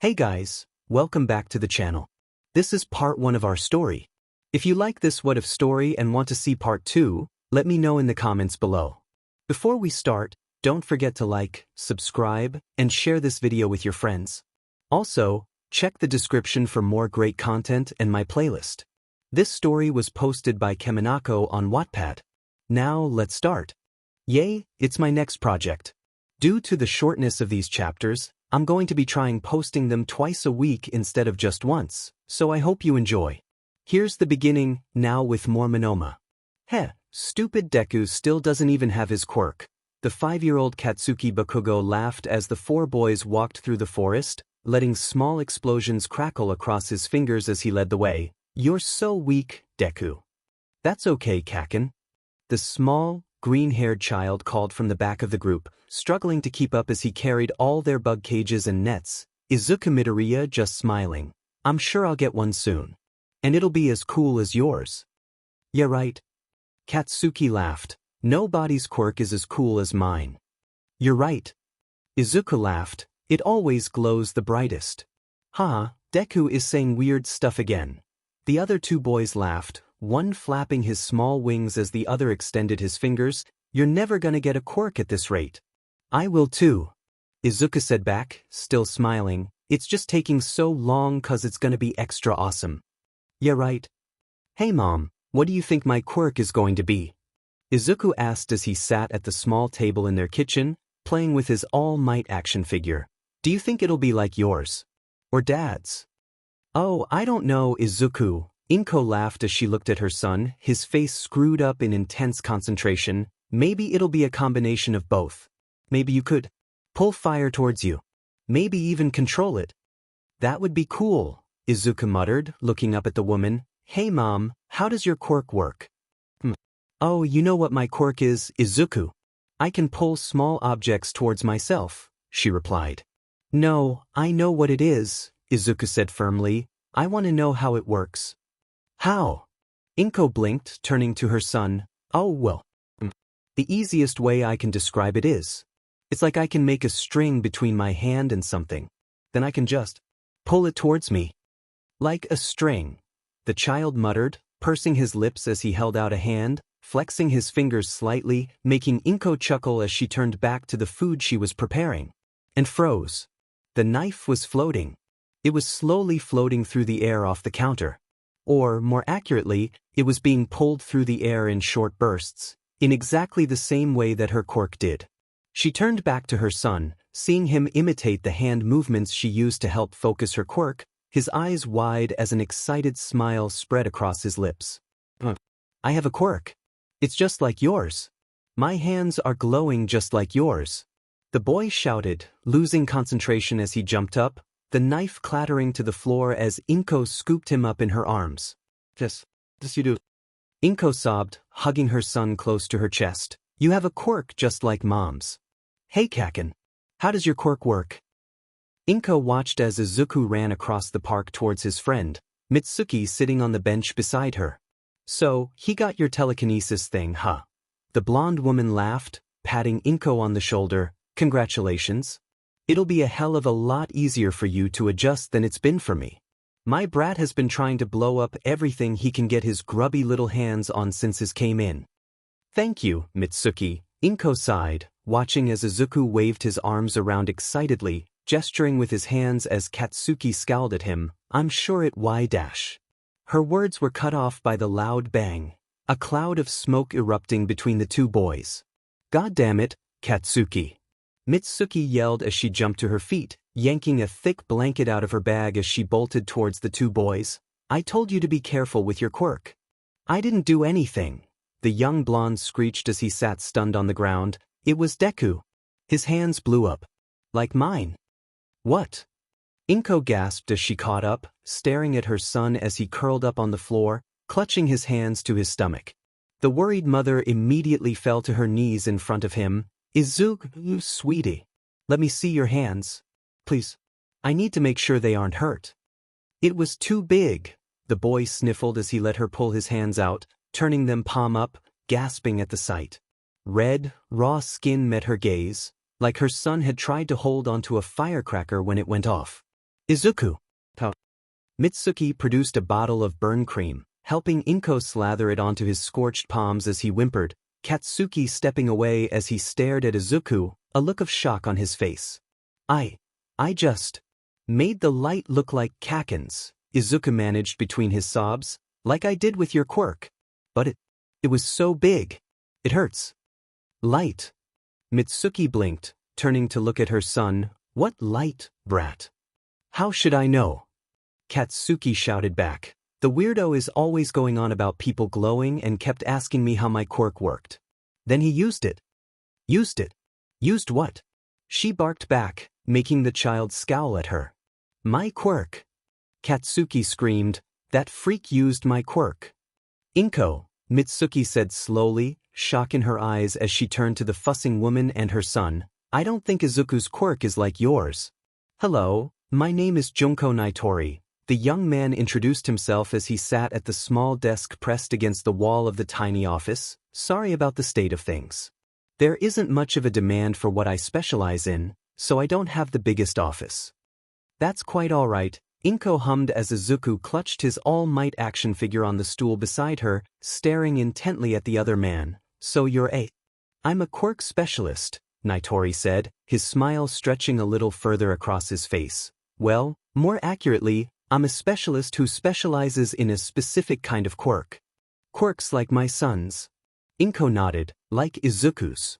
Hey guys, welcome back to the channel. This is part 1 of our story. If you like this what if story and want to see part 2, let me know in the comments below. Before we start, don't forget to like, subscribe, and share this video with your friends. Also, check the description for more great content and my playlist. This story was posted by kemonokko on Wattpad. Now let's start. Yay, it's my next project. Due to the shortness of these chapters, I'm going to be trying posting them twice a week instead of just once, so I hope you enjoy. Here's the beginning, now with more monoma. Heh, stupid Deku still doesn't even have his quirk. The 5-year-old 𝐀𝐮𝐭𝐡𝐨𝐫 laughed as the 4 boys walked through the forest, letting small explosions crackle across his fingers as he led the way. You're so weak, Deku. That's okay, 𝐀𝐮𝐭𝐡𝐨𝐫. The small, green-haired child called from the back of the group, struggling to keep up as he carried all their bug cages and nets. 𝐒𝐮𝐭𝐡𝐨𝐫 just smiling. I'm sure I'll get one soon. And it'll be as cool as yours. Yeah, right. 𝐾𝐮𝐭𝐡𝐨𝐫 laughed. Nobody's quirk is as cool as mine. You're right. Izuku laughed. It always glows the brightest. Haha, Deku is saying weird stuff again. The other 2 boys laughed, one flapping his small wings as the other extended his fingers. You're never gonna get a quirk at this rate. I will too. Izuku said back, still smiling. It's just taking so long 'cause it's gonna be extra awesome. Yeah, right. Hey mom, what do you think my quirk is going to be? Izuku asked as he sat at the small table in their kitchen, playing with his All Might action figure. Do you think it'll be like yours? Or Dad's? Oh, I don't know, Izuku. 𝐾𝐮𝐭𝐡𝐨𝐫 laughed as she looked at her son, his face screwed up in intense concentration. Maybe it'll be a combination of both. Maybe you could pull fire towards you. Maybe even control it. That would be cool, Izuku muttered, looking up at the woman. Hey mom, how does your quirk work? Oh, you know what my quirk is, Izuku. I can pull small objects towards myself, she replied. No, I know what it is, Izuku said firmly. I want to know how it works. How? 𝐾𝐮𝐭𝐡𝐨𝐫 blinked, turning to her son. Oh, well. The easiest way I can describe it is, it's like I can make a string between my hand and something. Then I can just pull it towards me. Like a string, the child muttered, pursing his lips as he held out a hand, flexing his fingers slightly, making 𝐾𝐮𝐭𝐡𝐨𝐫 chuckle as she turned back to the food she was preparing. And froze. The knife was floating. It was slowly floating through the air off the counter. Or, more accurately, it was being pulled through the air in short bursts, in exactly the same way that her quirk did. She turned back to her son, seeing him imitate the hand movements she used to help focus her quirk, his eyes wide as an excited smile spread across his lips. I have a quirk. It's just like yours. My hands are glowing just like yours. The boy shouted, losing concentration as he jumped up, the knife clattering to the floor as 𝐾𝐮𝐭𝐡𝐨𝐫 scooped him up in her arms. Yes, you do. 𝐾𝐮𝐭𝐡𝐨𝐫 sobbed, hugging her son close to her chest. You have a quirk just like mom's. Hey 𝐾𝐮𝐭𝐡𝐨𝐫, how does your quirk work? 𝐾𝐮𝐭𝐡𝐨𝐫 watched as Izuku ran across the park towards his friend, Mitsuki sitting on the bench beside her. So, he got your telekinesis thing, huh? The blonde woman laughed, patting 𝐾𝐮𝐭𝐡𝐨𝐫 on the shoulder. Congratulations. It'll be a hell of a lot easier for you to adjust than it's been for me. My brat has been trying to blow up everything he can get his grubby little hands on since his came in. Thank you, Mitsuki, 𝐾𝐮𝐭𝐡𝐨𝐫 sighed, watching as Izuku waved his arms around excitedly, gesturing with his hands as 𝐾𝐮𝐭𝐡𝐨𝐫 scowled at him. I'm sure it 𝐻. Her words were cut off by the loud bang, a cloud of smoke erupting between the 2 boys. God damn it, 𝐾𝐮𝐭𝐡𝐨𝐫. Mitsuki yelled as she jumped to her feet, yanking a thick blanket out of her bag as she bolted towards the 2 boys. I told you to be careful with your quirk. I didn't do anything, the young blonde screeched as he sat stunned on the ground. It was Deku. His hands blew up. Like mine. What? 𝐾𝐮𝐭𝐡𝐨𝐫 gasped as she caught up, staring at her son as he curled up on the floor, clutching his hands to his stomach. The worried mother immediately fell to her knees in front of him. Izuku, sweetie. Let me see your hands. Please. I need to make sure they aren't hurt. It was too big, the boy sniffled as he let her pull his hands out, turning them palm up, gasping at the sight. Red, raw skin met her gaze, like her son had tried to hold onto a firecracker when it went off. Izuku. Mitsuki produced a bottle of burn cream, helping 𝐻𝐿𝐴 slather it onto his scorched palms as he whimpered, Katsuki stepping away as he stared at Izuku, a look of shock on his face. I just made the light look like 𝐀𝐮𝐭𝐡𝐨𝐫, Izuku managed between his sobs, like I did with your quirk. But it was so big. It hurts. Light. Mitsuki blinked, turning to look at her son. What light, brat? How should I know? Katsuki shouted back. The weirdo is always going on about people glowing and kept asking me how my quirk worked. Then he used it. Used it? Used what? She barked back, making the child scowl at her. My quirk. Katsuki screamed, that freak used my quirk. Inko, Mitsuki said slowly, shock in her eyes as she turned to the fussing woman and her son. I don't think Izuku's quirk is like yours. Hello, my name is 𝐀𝐮𝐭𝐡𝐨𝐫. The young man introduced himself as he sat at the small desk pressed against the wall of the tiny office. Sorry about the state of things. There isn't much of a demand for what I specialize in, so I don't have the biggest office. That's quite all right, Inko hummed as Izuku clutched his all-might action figure on the stool beside her, staring intently at the other man. So I'm a quirk specialist, 𝐻𝐿𝐴 said, his smile stretching a little further across his face. Well, more accurately, I'm a specialist who specializes in a specific kind of quirk. Quirks like my son's. Inko nodded, like Izuku's.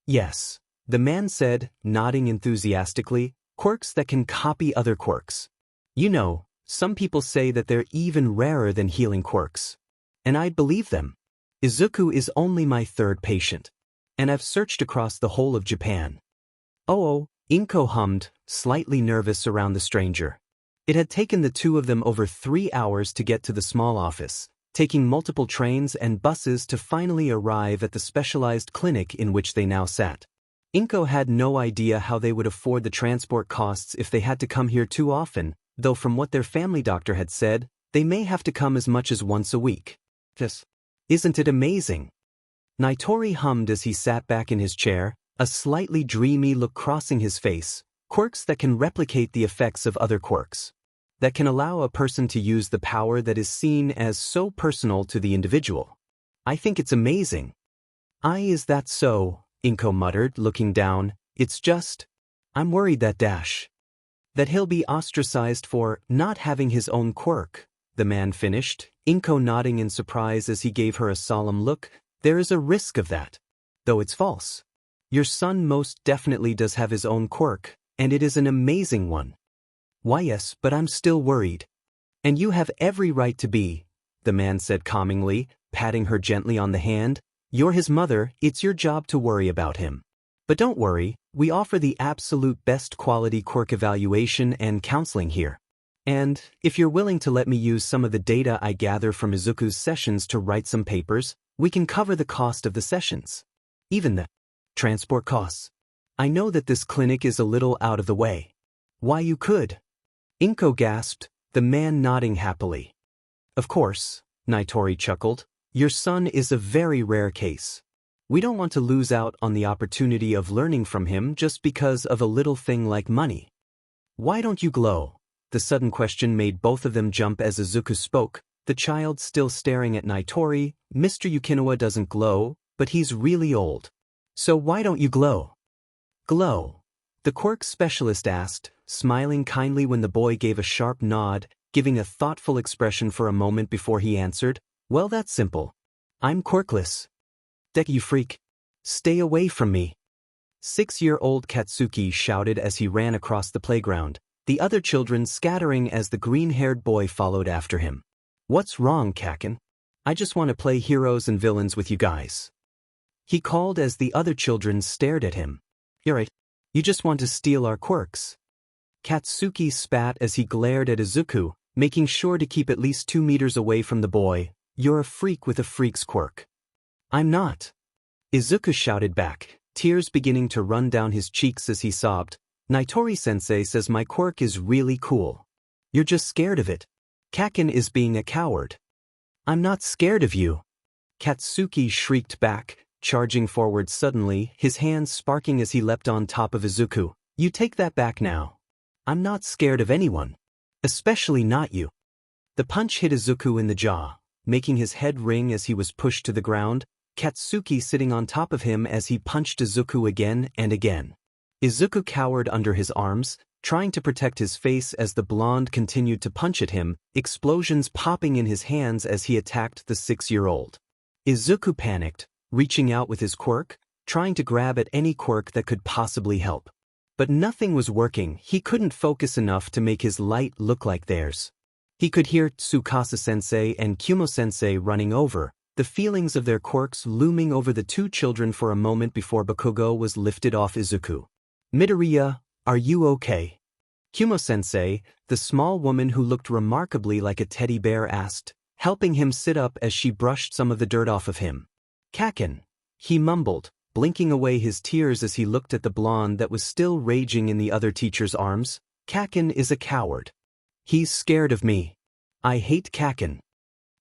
Yes, the man said, nodding enthusiastically, quirks that can copy other quirks. You know, some people say that they're even rarer than healing quirks. And I'd believe them. Izuku is only my third patient. And I've searched across the whole of Japan. Oh, Inko hummed, slightly nervous around the stranger. It had taken the two of them over 3 hours to get to the small office, taking multiple trains and buses to finally arrive at the specialized clinic in which they now sat. Inko had no idea how they would afford the transport costs if they had to come here too often, though from what their family doctor had said, they may have to come as much as once a week. Isn't it amazing? 𝐻𝐿𝐴 hummed as he sat back in his chair, a slightly dreamy look crossing his face. Quirks that can replicate the effects of other quirks. That can allow a person to use the power that is seen as so personal to the individual. I think it's amazing. Is that so? Inko muttered, looking down. It's just, I'm worried that he'll be ostracized for not having his own quirk, the man finished, Inko nodding in surprise as he gave her a solemn look. There is a risk of that. Though it's false. Your son most definitely does have his own quirk, and it is an amazing one. Why yes, but I'm still worried. And you have every right to be, the man said calmingly, patting her gently on the hand. You're his mother, it's your job to worry about him. But don't worry, we offer the absolute best quality quirk evaluation and counseling here. And, if you're willing to let me use some of the data I gather from Izuku's sessions to write some papers, we can cover the cost of the sessions. Even the transport costs. I know that this clinic is a little out of the way. Why you could? Inko gasped, the man nodding happily. Of course, 𝐻𝐿𝐴 chuckled. Your son is a very rare case. We don't want to lose out on the opportunity of learning from him just because of a little thing like money. Why don't you glow? The sudden question made both of them jump as Izuku spoke, the child still staring at 𝐻𝐿𝐴. Mr. 𝑒𝐮𝐻𝐿𝐴 doesn't glow, but he's really old. So why don't you glow? Glow? The quirk specialist asked, smiling kindly when the boy gave a sharp nod, giving a thoughtful expression for a moment before he answered. Well, that's simple. I'm quirkless. Deku, you freak. Stay away from me. 6-year-old Katsuki shouted as he ran across the playground, the other children scattering as the green-haired boy followed after him. What's wrong, 𝐀𝐮𝐭𝐡𝐨𝐫? I just want to play heroes and villains with you guys. He called as the other children stared at him. You're right. You just want to steal our quirks. Katsuki spat as he glared at Izuku, making sure to keep at least 2 meters away from the boy. You're a freak with a freak's quirk. I'm not. Izuku shouted back, tears beginning to run down his cheeks as he sobbed. 𝐻𝐿𝐴-sensei says my quirk is really cool. You're just scared of it. 𝐾𝐿𝐴 is being a coward. I'm not scared of you. Katsuki shrieked back, charging forward suddenly, his hands sparking as he leapt on top of Izuku. You take that back now. I'm not scared of anyone. Especially not you. The punch hit Izuku in the jaw, making his head ring as he was pushed to the ground, Katsuki sitting on top of him as he punched Izuku again and again. Izuku cowered under his arms, trying to protect his face as the blonde continued to punch at him, explosions popping in his hands as he attacked the 6-year-old. Izuku panicked, reaching out with his quirk, trying to grab at any quirk that could possibly help. But nothing was working. He couldn't focus enough to make his light look like theirs. He could hear Tsukasa-sensei and Kumo-sensei running over, the feelings of their quirks looming over the two children for a moment before Bakugo was lifted off Izuku. Midoriya, are you okay? Kumo-sensei, the small woman who looked remarkably like a teddy bear, asked, helping him sit up as she brushed some of the dirt off of him. Kaken, he mumbled, blinking away his tears as he looked at the blonde that was still raging in the other teacher's arms. Kaken is a coward. He's scared of me. I hate Kaken.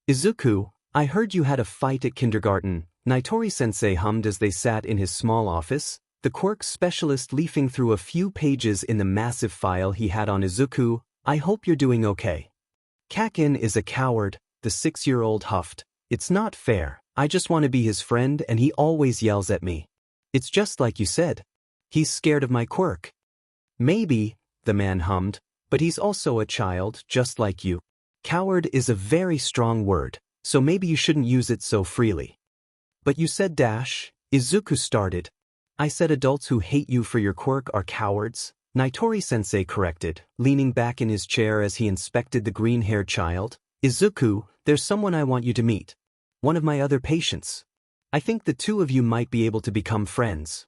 Izuku, I heard you had a fight at kindergarten, Nitori-sensei hummed as they sat in his small office, the quirk specialist leafing through a few pages in the massive file he had on Izuku. I hope you're doing okay. Kaken is a coward, the 6-year-old huffed. It's not fair. I just want to be his friend and he always yells at me. It's just like you said. He's scared of my quirk. Maybe, the man hummed, but he's also a child, just like you. Coward is a very strong word, so maybe you shouldn't use it so freely. But you said dash, Izuku started. I said adults who hate you for your quirk are cowards, Nitori-sensei corrected, leaning back in his chair as he inspected the green-haired child. Izuku, there's someone I want you to meet. One of my other patients. I think the two of you might be able to become friends.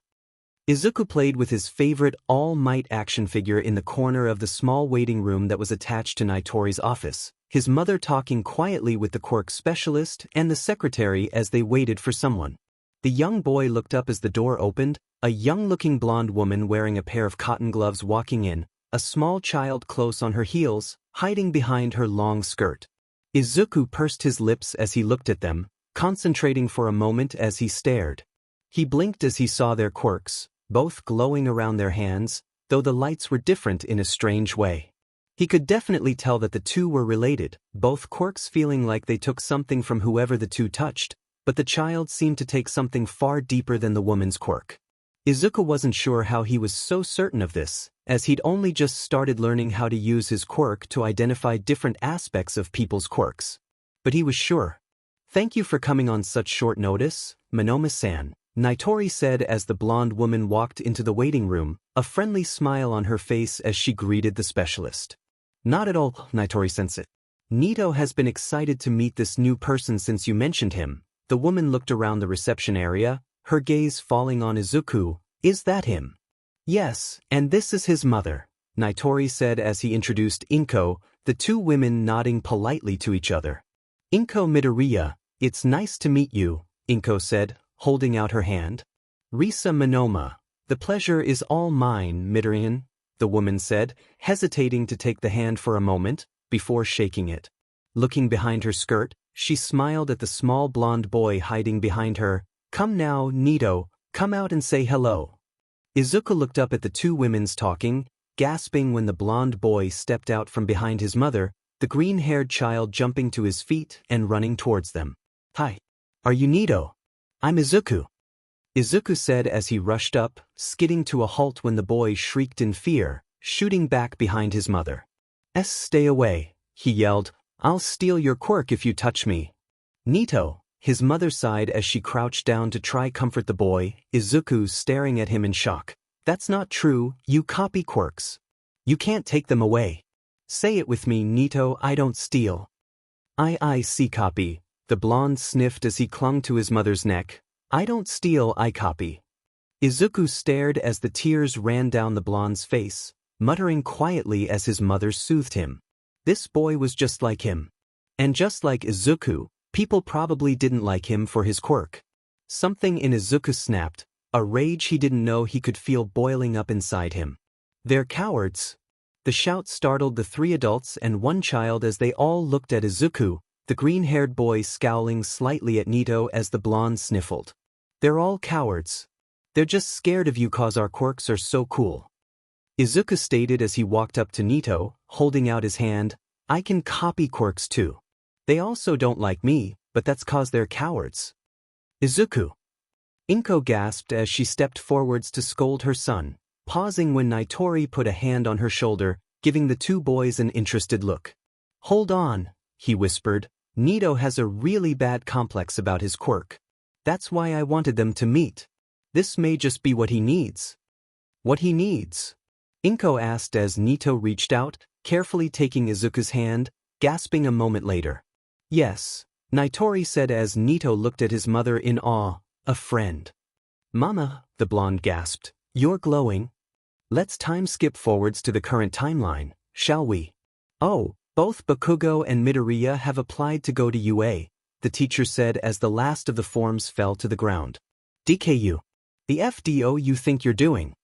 Izuku played with his favorite All Might action figure in the corner of the small waiting room that was attached to Nitori's office, his mother talking quietly with the quirk specialist and the secretary as they waited for someone. The young boy looked up as the door opened, a young-looking blonde woman wearing a pair of cotton gloves walking in, a small child close on her heels, hiding behind her long skirt. Izuku pursed his lips as he looked at them, concentrating for a moment as he stared. He blinked as he saw their quirks, both glowing around their hands, though the lights were different in a strange way. He could definitely tell that the two were related, both quirks feeling like they took something from whoever the two touched, but the child seemed to take something far deeper than the woman's quirk. Izuku wasn't sure how he was so certain of this, as he'd only just started learning how to use his quirk to identify different aspects of people's quirks. But he was sure. Thank you for coming on such short notice, Monoma-san, Nitori said as the blonde woman walked into the waiting room, a friendly smile on her face as she greeted the specialist. Not at all, Nitori-sensei. Nito has been excited to meet this new person since you mentioned him. The woman looked around the reception area, her gaze falling on Izuku. Is that him? Yes, and this is his mother, Nitori said as he introduced Inko, the two women nodding politely to each other. Inko Midoriya, it's nice to meet you, Inko said, holding out her hand. Risa Monoma, the pleasure is all mine, Midoriyan, the woman said, hesitating to take the hand for a moment, before shaking it. Looking behind her skirt, she smiled at the small blonde boy hiding behind her. Come now, Nito, come out and say hello. Izuku looked up at the two women's talking, gasping when the blonde boy stepped out from behind his mother, the green-haired child jumping to his feet and running towards them. Hi. Are you Nito? I'm Izuku. Izuku said as he rushed up, skidding to a halt when the boy shrieked in fear, shooting back behind his mother. Stay away, he yelled. I'll steal your quirk if you touch me. Nito, his mother sighed as she crouched down to try comfort the boy, Izuku staring at him in shock. That's not true, you copy quirks. You can't take them away. Say it with me, Nito, I don't steal. I see copy, the blonde sniffed as he clung to his mother's neck. I don't steal, I copy. Izuku stared as the tears ran down the blonde's face, muttering quietly as his mother soothed him. This boy was just like him. And just like Izuku, people probably didn't like him for his quirk. Something in Izuku snapped, a rage he didn't know he could feel boiling up inside him. They're cowards. The shout startled the three adults and one child as they all looked at Izuku, the green-haired boy scowling slightly at Nito as the blonde sniffled. They're all cowards. They're just scared of you cause our quirks are so cool. Izuku stated as he walked up to Nito, holding out his hand. I can copy quirks too. They also don't like me, but that's cause they're cowards. Izuku. Inko gasped as she stepped forwards to scold her son, pausing when Nitori put a hand on her shoulder, giving the two boys an interested look. Hold on, he whispered. Nito has a really bad complex about his quirk. That's why I wanted them to meet. This may just be what he needs. What he needs? Inko asked as Nito reached out, carefully taking Izuku's hand, gasping a moment later. Yes, Nitori said as Nito looked at his mother in awe. A friend. Mama, the blonde gasped, you're glowing. Let's time skip forwards to the current timeline, shall we? Oh, both Bakugo and Midoriya have applied to go to UA, the teacher said as the last of the forms fell to the ground. DKU. The FDO you think you're doing?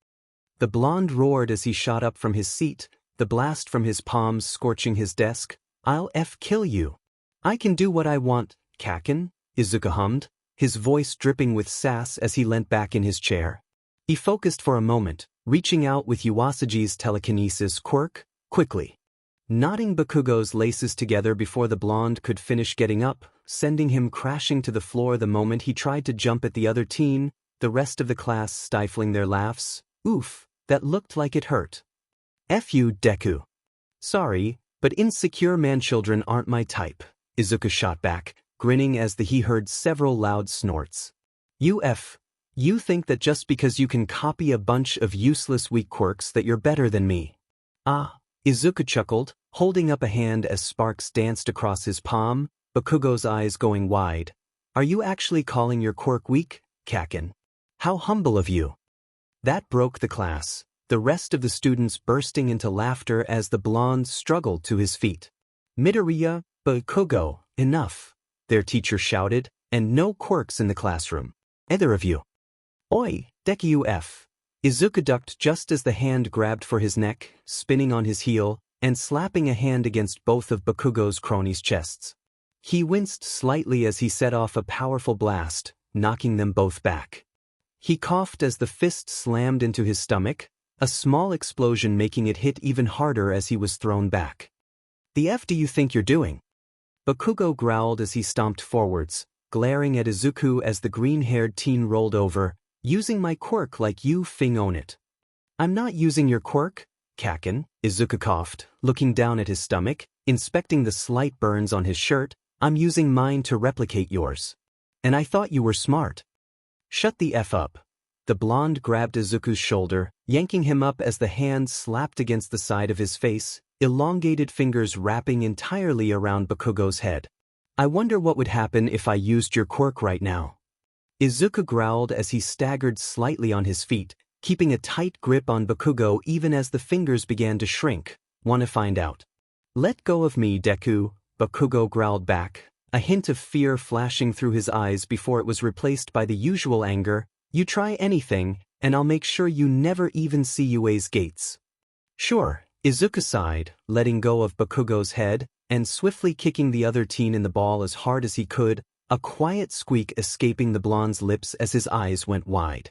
The blonde roared as he shot up from his seat, the blast from his palms scorching his desk. I'll kill you. I can do what I want, Kaken, Izuku hummed, his voice dripping with sass as he leant back in his chair. He focused for a moment, reaching out with 𝐻𝐻𝐸𝐺's telekinesis quirk, quickly. Knotting Bakugo's laces together before the blonde could finish getting up, sending him crashing to the floor the moment he tried to jump at the other teen, the rest of the class stifling their laughs. Oof, that looked like it hurt. F you, Deku. Sorry, but insecure man-children aren't my type, Izuku shot back, grinning as he heard several loud snorts. You think that just because you can copy a bunch of useless weak quirks that you're better than me. Ah, Izuku chuckled, holding up a hand as sparks danced across his palm, Bakugo's eyes going wide. Are you actually calling your quirk weak, Kaken? How humble of you. That broke the class, the rest of the students bursting into laughter as the blonde struggled to his feet. Midoriya, Bakugo, enough, their teacher shouted, and no quirks in the classroom. Either of you. Oi, Deku F. Izuku ducked just as the hand grabbed for his neck, spinning on his heel, and slapping a hand against both of Bakugo's cronies' chests. He winced slightly as he set off a powerful blast, knocking them both back. He coughed as the fist slammed into his stomach, a small explosion making it hit even harder as he was thrown back. The F do you think you're doing? Bakugo growled as he stomped forwards, glaring at Izuku as the green-haired teen rolled over. Using my quirk like you own it. I'm not using your quirk, Kaken, Izuku coughed, looking down at his stomach, inspecting the slight burns on his shirt. I'm using mine to replicate yours. And I thought you were smart. Shut the F up. The blonde grabbed Izuku's shoulder, yanking him up as the hand slapped against the side of his face, elongated fingers wrapping entirely around Bakugo's head. I wonder what would happen if I used your quirk right now. Izuku growled as he staggered slightly on his feet, keeping a tight grip on Bakugo even as the fingers began to shrink. Wanna find out? Let go of me, Deku, Bakugo growled back, a hint of fear flashing through his eyes before it was replaced by the usual anger. You try anything, and I'll make sure you never even see UA's gates. Sure, Izuku sighed, letting go of Bakugo's head, and swiftly kicking the other teen in the ball as hard as he could, a quiet squeak escaping the blonde's lips as his eyes went wide.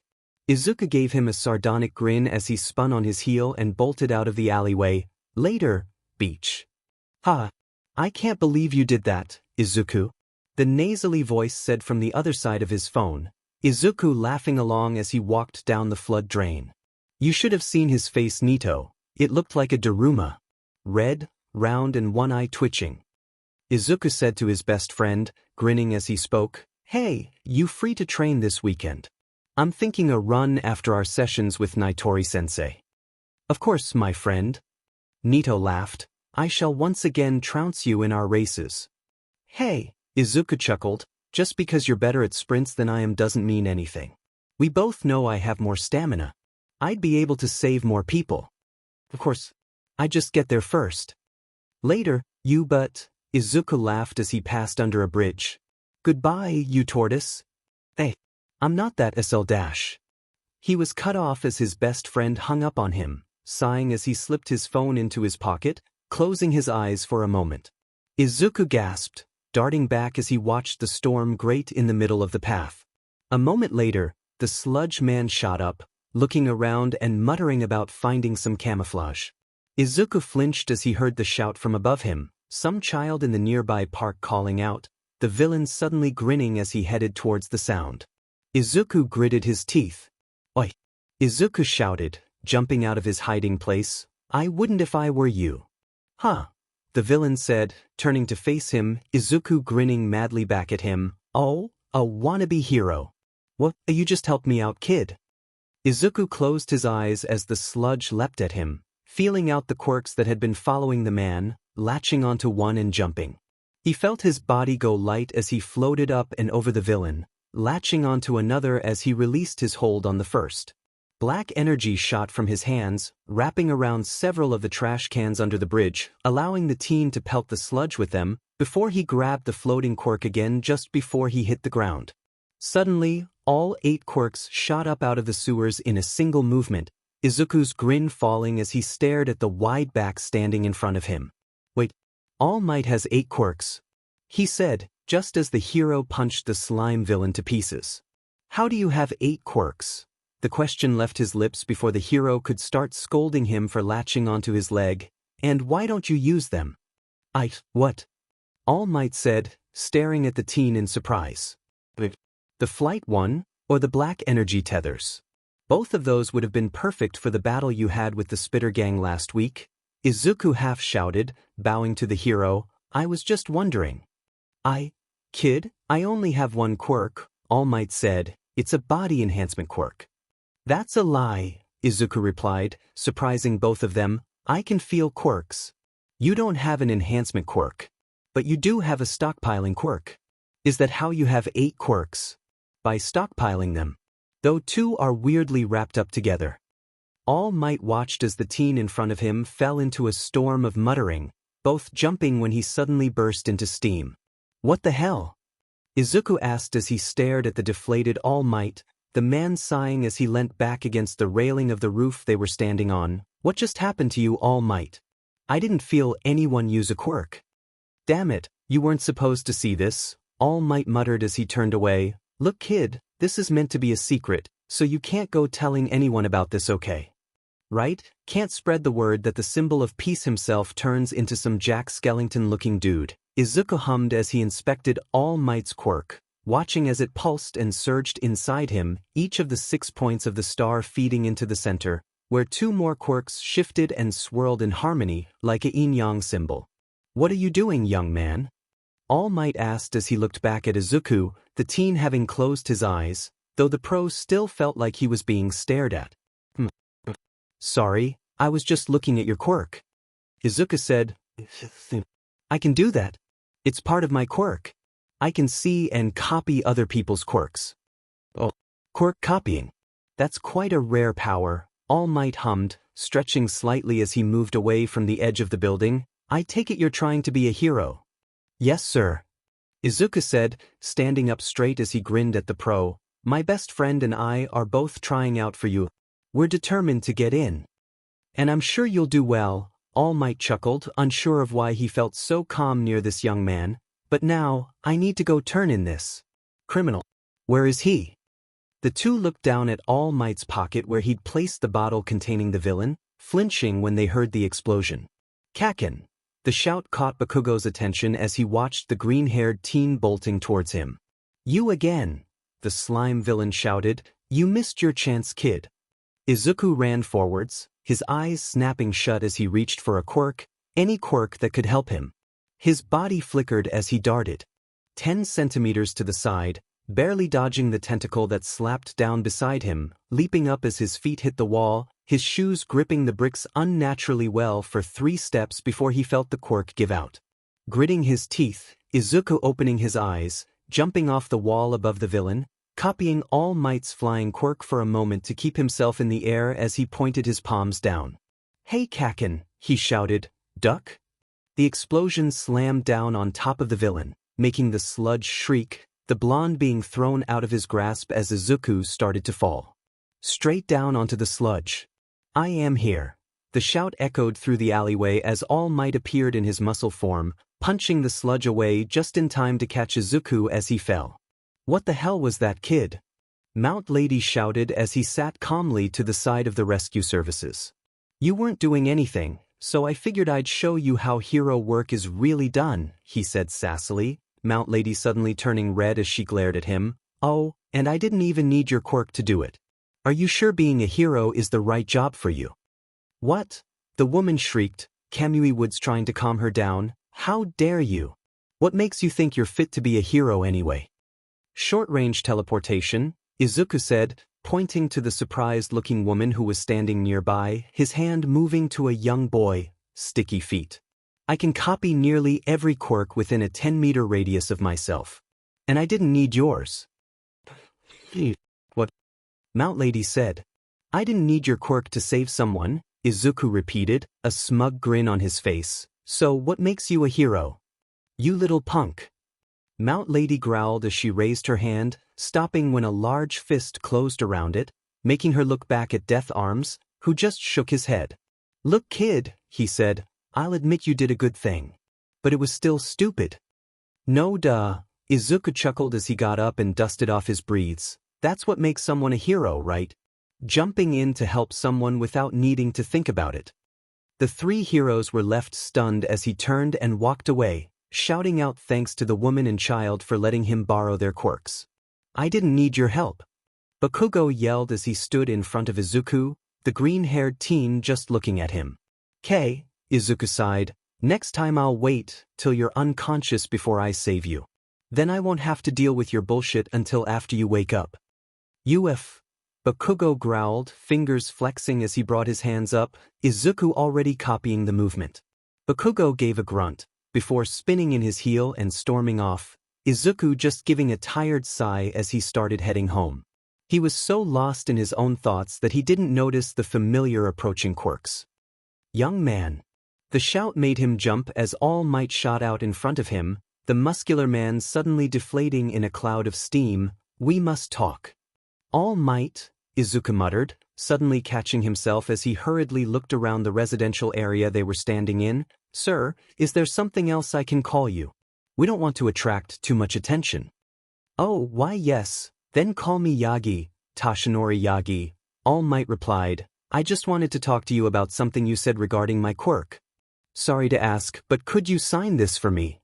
Izuku gave him a sardonic grin as he spun on his heel and bolted out of the alleyway. Later, beach. Ha! I can't believe you did that, Izuku. The nasally voice said from the other side of his phone, Izuku laughing along as he walked down the flood drain. You should have seen his face, Nito. It looked like a Daruma. Red, round and one eye twitching. Izuku said to his best friend, grinning as he spoke, Hey, you free to train this weekend? I'm thinking a run after our sessions with Nitori-sensei. Of course, my friend. Nito laughed. I shall once again trounce you in our races. Hey, Izuku chuckled, just because you're better at sprints than I am doesn't mean anything. We both know I have more stamina. I'd be able to save more people. Of course, I just get there first. Later, but... Izuku laughed as he passed under a bridge. Goodbye, you tortoise. Hey, I'm not that 𝐻𝐻𝐸𝐵. He was cut off as his best friend hung up on him, sighing as he slipped his phone into his pocket, closing his eyes for a moment. Izuku gasped, darting back as he watched the storm grate in the middle of the path. A moment later, the sludge man shot up, looking around and muttering about finding some camouflage. Izuku flinched as he heard the shout from above him, some child in the nearby park calling out, the villain suddenly grinning as he headed towards the sound. Izuku gritted his teeth. "Oi!" Izuku shouted, jumping out of his hiding place. "I wouldn't if I were you." "Huh?" the villain said, turning to face him, Izuku grinning madly back at him. "Oh, a wannabe hero. What, you just helped me out, kid." Izuku closed his eyes as the sludge leapt at him, feeling out the quirks that had been following the man, latching onto one and jumping. He felt his body go light as he floated up and over the villain, latching onto another as he released his hold on the first. Black energy shot from his hands, wrapping around several of the trash cans under the bridge, allowing the teen to pelt the sludge with them, before he grabbed the floating quirk again just before he hit the ground. Suddenly, all 8 quirks shot up out of the sewers in a single movement, Izuku's grin falling as he stared at the wide back standing in front of him. "Wait, All Might has 8 quirks," he said, just as the hero punched the slime villain to pieces. "How do you have 8 quirks?" The question left his lips before the hero could start scolding him for latching onto his leg. "And why don't you use them?" What?" All Might said, staring at the teen in surprise. "The flight one, or the black energy tethers? Both of those would have been perfect for the battle you had with the Spitter Gang last week," Izuku half shouted, bowing to the hero. "I was just wondering." Kid, I only have 1 quirk," All Might said. "It's a body enhancement quirk." "That's a lie," Izuku replied, surprising both of them. "I can feel quirks." "You don't have an enhancement quirk. But you do have a stockpiling quirk." "Is that how you have 8 quirks?" "By stockpiling them. Though 2 are weirdly wrapped up together." All Might watched as the teen in front of him fell into a storm of muttering, both jumping when he suddenly burst into steam. "What the hell?" Izuku asked as he stared at the deflated All Might, the man sighing as he leant back against the railing of the roof they were standing on. "What just happened to you, All Might? I didn't feel anyone use a quirk." "Damn it, you weren't supposed to see this," All Might muttered as he turned away. "Look, kid, this is meant to be a secret, so you can't go telling anyone about this, okay? Right? Can't spread the word that the symbol of peace himself turns into some Jack Skellington-looking dude." Izuku hummed as he inspected All Might's quirk, watching as it pulsed and surged inside him, each of the 6 points of the star feeding into the center, where 2 more quirks shifted and swirled in harmony, like a yin-yang symbol. "What are you doing, young man?" All Might asked as he looked back at Izuku, the teen having closed his eyes, though the pro still felt like he was being stared at. "Sorry, I was just looking at your quirk." Izuku said. "I can do that. It's part of my quirk. I can see and copy other people's quirks." "Oh, quirk copying. That's quite a rare power," All Might hummed, stretching slightly as he moved away from the edge of the building. "I take it you're trying to be a hero." "Yes, sir," Izuku said, standing up straight as he grinned at the pro. "My best friend and I are both trying out for you. We're determined to get in." "And I'm sure you'll do well," All Might chuckled, unsure of why he felt so calm near this young man. "But now, I need to go turn in this criminal." "Where is he?" The 2 looked down at All Might's pocket where he'd placed the bottle containing the villain, flinching when they heard the explosion. "Kakin." The shout caught Bakugo's attention as he watched the green-haired teen bolting towards him. "You again," the slime villain shouted. "You missed your chance, kid." Izuku ran forwards, his eyes snapping shut as he reached for a quirk, any quirk that could help him. His body flickered as he darted 10 centimeters to the side, barely dodging the tentacle that slapped down beside him, leaping up as his feet hit the wall, his shoes gripping the bricks unnaturally well for 3 steps before he felt the quirk give out. Gritting his teeth, Izuku opening his eyes, jumping off the wall above the villain, copying All Might's flying quirk for a moment to keep himself in the air as he pointed his palms down. "Hey Kakin," he shouted. "Duck?" The explosion slammed down on top of the villain, making the sludge shriek, the blonde being thrown out of his grasp as Izuku started to fall straight down onto the sludge. "I am here." The shout echoed through the alleyway as All Might appeared in his muscle form, punching the sludge away just in time to catch Izuku as he fell. "What the hell was that, kid?" 𝗏𝐿ady shouted as he sat calmly to the side of the rescue services. You weren't doing anything, so I figured I'd show you how hero work is really done, he said sassily, 𝗏𝐿ady suddenly turning red as she glared at him. Oh, and I didn't even need your quirk to do it. Are you sure being a hero is the right job for you? What? The woman shrieked, 𝐀𝐮𝐭𝐡𝐨𝐫 trying to calm her down. How dare you? What makes you think you're fit to be a hero anyway? Short-range teleportation, Izuku said, pointing to the surprised-looking woman who was standing nearby, his hand moving to a young boy, sticky feet. I can copy nearly every quirk within a 10-meter radius of myself. And I didn't need yours. What? 𝗏𝐿ady said. I didn't need your quirk to save someone, Izuku repeated, a smug grin on his face. So what makes you a hero? You little punk. 𝗏𝐿ady growled as she raised her hand, stopping when a large fist closed around it, making her look back at Death Arms, who just shook his head. Look kid, he said, I'll admit you did a good thing. But it was still stupid. No duh, Izuku chuckled as he got up and dusted off his breathes. That's what makes someone a hero, right? Jumping in to help someone without needing to think about it. The three heroes were left stunned as he turned and walked away, shouting out thanks to the woman and child for letting him borrow their quirks. I didn't need your help. Bakugo yelled as he stood in front of Izuku, the green-haired teen just looking at him. Izuku sighed, next time I'll wait till you're unconscious before I save you. Then I won't have to deal with your bullshit until after you wake up. WhatIf? Bakugo growled, fingers flexing as he brought his hands up, Izuku already copying the movement. Bakugo gave a grunt, before spinning in his heel and storming off, Izuku just giving a tired sigh as he started heading home. He was so lost in his own thoughts that he didn't notice the familiar approaching quirks. Young man. The shout made him jump as All Might shot out in front of him, the muscular man suddenly deflating in a cloud of steam. We must talk. All Might, Izuku muttered, suddenly catching himself as he hurriedly looked around the residential area they were standing in. Sir, is there something else I can call you? We don't want to attract too much attention. Oh, why yes, then call me Yagi, 𝗧𝗓𝗧𝗟𝗘, All Might replied. I just wanted to talk to you about something you said regarding my quirk. Sorry to ask, but could you sign this for me?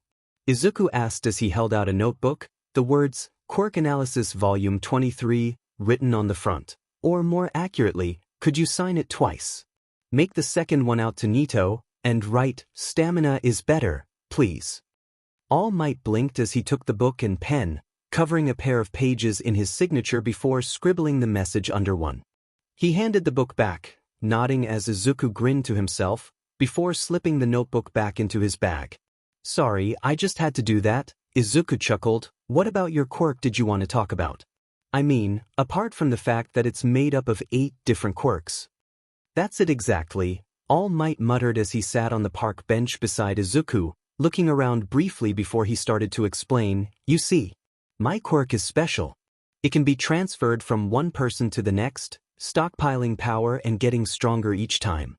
Izuku asked as he held out a notebook, the words, Quirk Analysis Volume 23, written on the front. Or more accurately, could you sign it twice? Make the second one out to Nito, and write, stamina is better, please. All Might blinked as he took the book and pen, covering a pair of pages in his signature before scribbling the message under one. He handed the book back, nodding as Izuku grinned to himself, before slipping the notebook back into his bag. Sorry, I just had to do that, Izuku chuckled. What about your quirk did you want to talk about? I mean, apart from the fact that it's made up of 8 different quirks. That's it exactly, All Might muttered as he sat on the park bench beside Izuku, looking around briefly before he started to explain. You see, my quirk is special. It can be transferred from one person to the next, stockpiling power and getting stronger each time.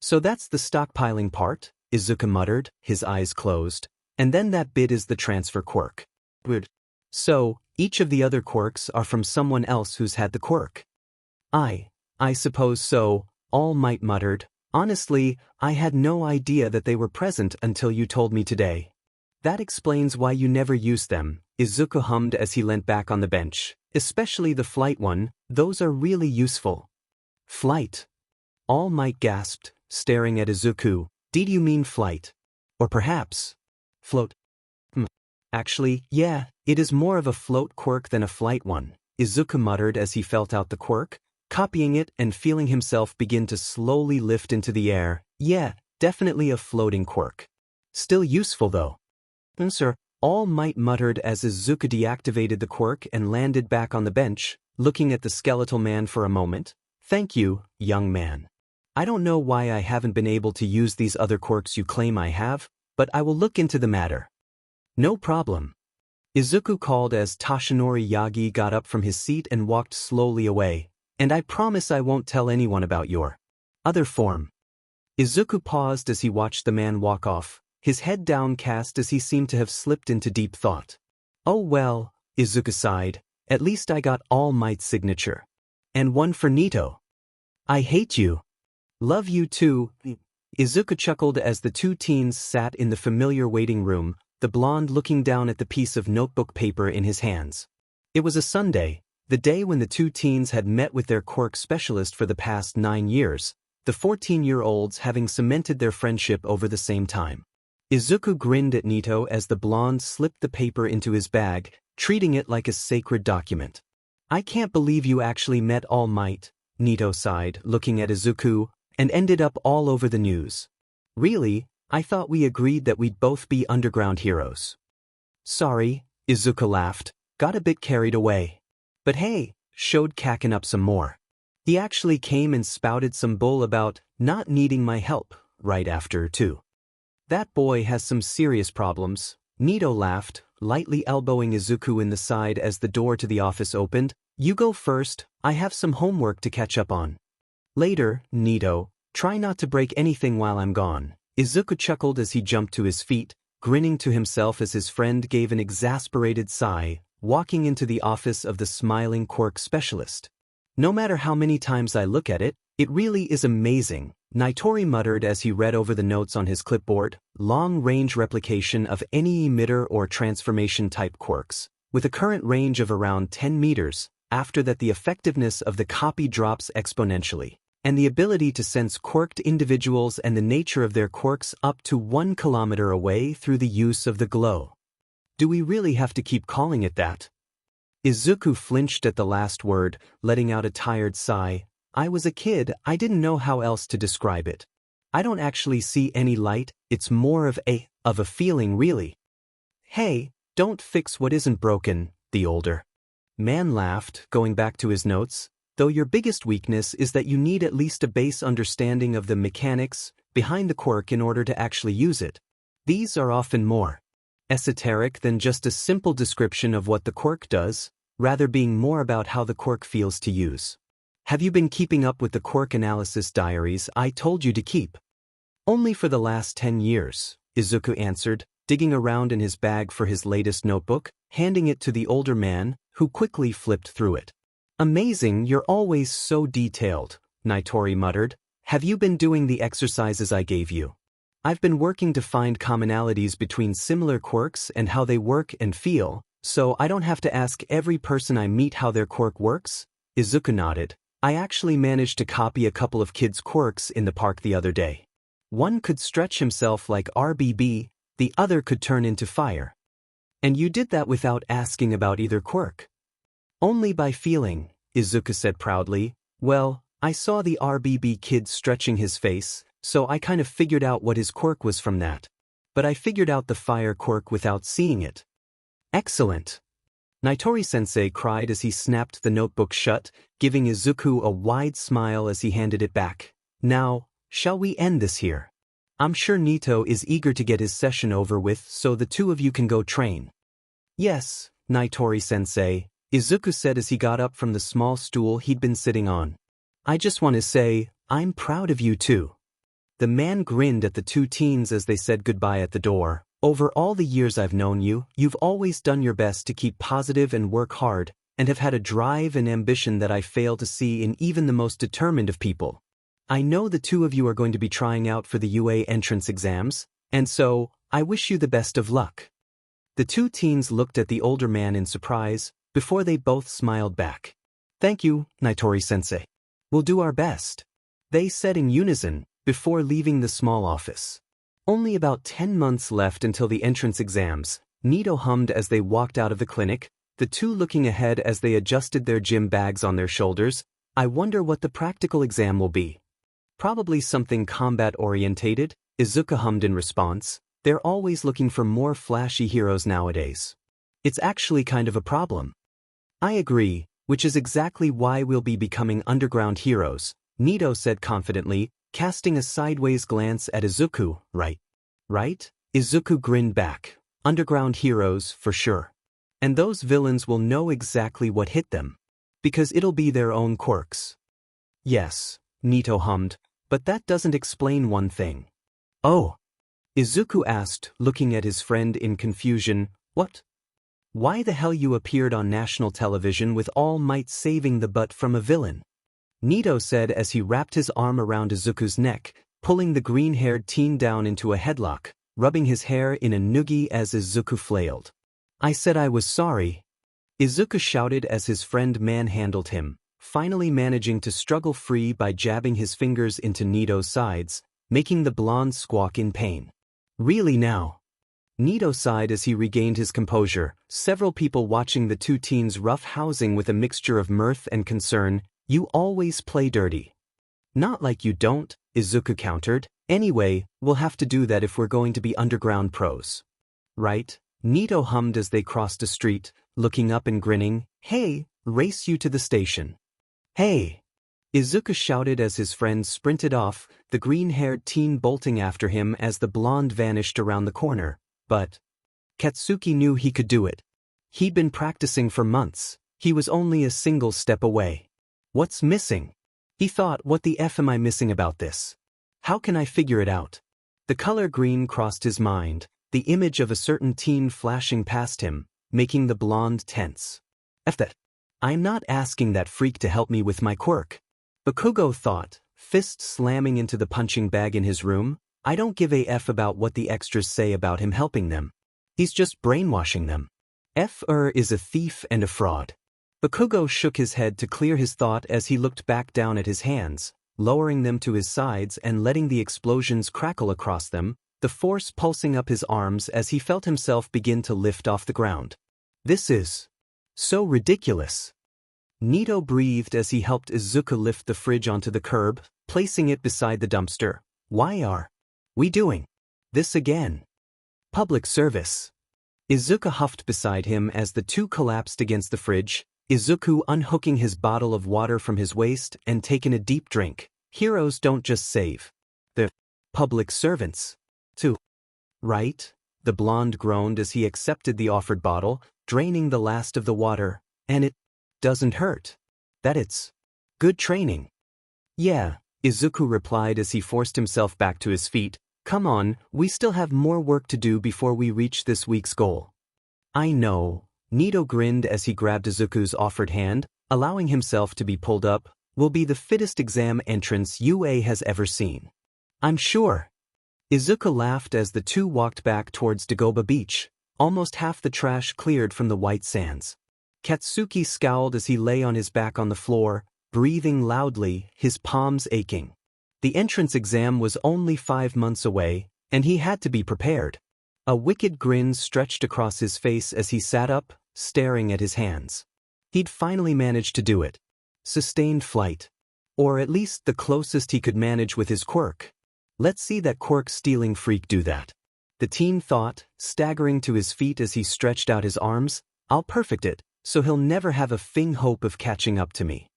So that's the stockpiling part, Izuku muttered, his eyes closed, and then that bit is the transfer quirk. Weird. So, each of the other quirks are from someone else who's had the quirk. I suppose so, All Might muttered. Honestly, I had no idea that they were present until you told me today. That explains why you never used them, Izuku hummed as he leant back on the bench. Especially the flight one, those are really useful. Flight? All Might gasped, staring at Izuku. Did you mean flight? Or perhaps float? Actually, yeah, it is more of a float quirk than a flight one, Izuku muttered as he felt out the quirk, copying it and feeling himself begin to slowly lift into the air. Yeah, definitely a floating quirk. Still useful though. Sir, All Might muttered as Izuku deactivated the quirk and landed back on the bench, looking at the skeletal man for a moment. Thank you, young man. I don't know why I haven't been able to use these other quirks you claim I have, but I will look into the matter. No problem. Izuku called as 𝗧𝗓𝗧𝗟𝗘 got up from his seat and walked slowly away. And I promise I won't tell anyone about your other form. Izuku paused as he watched the man walk off, his head downcast as he seemed to have slipped into deep thought. Oh well, Izuku sighed, At least I got All Might's signature. And one for 𝐻𝐻𝐻𝗧𝗏. I hate you. Love you too. Izuku chuckled as the two teens sat in the familiar waiting room, the blonde looking down at the piece of notebook paper in his hands. It was a Sunday, the day when the two teens had met with their quirk specialist for the past 9 years, the 14-year-olds having cemented their friendship over the same time. Izuku grinned at 𝐻𝐻𝐻𝗏 as the blonde slipped the paper into his bag, treating it like a sacred document. I can't believe you actually met All Might, 𝐻𝐻𝐻𝗏 sighed, looking at Izuku, and ended up all over the news. Really, I thought we agreed that we'd both be underground heroes. Sorry, Izuku laughed, got a bit carried away. But hey, 𝐀𝐮𝐭𝐡𝐨𝐫 cacking up some more. He actually came and spouted some bull about not needing my help right after, too. That boy has some serious problems. 𝐻𝐻𝐻𝗏 laughed, lightly elbowing Izuku in the side as the door to the office opened. You go first, I have some homework to catch up on. Later, 𝐻𝐻𝐻𝗏, try not to break anything while I'm gone. Izuku chuckled as he jumped to his feet, grinning to himself as his friend gave an exasperated sigh, walking into the office of the smiling quirk specialist. No matter how many times I look at it, it really is amazing, 𝗏𝐼tori muttered as he read over the notes on his clipboard. Long-range replication of any emitter or transformation-type quirks, with a current range of around 10 meters, after that the effectiveness of the copy drops exponentially, and the ability to sense quirked individuals and the nature of their quirks up to 1 kilometer away through the use of the glow. Do we really have to keep calling it that? Izuku flinched at the last word, letting out a tired sigh. I was a kid, I didn't know how else to describe it. I don't actually see any light, it's more of a feeling really. Hey, don't fix what isn't broken, the older man laughed, going back to his notes. Though your biggest weakness is that you need at least a base understanding of the mechanics behind the quirk in order to actually use it. These are often more esoteric than just a simple description of what the quirk does, rather being more about how the quirk feels to use. Have you been keeping up with the quirk analysis diaries I told you to keep? Only for the last 10 years, Izuku answered, digging around in his bag for his latest notebook, handing it to the older man, who quickly flipped through it. Amazing, you're always so detailed, 𝗏𝐼tori muttered. Have you been doing the exercises I gave you? I've been working to find commonalities between similar quirks and how they work and feel, so I don't have to ask every person I meet how their quirk works. Izuku nodded. I actually managed to copy a couple of kids' quirks in the park the other day. One could stretch himself like RBB, the other could turn into fire. And you did that without asking about either quirk? Only by feeling, Izuku said proudly. Well, I saw the RBB kid stretching his face, so I kind of figured out what his quirk was from that. But I figured out the fire quirk without seeing it. Excellent. 𝗏𝐼tori-sensei cried as he snapped the notebook shut, giving Izuku a wide smile as he handed it back. Now, shall we end this here? I'm sure 𝐻𝐻𝐻𝗏 is eager to get his session over with so the two of you can go train. Yes, 𝗏𝐼tori-sensei, Izuku said as he got up from the small stool he'd been sitting on. I just want to say, I'm proud of you too. The man grinned at the two teens as they said goodbye at the door. Over all the years I've known you, you've always done your best to keep positive and work hard, and have had a drive and ambition that I fail to see in even the most determined of people. I know the two of you are going to be trying out for the UA entrance exams, and so, I wish you the best of luck. The two teens looked at the older man in surprise, before they both smiled back. Thank you, 𝗏𝐼tori-sensei. We'll do our best, they said in unison, before leaving the small office. Only about 10 months left until the entrance exams, 𝐻𝐻𝐻𝗏 hummed as they walked out of the clinic, the two looking ahead as they adjusted their gym bags on their shoulders. I wonder what the practical exam will be. Probably something combat-orientated, Izuku hummed in response. They're always looking for more flashy heroes nowadays. It's actually kind of a problem. I agree, which is exactly why we'll be becoming underground heroes, 𝐻𝐻𝐻𝗏 said confidently, casting a sideways glance at Izuku. Right? Izuku grinned back. Underground heroes, for sure. And those villains will know exactly what hit them. Because it'll be their own quirks. Yes, 𝐻𝐻𝐻𝗏 hummed, but that doesn't explain one thing. Oh? Izuku asked, looking at his friend in confusion. What? Why the hell you appeared on national television with All Might saving the butt from a villain? 𝐻𝐻𝐿 said as he wrapped his arm around Izuku's neck, pulling the green-haired teen down into a headlock, rubbing his hair in a noogie as Izuku flailed. I said I was sorry. Izuku shouted as his friend manhandled him, finally managing to struggle free by jabbing his fingers into 𝐻𝐻𝐿's sides, making the blonde squawk in pain. Really now? 𝐻𝐻𝐿 sighed as he regained his composure, several people watching the two teens rough-housing with a mixture of mirth and concern. You always play dirty. Not like you don't, Izuku countered. Anyway, we'll have to do that if we're going to be underground pros. Right? 𝐻𝐻𝐿 hummed as they crossed a street, looking up and grinning. Hey, race you to the station. Hey! Izuku shouted as his friend sprinted off, the green-haired teen bolting after him as the blonde vanished around the corner. But Katsuki knew he could do it. He'd been practicing for months. He was only a single step away. What's missing? He thought, what the F am I missing about this? How can I figure it out? The color green crossed his mind, the image of a certain teen flashing past him, making the blonde tense. F that. I'm not asking that freak to help me with my quirk. Bakugo thought, fist slamming into the punching bag in his room. I don't give a F about what the extras say about him helping them. He's just brainwashing them. F is a thief and a fraud. Bakugo shook his head to clear his thought as he looked back down at his hands, lowering them to his sides and letting the explosions crackle across them, the force pulsing up his arms as he felt himself begin to lift off the ground. This is so ridiculous. 𝐻𝐻𝐿 breathed as he helped Izuku lift the fridge onto the curb, placing it beside the dumpster. Why are we doing this again? Public service. Izuku huffed beside him as the two collapsed against the fridge, Izuku unhooking his bottle of water from his waist and taking a deep drink. Heroes don't just save. They're public servants, too. Right? The blonde groaned as he accepted the offered bottle, draining the last of the water. And it doesn't hurt. That it's good training. Yeah, Izuku replied as he forced himself back to his feet. Come on, we still have more work to do before we reach this week's goal. I know. 𝐻𝐻𝐿 grinned as he grabbed Izuku's offered hand, allowing himself to be pulled up. Will be the fittest exam entrance UA has ever seen. I'm sure. Izuku laughed as the two walked back towards Dagoba Beach, almost half the trash cleared from the white sands. Katsuki scowled as he lay on his back on the floor, breathing loudly, his palms aching. The entrance exam was only 5 months away, and he had to be prepared. A wicked grin stretched across his face as he sat up, staring at his hands. He'd finally managed to do it. Sustained flight. Or at least the closest he could manage with his quirk. Let's see that quirk-stealing freak do that. The teen thought, staggering to his feet as he stretched out his arms. I'll perfect it, so he'll never have a fing hope of catching up to me.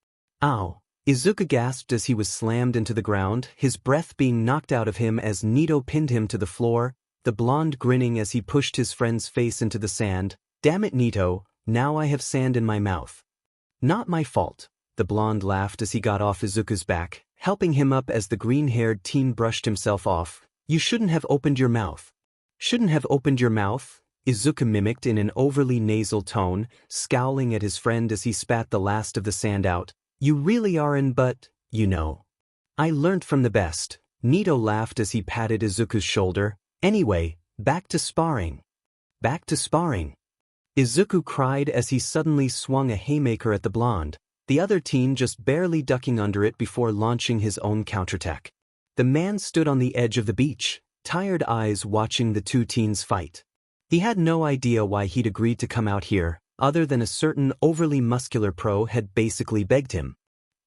Ow. Izuku gasped as he was slammed into the ground, his breath being knocked out of him as 𝐻𝐻𝐿 pinned him to the floor, the blonde grinning as he pushed his friend's face into the sand. Damn it, 𝐻𝐻𝐿, now I have sand in my mouth. Not my fault. The blonde laughed as he got off Izuku's back, helping him up as the green-haired teen brushed himself off. You shouldn't have opened your mouth. Shouldn't have opened your mouth? Izuku mimicked in an overly nasal tone, scowling at his friend as he spat the last of the sand out. You really are but, you know. I learnt from the best. 𝐻𝐻𝐿 laughed as he patted Izuku's shoulder. Anyway, back to sparring. Back to sparring. Izuku cried as he suddenly swung a haymaker at the blonde, the other teen just barely ducking under it before launching his own counterattack. The man stood on the edge of the beach, tired eyes watching the two teens fight. He had no idea why he'd agreed to come out here, other than a certain overly muscular pro had basically begged him.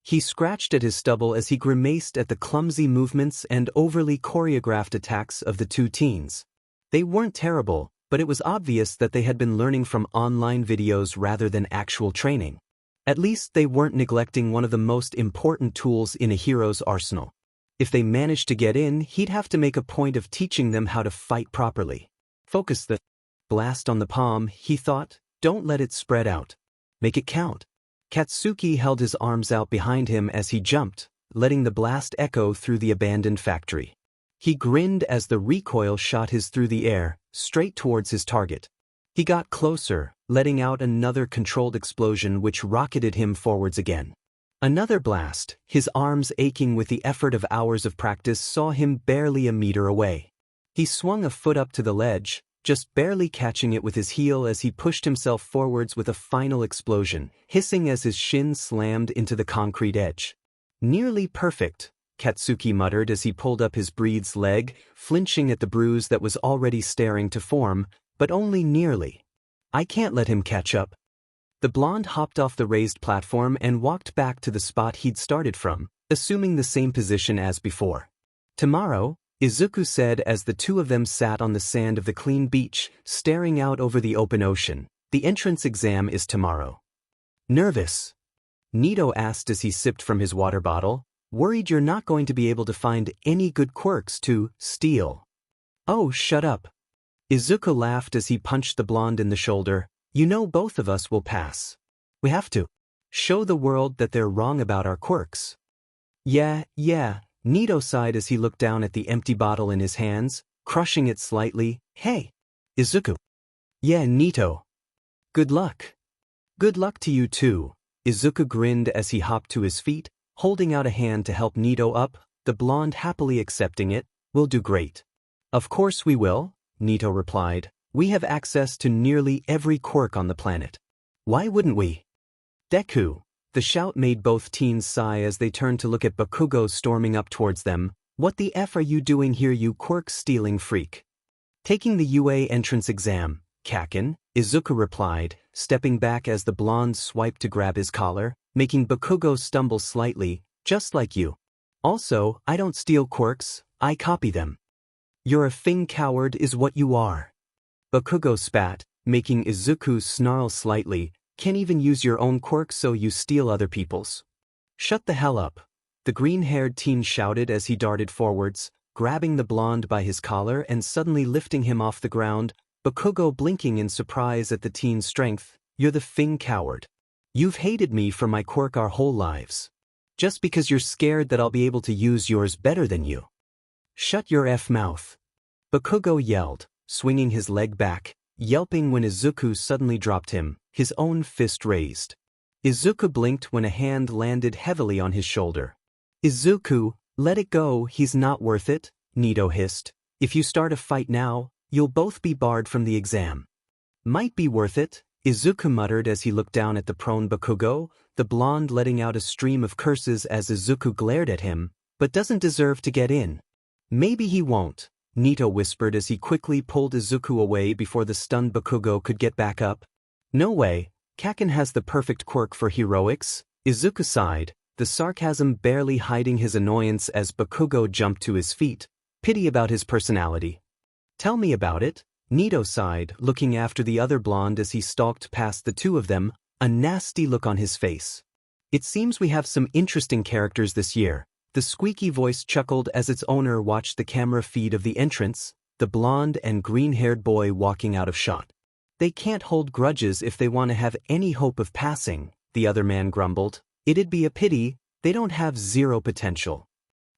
He scratched at his stubble as he grimaced at the clumsy movements and overly choreographed attacks of the two teens. They weren't terrible, but it was obvious that they had been learning from online videos rather than actual training. At least they weren't neglecting one of the most important tools in a hero's arsenal. If they managed to get in, he'd have to make a point of teaching them how to fight properly. Focus the blast on the palm, he thought. Don't let it spread out. Make it count. Katsuki held his arms out behind him as he jumped, letting the blast echo through the abandoned factory. He grinned as the recoil shot his through the air, straight towards his target. He got closer, letting out another controlled explosion which rocketed him forwards again. Another blast, his arms aching with the effort of hours of practice, saw him barely a meter away. He swung a foot up to the ledge, just barely catching it with his heel as he pushed himself forwards with a final explosion, hissing as his shin slammed into the concrete edge. "Nearly perfect," Katsuki muttered as he pulled up his breed's leg, flinching at the bruise that was already staring to form, but only nearly. "I can't let him catch up." The blonde hopped off the raised platform and walked back to the spot he'd started from, assuming the same position as before. "Tomorrow," Izuku said as the two of them sat on the sand of the clean beach, staring out over the open ocean. "The entrance exam is tomorrow." "Nervous?" Nito asked as he sipped from his water bottle. "Worried you're not going to be able to find any good quirks to steal." "Oh, shut up." Izuku laughed as he punched the blonde in the shoulder. "You know both of us will pass. We have to show the world that they're wrong about our quirks." Yeah, Nito sighed as he looked down at the empty bottle in his hands, crushing it slightly. "Hey, Izuku." "Yeah, Nito. Good luck." "Good luck to you too." Izuku grinned as he hopped to his feet, holding out a hand to help Nito up, the blonde happily accepting it. "We'll do great." "Of course we will," Nito replied. "We have access to nearly every quirk on the planet. Why wouldn't we?" "Deku." The shout made both teens sigh as they turned to look at Bakugo storming up towards them. "What the F are you doing here, you quirk-stealing freak?" "Taking the UA entrance exam, Kakin," Izuku replied, stepping back as the blonde swiped to grab his collar, making Bakugo stumble slightly. "Just like you. Also, I don't steal quirks, I copy them." "You're a Fing coward is what you are." Bakugo spat, making Izuku snarl slightly. "Can't even use your own quirks, so you steal other people's." "Shut the hell up," the green-haired teen shouted as he darted forwards, grabbing the blonde by his collar and suddenly lifting him off the ground, Bakugo blinking in surprise at the teen's strength. "You're the Fing coward. You've hated me for my quirk our whole lives. Just because you're scared that I'll be able to use yours better than you." "Shut your F mouth," Bakugo yelled, swinging his leg back, yelping when Izuku suddenly dropped him, his own fist raised. Izuku blinked when a hand landed heavily on his shoulder. "Izuku, let it go, he's not worth it," Nito hissed. "If you start a fight now, you'll both be barred from the exam." "Might be worth it," Izuku muttered as he looked down at the prone Bakugo, the blonde letting out a stream of curses as Izuku glared at him, "but doesn't deserve to get in." "Maybe he won't," Nito whispered as he quickly pulled Izuku away before the stunned Bakugo could get back up. "No way, Kakin has the perfect quirk for heroics," Izuku sighed, the sarcasm barely hiding his annoyance as Bakugo jumped to his feet. "Pity about his personality." "Tell me about it," Nito sighed, looking after the other blonde as he stalked past the two of them, a nasty look on his face. "It seems we have some interesting characters this year." The squeaky voice chuckled as its owner watched the camera feed of the entrance, the blonde and green-haired boy walking out of shot. "They can't hold grudges if they want to have any hope of passing," the other man grumbled. "It'd be a pity, they don't have zero potential."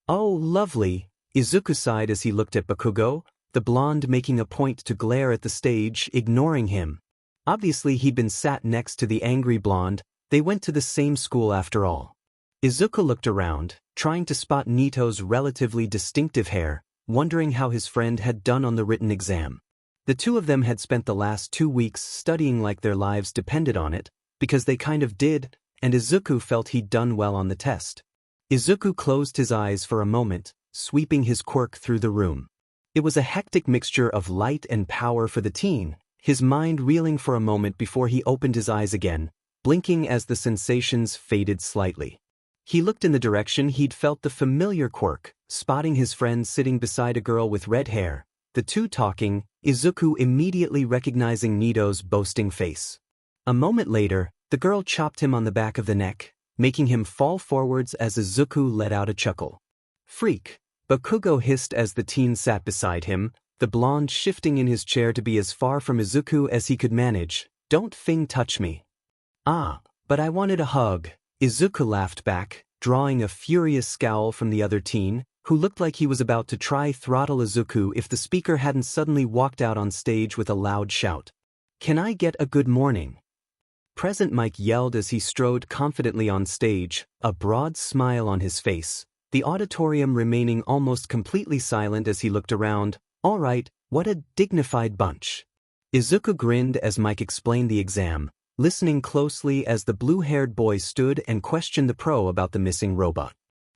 "Oh, lovely," Izuku sighed as he looked at Bakugo, the blonde making a point to glare at the stage, ignoring him. Obviously he'd been sat next to the angry blonde, they went to the same school after all. Izuku looked around, trying to spot Nito's relatively distinctive hair, wondering how his friend had done on the written exam. The two of them had spent the last 2 weeks studying like their lives depended on it, because they kind of did, and Izuku felt he'd done well on the test. Izuku closed his eyes for a moment, sweeping his quirk through the room. It was a hectic mixture of light and power for the teen, his mind reeling for a moment before he opened his eyes again, blinking as the sensations faded slightly. He looked in the direction he'd felt the familiar quirk, spotting his friend sitting beside a girl with red hair, the two talking, Izuku immediately recognizing Nito's boasting face. A moment later, the girl chopped him on the back of the neck, making him fall forwards as Izuku let out a chuckle. "Freak," Bakugo hissed as the teen sat beside him, the blonde shifting in his chair to be as far from Izuku as he could manage. "Don't Fing touch me." "Ah, but I wanted a hug," Izuku laughed back, drawing a furious scowl from the other teen, who looked like he was about to try throttle Izuku if the speaker hadn't suddenly walked out on stage with a loud shout. Can I get a good morning? Present Mike yelled as he strode confidently on stage, a broad smile on his face, the auditorium remaining almost completely silent as he looked around. All right, what a dignified bunch. Izuku grinned as Mike explained the exam, listening closely as the blue-haired boy stood and questioned the pro about the missing robot.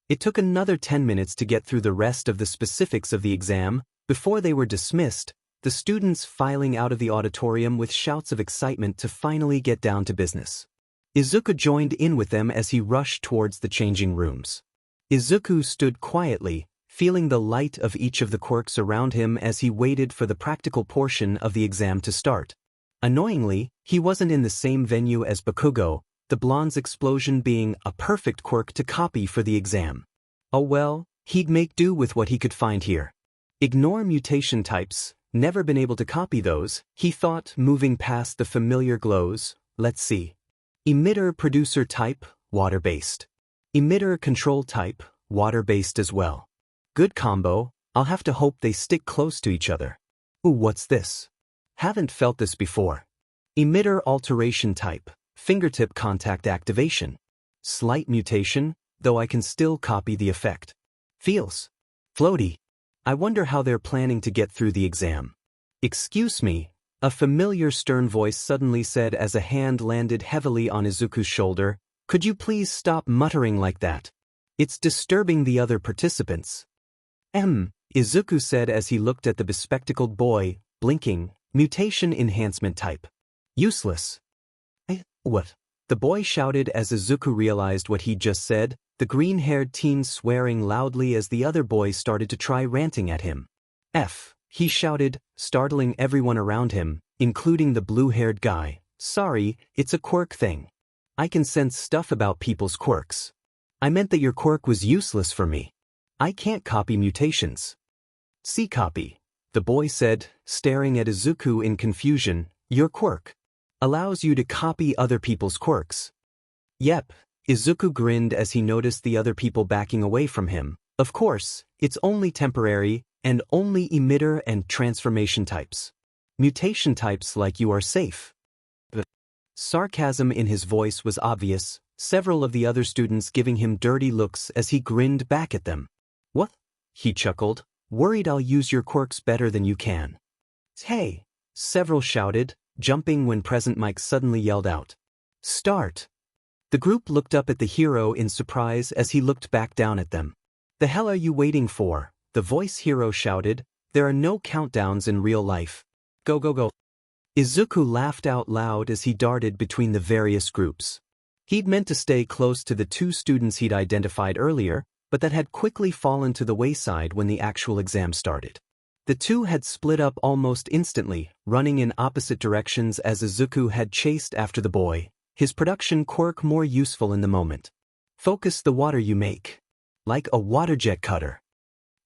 It took another 10 minutes to get through the rest of the specifics of the exam. Before they were dismissed, the students filing out of the auditorium with shouts of excitement to finally get down to business. Izuku joined in with them as he rushed towards the changing rooms. Izuku stood quietly, feeling the light of each of the quirks around him as he waited for the practical portion of the exam to start. Annoyingly, he wasn't in the same venue as Bakugo, the blonde's explosion being a perfect quirk to copy for the exam. Oh well, he'd make do with what he could find here. Ignore mutation types, never been able to copy those, he thought, moving past the familiar glows. Let's see. Emitter producer type, water-based. Emitter control type, water-based as well. Good combo, I'll have to hope they stick close to each other. Ooh, what's this? Haven't felt this before. Emitter alteration type, fingertip contact activation. Slight mutation, though I can still copy the effect. Feels floaty. I wonder how they're planning to get through the exam. Excuse me, a familiar stern voice suddenly said as a hand landed heavily on Izuku's shoulder. Could you please stop muttering like that? It's disturbing the other participants. Izuku said as he looked at the bespectacled boy, blinking. Mutation enhancement type. Useless. What? The boy shouted as Izuku realized what he'd just said, the green-haired teen swearing loudly as the other boys started to try ranting at him. He shouted, startling everyone around him, including the blue-haired guy. Sorry, it's a quirk thing. I can sense stuff about people's quirks. I meant that your quirk was useless for me. I can't copy mutations. See copy. The boy said, staring at Izuku in confusion. Your quirk allows you to copy other people's quirks. Yep, Izuku grinned as he noticed the other people backing away from him. Of course, it's only temporary, and only emitter and transformation types. Mutation types like you are safe. The sarcasm in his voice was obvious, several of the other students giving him dirty looks as he grinned back at them. What? He chuckled. Worried I'll use your quirks better than you can. Hey! Several shouted, jumping when Present Mike suddenly yelled out. Start! The group looked up at the hero in surprise as he looked back down at them. The hell are you waiting for? The voice hero shouted. There are no countdowns in real life. Go go go. Izuku laughed out loud as he darted between the various groups. He'd meant to stay close to the two students he'd identified earlier, but that had quickly fallen to the wayside when the actual exam started. The two had split up almost instantly, running in opposite directions as Izuku had chased after the boy, his production quirk more useful in the moment. Focus the water you make. Like a water jet cutter.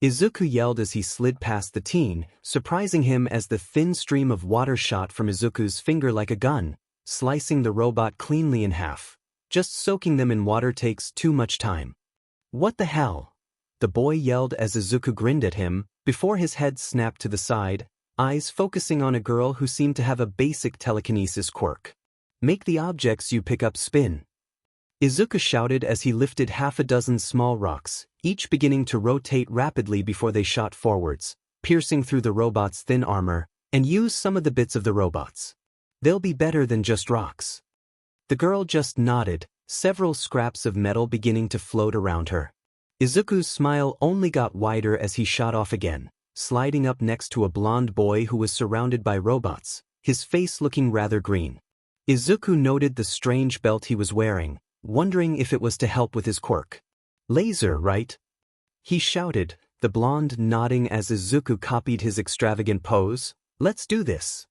Izuku yelled as he slid past the teen, surprising him as the thin stream of water shot from Izuku's finger like a gun, slicing the robot cleanly in half. Just soaking them in water takes too much time. What the hell? The boy yelled as Izuku grinned at him, before his head snapped to the side, eyes focusing on a girl who seemed to have a basic telekinesis quirk. Make the objects you pick up spin. Izuku shouted as he lifted half a dozen small rocks, each beginning to rotate rapidly before they shot forwards, piercing through the robot's thin armor, and used some of the bits of the robots. They'll be better than just rocks. The girl just nodded, several scraps of metal beginning to float around her. Izuku's smile only got wider as he shot off again, sliding up next to a blonde boy who was surrounded by robots, his face looking rather green. Izuku noted the strange belt he was wearing, wondering if it was to help with his quirk. Laser, right? He shouted, the blonde nodding as Izuku copied his extravagant pose. Let's do this.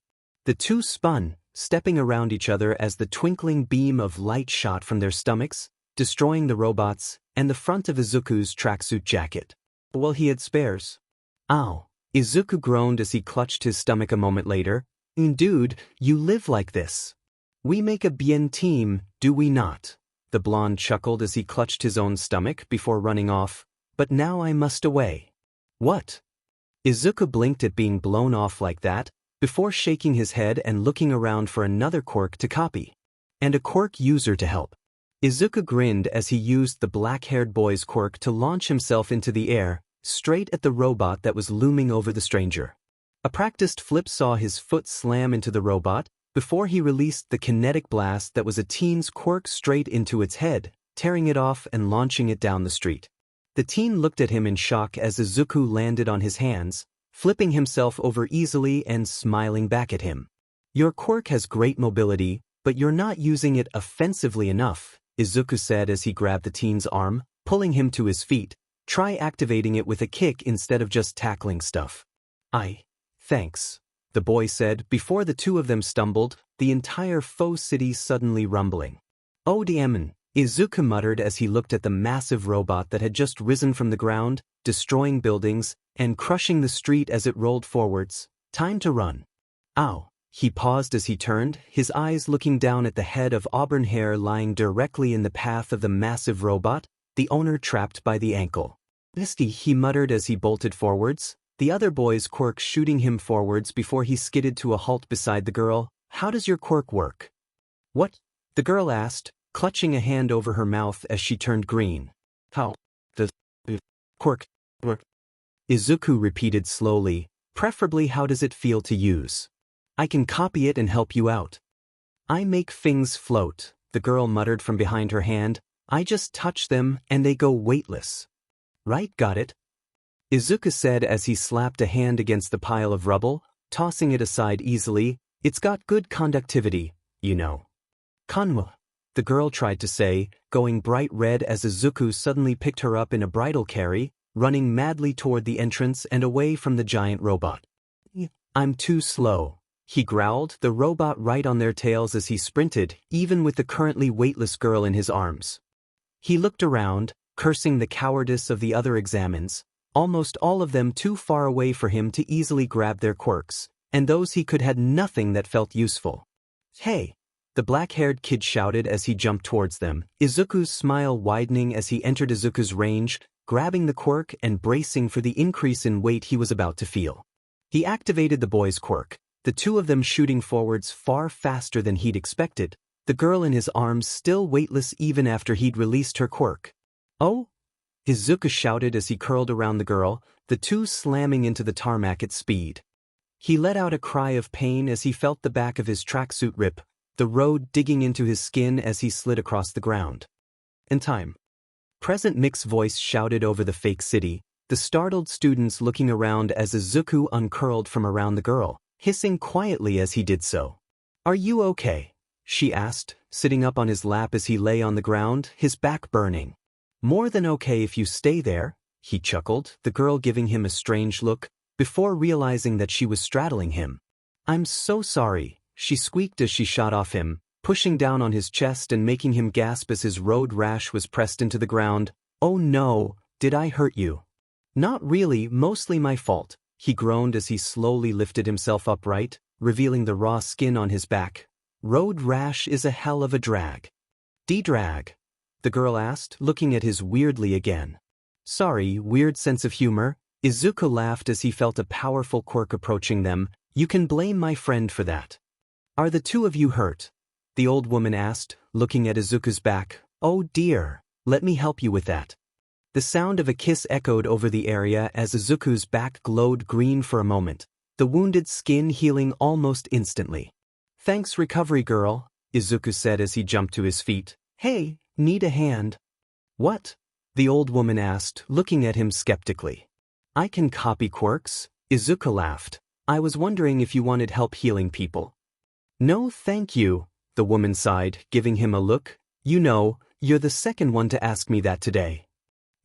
The two spun, stepping around each other as the twinkling beam of light shot from their stomachs, destroying the robots and the front of Izuku's tracksuit jacket. Well, he had spares. Ow! Izuku groaned as he clutched his stomach a moment later. Dude, you live like this. We make a bien team, do we not? The blonde chuckled as he clutched his own stomach before running off. But now I must away. What? Izuku blinked at being blown off like that, before shaking his head and looking around for another quirk to copy. And a quirk user to help. Izuku grinned as he used the black-haired boy's quirk to launch himself into the air, straight at the robot that was looming over the stranger. A practiced flip saw his foot slam into the robot, before he released the kinetic blast that was a teen's quirk straight into its head, tearing it off and launching it down the street. The teen looked at him in shock as Izuku landed on his hands, flipping himself over easily and smiling back at him. "Your quirk has great mobility, but you're not using it offensively enough," Izuku said as he grabbed the teen's arm, pulling him to his feet. "Try activating it with a kick instead of just tackling stuff." Thanks," the boy said before the two of them stumbled, the entire faux city suddenly rumbling. "Oh damn," Izuku muttered as he looked at the massive robot that had just risen from the ground, destroying buildings, and crushing the street as it rolled forwards. "Time to run." "Ow." He paused as he turned, his eyes looking down at the head of auburn hair lying directly in the path of the massive robot, the owner trapped by the ankle. "Misty," he muttered as he bolted forwards, the other boy's quirk shooting him forwards before he skidded to a halt beside the girl. "How does your quirk work?" "What?" the girl asked, clutching a hand over her mouth as she turned green. "How? The quirk work?" Izuku repeated slowly, "Preferably how does it feel to use? I can copy it and help you out." "I make things float," the girl muttered from behind her hand. "I just touch them and they go weightless." "Right, got it," Izuku said as he slapped a hand against the pile of rubble, tossing it aside easily. "It's got good conductivity, you know." "𝐾𝐮𝐭𝐡𝐨𝐫," the girl tried to say, going bright red as Izuku suddenly picked her up in a bridal carry, running madly toward the entrance and away from the giant robot. "I'm too slow," he growled, the robot right on their tails as he sprinted, even with the currently weightless girl in his arms. He looked around, cursing the cowardice of the other 𝐒𝐮𝐬𝐵s, almost all of them too far away for him to easily grab their quirks, and those he could had nothing that felt useful. "Hey!" the black-haired kid shouted as he jumped towards them, Izuku's smile widening as he entered Izuku's range, grabbing the quirk and bracing for the increase in weight he was about to feel. He activated the boy's quirk, the two of them shooting forwards far faster than he'd expected, the girl in his arms still weightless even after he'd released her quirk. "Oh!" Izuku shouted as he curled around the girl, the two slamming into the tarmac at speed. He let out a cry of pain as he felt the back of his tracksuit rip, the road digging into his skin as he slid across the ground. "In time." Present Mick's voice shouted over the fake city, the startled students looking around as Izuku uncurled from around the girl, hissing quietly as he did so. "Are you okay?" she asked, sitting up on his lap as he lay on the ground, his back burning. "More than okay if you stay there," he chuckled, the girl giving him a strange look, before realizing that she was straddling him. "I'm so sorry," she squeaked as she shot off him, pushing down on his chest and making him gasp as his road rash was pressed into the ground. "Oh no, did I hurt you?" "Not really, mostly my fault," he groaned as he slowly lifted himself upright, revealing the raw skin on his back. "Road rash is a hell of a drag." "D-drag?" the girl asked, looking at his weirdly again. "Sorry, weird sense of humor." Izuku laughed as he felt a powerful quirk approaching them. "You can blame my friend for that." "Are the two of you hurt?" the old woman asked, looking at Izuku's back. "Oh dear, let me help you with that." The sound of a kiss echoed over the area as Izuku's back glowed green for a moment, the wounded skin healing almost instantly. "Thanks, recovery girl," Izuku said as he jumped to his feet. "Hey, need a hand?" "What?" the old woman asked, looking at him skeptically. "I can copy quirks," Izuku laughed. "I was wondering if you wanted help healing people." "No thank you," the woman sighed, giving him a look. "You know, you're the second one to ask me that today."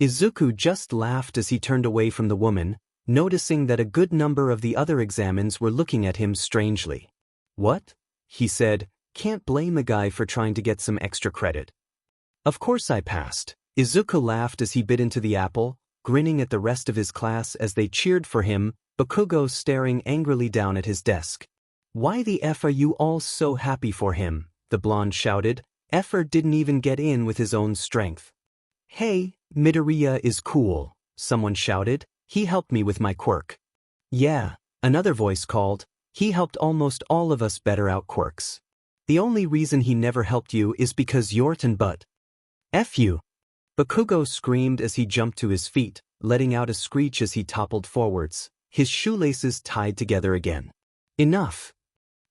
Izuku just laughed as he turned away from the woman, noticing that a good number of the other 𝐒𝐮𝐬𝐵s were looking at him strangely. "What?" he said, "can't blame a guy for trying to get some extra credit." "Of course I passed." Izuku laughed as he bit into the apple, grinning at the rest of his class as they cheered for him, Bakugo staring angrily down at his desk. "Why the F are you all so happy for him?" the blonde shouted. "Effer didn't even get in with his own strength." "Hey, Midoriya is cool," someone shouted. "He helped me with my quirk." "Yeah," another voice called. He helped almost all of us better out quirks. The only reason he never helped you is because you're 𝗀 but. F you. 𝐻𝐿 screamed as he jumped to his feet, letting out a screech as he toppled forwards, his shoelaces tied together again. Enough!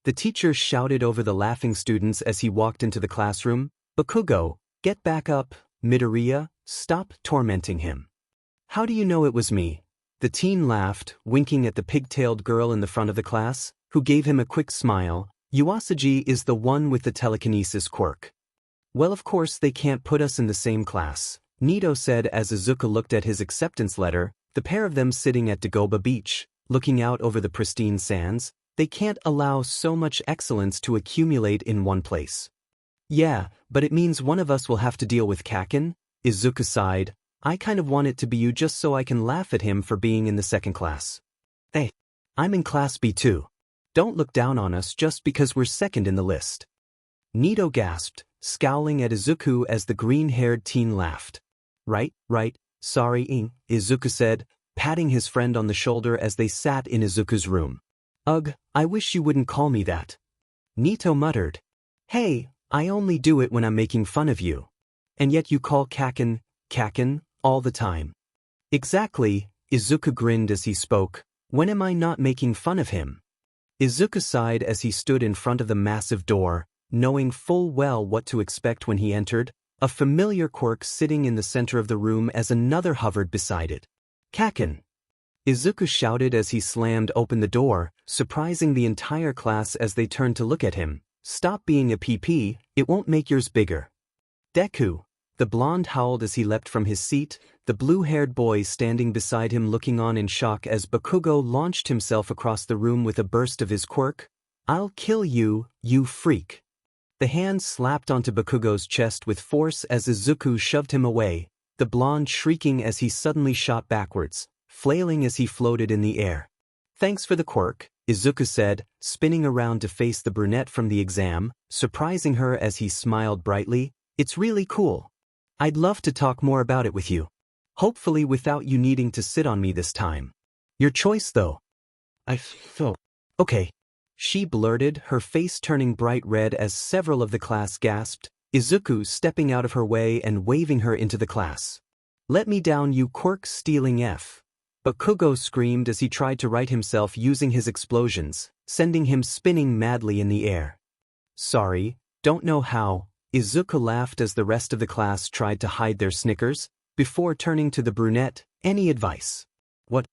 The teacher shouted over the laughing students as he walked into the classroom. 𝐻𝐿, get back up, Midoriya, stop tormenting him. How do you know it was me? The teen laughed, winking at the pigtailed girl in the front of the class, who gave him a quick smile. Iwasagi is the one with the telekinesis quirk. Well, of course they can't put us in the same class, Nito said as Izuku looked at his acceptance letter, the pair of them sitting at Dagobah Beach, looking out over the pristine sands. They can't allow so much excellence to accumulate in one place. Yeah, but it means one of us will have to deal with 𝐻𝐿, Izuku sighed. I kind of want it to be you just so I can laugh at him for being in the second class. Hey, I'm in class B too. Don't look down on us just because we're second in the list. Nito gasped, scowling at Izuku as the green-haired teen laughed. Right, sorry 𝐿, Izuku said, patting his friend on the shoulder as they sat in Izuku's room. Ugh, I wish you wouldn't call me that. Nito muttered. Hey, I only do it when I'm making fun of you. And yet you call 𝐻𝐿 all the time. Exactly, Izuku grinned as he spoke. When am I not making fun of him? Izuku sighed as he stood in front of the massive door, knowing full well what to expect when he entered, a familiar quirk sitting in the center of the room as another hovered beside it. 𝐻𝐿! Izuku shouted as he slammed open the door, surprising the entire class as they turned to look at him. Stop being a PP, it won't make yours bigger. Deku! The blonde howled as he leapt from his seat, the blue-haired boy standing beside him looking on in shock as 𝐻𝐿 launched himself across the room with a burst of his quirk. I'll kill you, you freak! The hand slapped onto 𝐻𝐿's chest with force as Izuku shoved him away, the blonde shrieking as he suddenly shot backwards, flailing as he floated in the air. Thanks for the quirk, Izuku said, spinning around to face the brunette from the exam, surprising her as he smiled brightly. It's really cool. I'd love to talk more about it with you. Hopefully without you needing to sit on me this time. Your choice though. Okay. She blurted, her face turning bright red as several of the class gasped, Izuku stepping out of her way and waving her into the class. Let me down, you quirk-stealing F. But 𝐻𝐿 screamed as he tried to right himself using his explosions, sending him spinning madly in the air. Sorry, don't know how. Izuku laughed as the rest of the class tried to hide their snickers, before turning to the brunette. Any advice? What?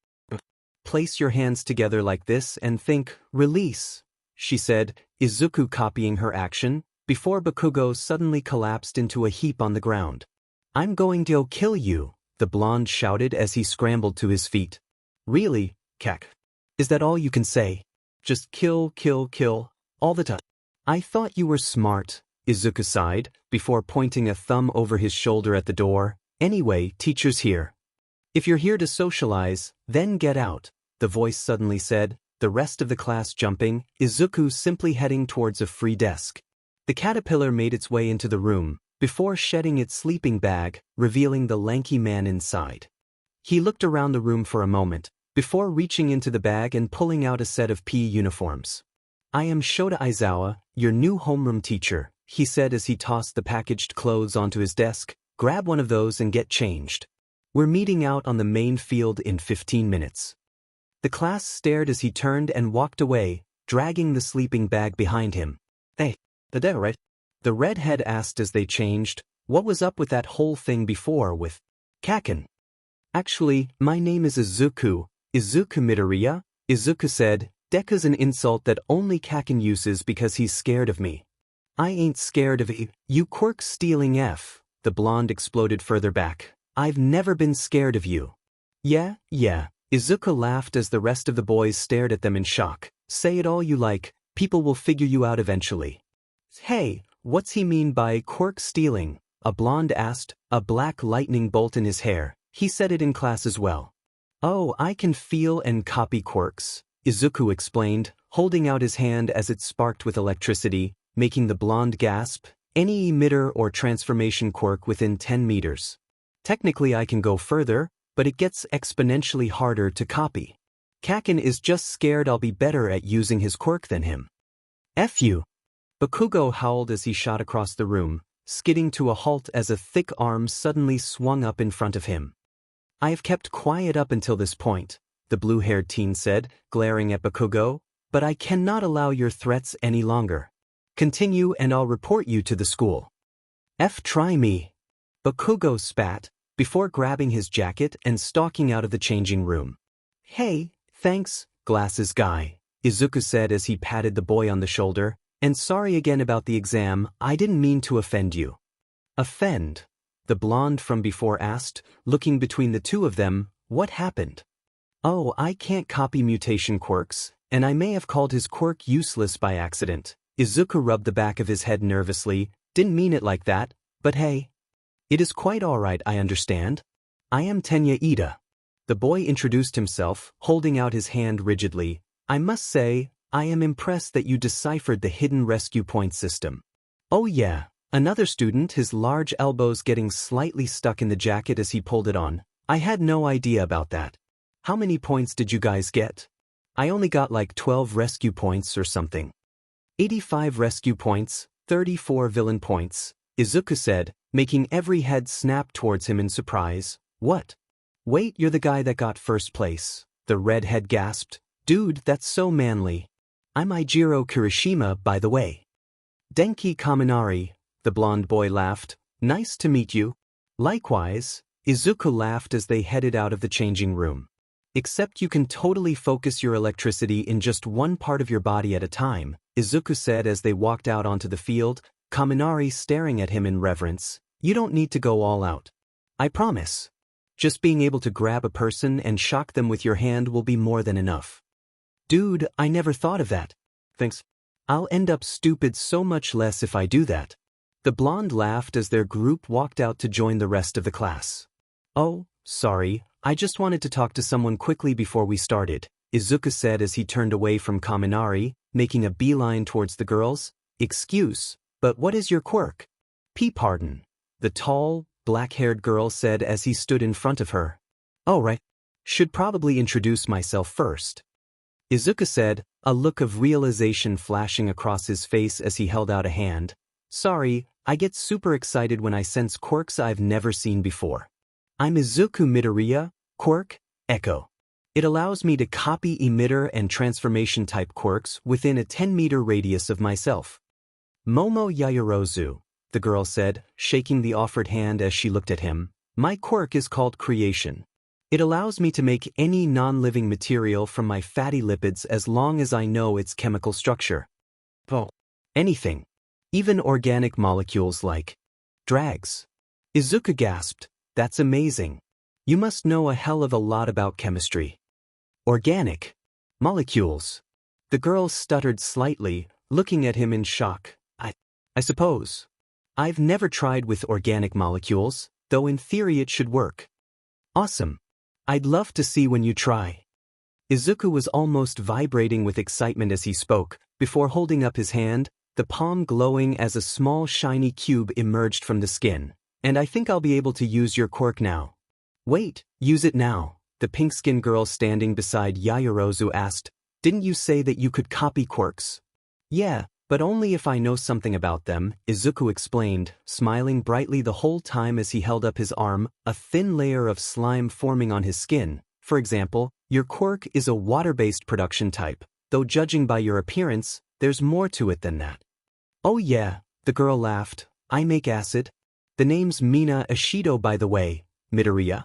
Place your hands together like this and think, release, she said, Izuku copying her action, before 𝐻𝐿 suddenly collapsed into a heap on the ground. I'm going to kill you, the blonde shouted as he scrambled to his feet. Really, 𝐻𝐿? Is that all you can say? Just kill, all the time? I thought you were smart, Izuku sighed, before pointing a thumb over his shoulder at the door. Anyway, teacher's here. If you're here to socialize, then get out, the voice suddenly said, the rest of the class jumping, Izuku simply heading towards a free desk. The caterpillar made its way into the room, before shedding its sleeping bag, revealing the lanky man inside. He looked around the room for a moment, before reaching into the bag and pulling out a set of PE uniforms. I am 𝗧𝗱 Aizawa, your new homeroom teacher, he said as he tossed the packaged clothes onto his desk. Grab one of those and get changed. We're meeting out on the main field in 15 minutes. The class stared as he turned and walked away, dragging the sleeping bag behind him. Hey, the day, right? The redhead asked as they changed. What was up with that whole thing before with 𝐻𝐿? Actually, my name is Izuku Midoriya, Izuku said. Deku's an insult that only 𝐻𝐿 uses because he's scared of me. I ain't scared of you quirk-stealing F, the blonde exploded further back. I've never been scared of you. Yeah, Izuku laughed as the rest of the boys stared at them in shock. Say it all you like, people will figure you out eventually. Hey, what's he mean by quirk-stealing? A blonde asked, a black lightning bolt in his hair. He said it in class as well. Oh, I can feel and copy quirks, Izuku explained, holding out his hand as it sparked with electricity, making the blonde gasp, any emitter or transformation quirk within 10 meters. Technically I can go further, but it gets exponentially harder to copy. 𝐀𝐮𝐭𝐡𝐨𝐫 is just scared I'll be better at using his quirk than him. F you. Bakugo howled as he shot across the room, skidding to a halt as a thick arm suddenly swung up in front of him. I have kept quiet up until this point, the blue-haired teen said, glaring at Bakugo, but I cannot allow your threats any longer. Continue and I'll report you to the school. Try me. Bakugo spat, before grabbing his jacket and stalking out of the changing room. Hey, thanks, glasses guy, Izuku said as he patted the boy on the shoulder, and sorry again about the exam, I didn't mean to offend you. Offend? The blonde from before asked, looking between the two of them, what happened? Oh, I can't copy mutation quirks, and I may have called his quirk useless by accident. Izuku rubbed the back of his head nervously, didn't mean it like that, but hey. It is quite alright, I understand. I am 𝐻𝐮𝐬𝐬𝐷. The boy introduced himself, holding out his hand rigidly. I must say, I am impressed that you deciphered the hidden rescue point system. Oh yeah, another student, his large elbows getting slightly stuck in the jacket as he pulled it on. I had no idea about that. How many points did you guys get? I only got like 12 rescue points or something. 85 rescue points, 34 villain points, Izuku said, making every head snap towards him in surprise. What? Wait, you're the guy that got first place, the redhead gasped. Dude, that's so manly. I'm Eijiro Kirishima, by the way. Denki Kaminari, the blonde boy laughed. Nice to meet you. Likewise, Izuku laughed as they headed out of the changing room. Except you can totally focus your electricity in just one part of your body at a time, Izuku said as they walked out onto the field, Kaminari staring at him in reverence. You don't need to go all out. I promise. Just being able to grab a person and shock them with your hand will be more than enough. Dude, I never thought of that. Thanks. I'll end up stupid so much less if I do that. The blonde laughed as their group walked out to join the rest of the class. Oh, sorry, I just wanted to talk to someone quickly before we started, Izuku said as he turned away from Kaminari, making a beeline towards the girls. Excuse, but what is your quirk? Pardon, the tall, black-haired girl said as he stood in front of her. Oh right. Should probably introduce myself first. Izuku said, a look of realization flashing across his face as he held out a hand. Sorry, I get super excited when I sense quirks I've never seen before. I'm Izuku Midoriya, quirk, Echo. It allows me to copy emitter and transformation type quirks within a 10-meter radius of myself. Momo Yaoyorozu, the girl said, shaking the offered hand as she looked at him. My quirk is called creation. It allows me to make any non-living material from my fatty lipids as long as I know its chemical structure. Oh, anything. Even organic molecules like drags. Izuku gasped. That's amazing. You must know a hell of a lot about chemistry. Organic molecules. The girl stuttered slightly, looking at him in shock. I suppose. I've never tried with organic molecules, though in theory it should work. Awesome. I'd love to see when you try. Izuku was almost vibrating with excitement as he spoke, before holding up his hand, the palm glowing as a small shiny cube emerged from the skin. And I think I'll be able to use your quirk now. Wait, use it now, the pink-skinned girl standing beside Yaoyorozu asked. Didn't you say that you could copy quirks? Yeah, but only if I know something about them, Izuku explained, smiling brightly the whole time as he held up his arm, a thin layer of slime forming on his skin. For example, your quirk is a water-based production type, though judging by your appearance, there's more to it than that. Oh yeah, the girl laughed. I make acid. The name's Mina Ishido, by the way, Midoriya.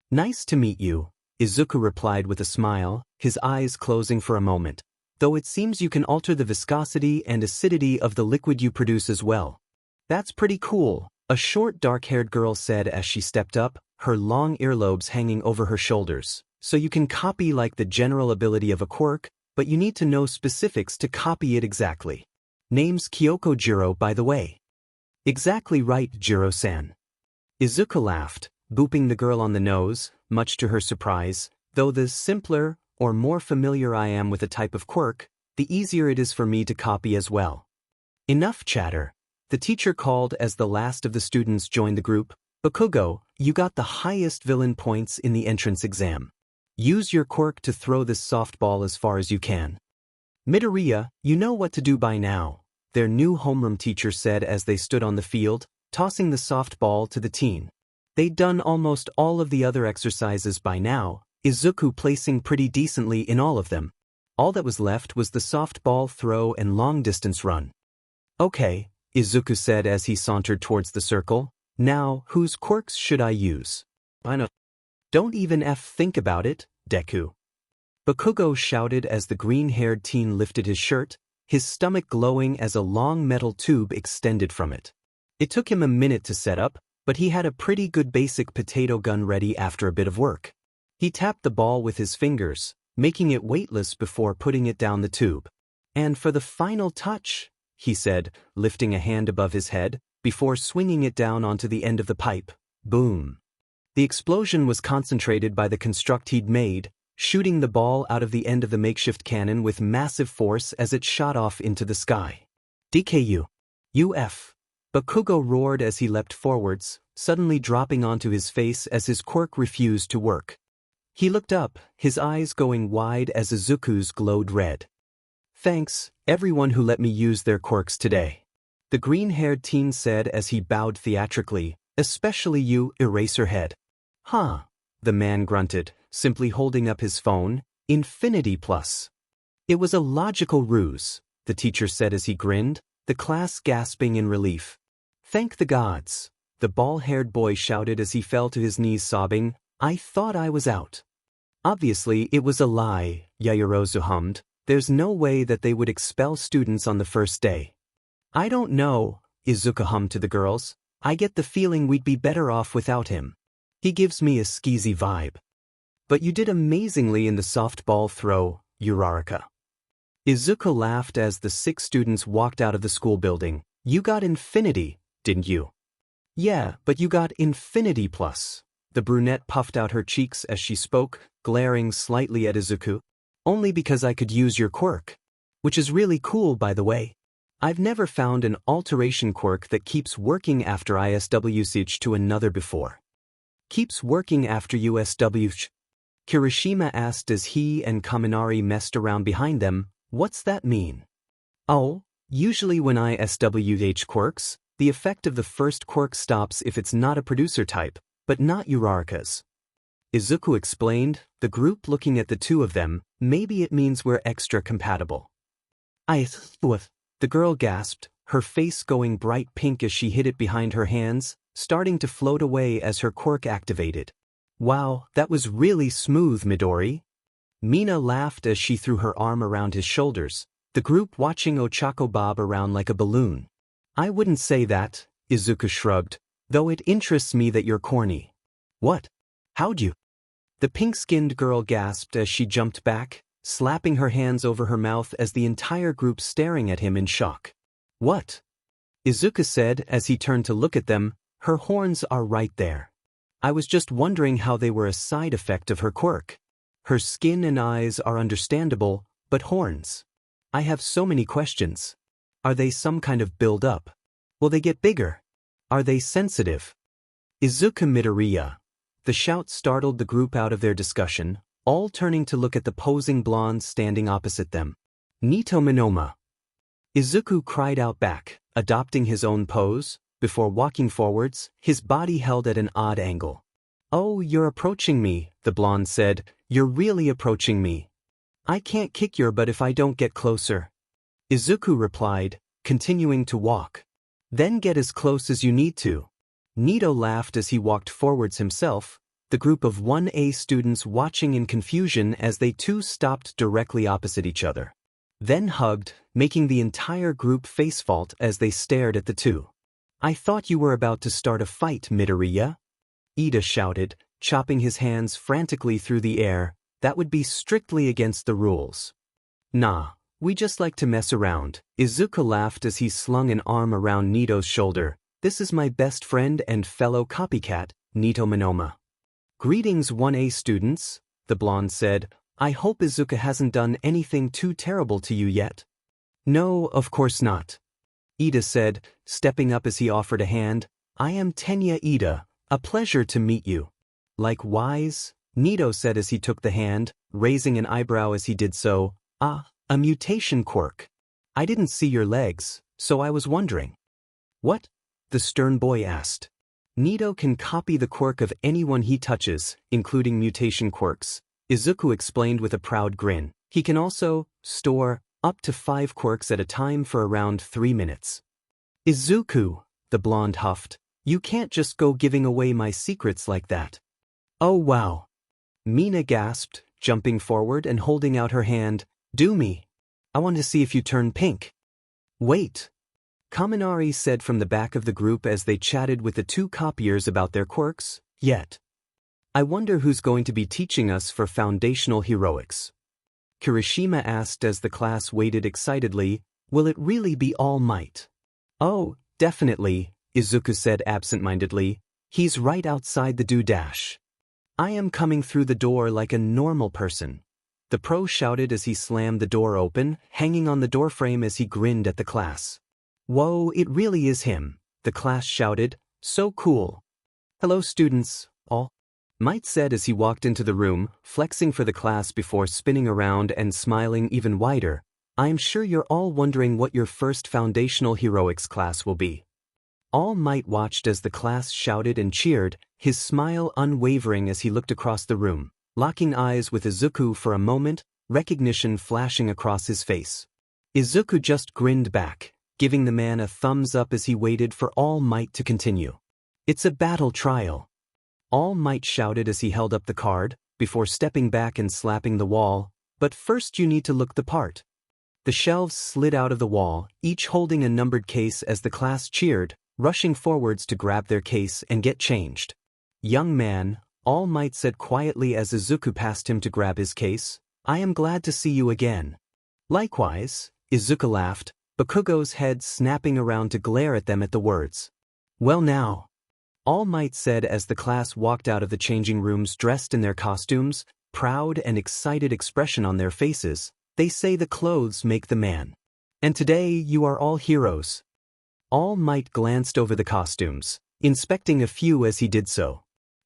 Nice to meet you, Izuku replied with a smile, his eyes closing for a moment. Though it seems you can alter the viscosity and acidity of the liquid you produce as well. That's pretty cool, a short dark-haired girl said as she stepped up, her long earlobes hanging over her shoulders. So you can copy like the general ability of a quirk, but you need to know specifics to copy it exactly. Name's Kyoko-jiro, by the way. Exactly right, Jiro-san. Izuku laughed, booping the girl on the nose, much to her surprise, though the simpler or more familiar I am with a type of quirk, the easier it is for me to copy as well. Enough chatter. The teacher called as the last of the students joined the group. Bakugo, you got the highest villain points in the entrance exam. Use your quirk to throw this softball as far as you can. Midoriya, you know what to do by now, their new homeroom teacher said as they stood on the field, tossing the softball to the teen. They'd done almost all of the other exercises by now, Izuku placing pretty decently in all of them. All that was left was the softball throw and long-distance run. Okay, Izuku said as he sauntered towards the circle. Now, whose quirks should I use? I know. Don't even think about it, Deku. Bakugo shouted as the green-haired teen lifted his shirt, his stomach glowing as a long metal tube extended from it. It took him a minute to set up, but he had a pretty good basic potato gun ready after a bit of work. He tapped the ball with his fingers, making it weightless before putting it down the tube. And for the final touch, he said, lifting a hand above his head, before swinging it down onto the end of the pipe. Boom. The explosion was concentrated by the construct he'd made, shooting the ball out of the end of the makeshift cannon with massive force as it shot off into the sky. DKU. UF. Bakugo roared as he leapt forwards, suddenly dropping onto his face as his quirk refused to work. He looked up, his eyes going wide as Izuku's glowed red. Thanks, everyone who let me use their quirks today. The green-haired teen said as he bowed theatrically, especially you, Eraserhead. Huh, the man grunted, simply holding up his phone. Infinity Plus. It was a logical ruse, the teacher said as he grinned, the class gasping in relief. Thank the gods, the bald-haired boy shouted as he fell to his knees sobbing, I thought I was out. Obviously, it was a lie, Yaoyorozu hummed. There's no way that they would expel students on the first day. I don't know, Izuku hummed to the girls. I get the feeling we'd be better off without him. He gives me a skeezy vibe. But you did amazingly in the softball throw, Uraraka. Izuku laughed as the 6 students walked out of the school building. You got infinity, didn't you? Yeah, but you got Infinity Plus. The brunette puffed out her cheeks as she spoke, glaring slightly at Izuku. Only because I could use your quirk. Which is really cool, by the way. I've never found an alteration quirk that keeps working after ISWCH to another before. Keeps working after USWCH? Kirishima asked as he and Kaminari messed around behind them. What's that mean? Oh, usually when ISWH quirks, the effect of the first quirk stops if it's not a producer type, but not Uraraka's. Izuku explained, the group looking at the two of them. Maybe it means we're extra compatible. The girl gasped, her face going bright pink as she hid it behind her hands, starting to float away as her quirk activated. Wow, that was really smooth, Midori. Mina laughed as she threw her arm around his shoulders, the group watching Ochako bob around like a balloon. I wouldn't say that, Izuku shrugged, though it interests me that you're corny. What? How'd you? The pink-skinned girl gasped as she jumped back, slapping her hands over her mouth as the entire group staring at him in shock. What? Izuku said as he turned to look at them, her horns are right there. I was just wondering how they were a side effect of her quirk. Her skin and eyes are understandable, but horns. I have so many questions. Are they some kind of build-up? Will they get bigger? Are they sensitive? Izuku Midoriya. The shout startled the group out of their discussion, all turning to look at the posing blonde standing opposite them. Nito Minoma. Izuku cried out back, adopting his own pose, before walking forwards, his body held at an odd angle. Oh, you're approaching me, the blonde said, you're really approaching me. I can't kick your butt if I don't get closer. Izuku replied, continuing to walk. Then get as close as you need to. Nito laughed as he walked forwards himself, the group of 1A students watching in confusion as they too stopped directly opposite each other. Then hugged, making the entire group facefault as they stared at the two. I thought you were about to start a fight, Midoriya. Ida shouted, chopping his hands frantically through the air. That would be strictly against the rules. Nah, we just like to mess around. Izuku laughed as he slung an arm around Nito's shoulder. This is my best friend and fellow copycat, Nito Minoma. Greetings 1A students, the blonde said. I hope Izuku hasn't done anything too terrible to you yet. No, of course not. Ida said, stepping up as he offered a hand. I am Tenya Ida, a pleasure to meet you. Likewise, 𝐻𝐿𝐮𝐦𝐦𝐚𝐫𝐲 said as he took the hand, raising an eyebrow as he did so. Ah, a mutation quirk. I didn't see your legs, so I was wondering. What? The stern boy asked. 𝐻𝐻𝐿𝐮𝐦𝐦𝐚𝐫𝐲 can copy the quirk of anyone he touches, including mutation quirks. Izuku explained with a proud grin. He can also store up to 5 quirks at a time for around 3 minutes. Izuku, the blonde huffed, you can't just go giving away my secrets like that. Oh wow. Mina gasped, jumping forward and holding out her hand. Do me. I want to see if you turn pink. Wait. Kaminari said from the back of the group as they chatted with the 2 copiers about their quirks. Yet. I wonder who's going to be teaching us for foundational heroics. Kirishima asked as the class waited excitedly. Will it really be All Might? Oh, definitely, Izuku said absent-mindedly. He's right outside the do-dash. I am coming through the door like a normal person. The pro shouted as he slammed the door open, hanging on the doorframe as he grinned at the class. Whoa, it really is him, the class shouted. So cool. Hello students, All Might said as he walked into the room, flexing for the class before spinning around and smiling even wider. I'm sure you're all wondering what your first foundational heroics class will be. All Might watched as the class shouted and cheered, his smile unwavering as he looked across the room, locking eyes with Izuku for a moment, recognition flashing across his face. Izuku just grinned back, giving the man a thumbs up as he waited for All Might to continue. It's a battle trial. All Might shouted as he held up the card, before stepping back and slapping the wall. But first you need to look the part. The shelves slid out of the wall, each holding a numbered case as the class cheered, rushing forwards to grab their case and get changed. Young man, All Might said quietly as Izuku passed him to grab his case, I am glad to see you again. Likewise, Izuku laughed, Bakugo's head snapping around to glare at them at the words. Well now, All Might said as the class walked out of the changing rooms dressed in their costumes, proud and excited expression on their faces. They say the clothes make the man. And today you are all heroes. All Might glanced over the costumes, inspecting a few as he did so.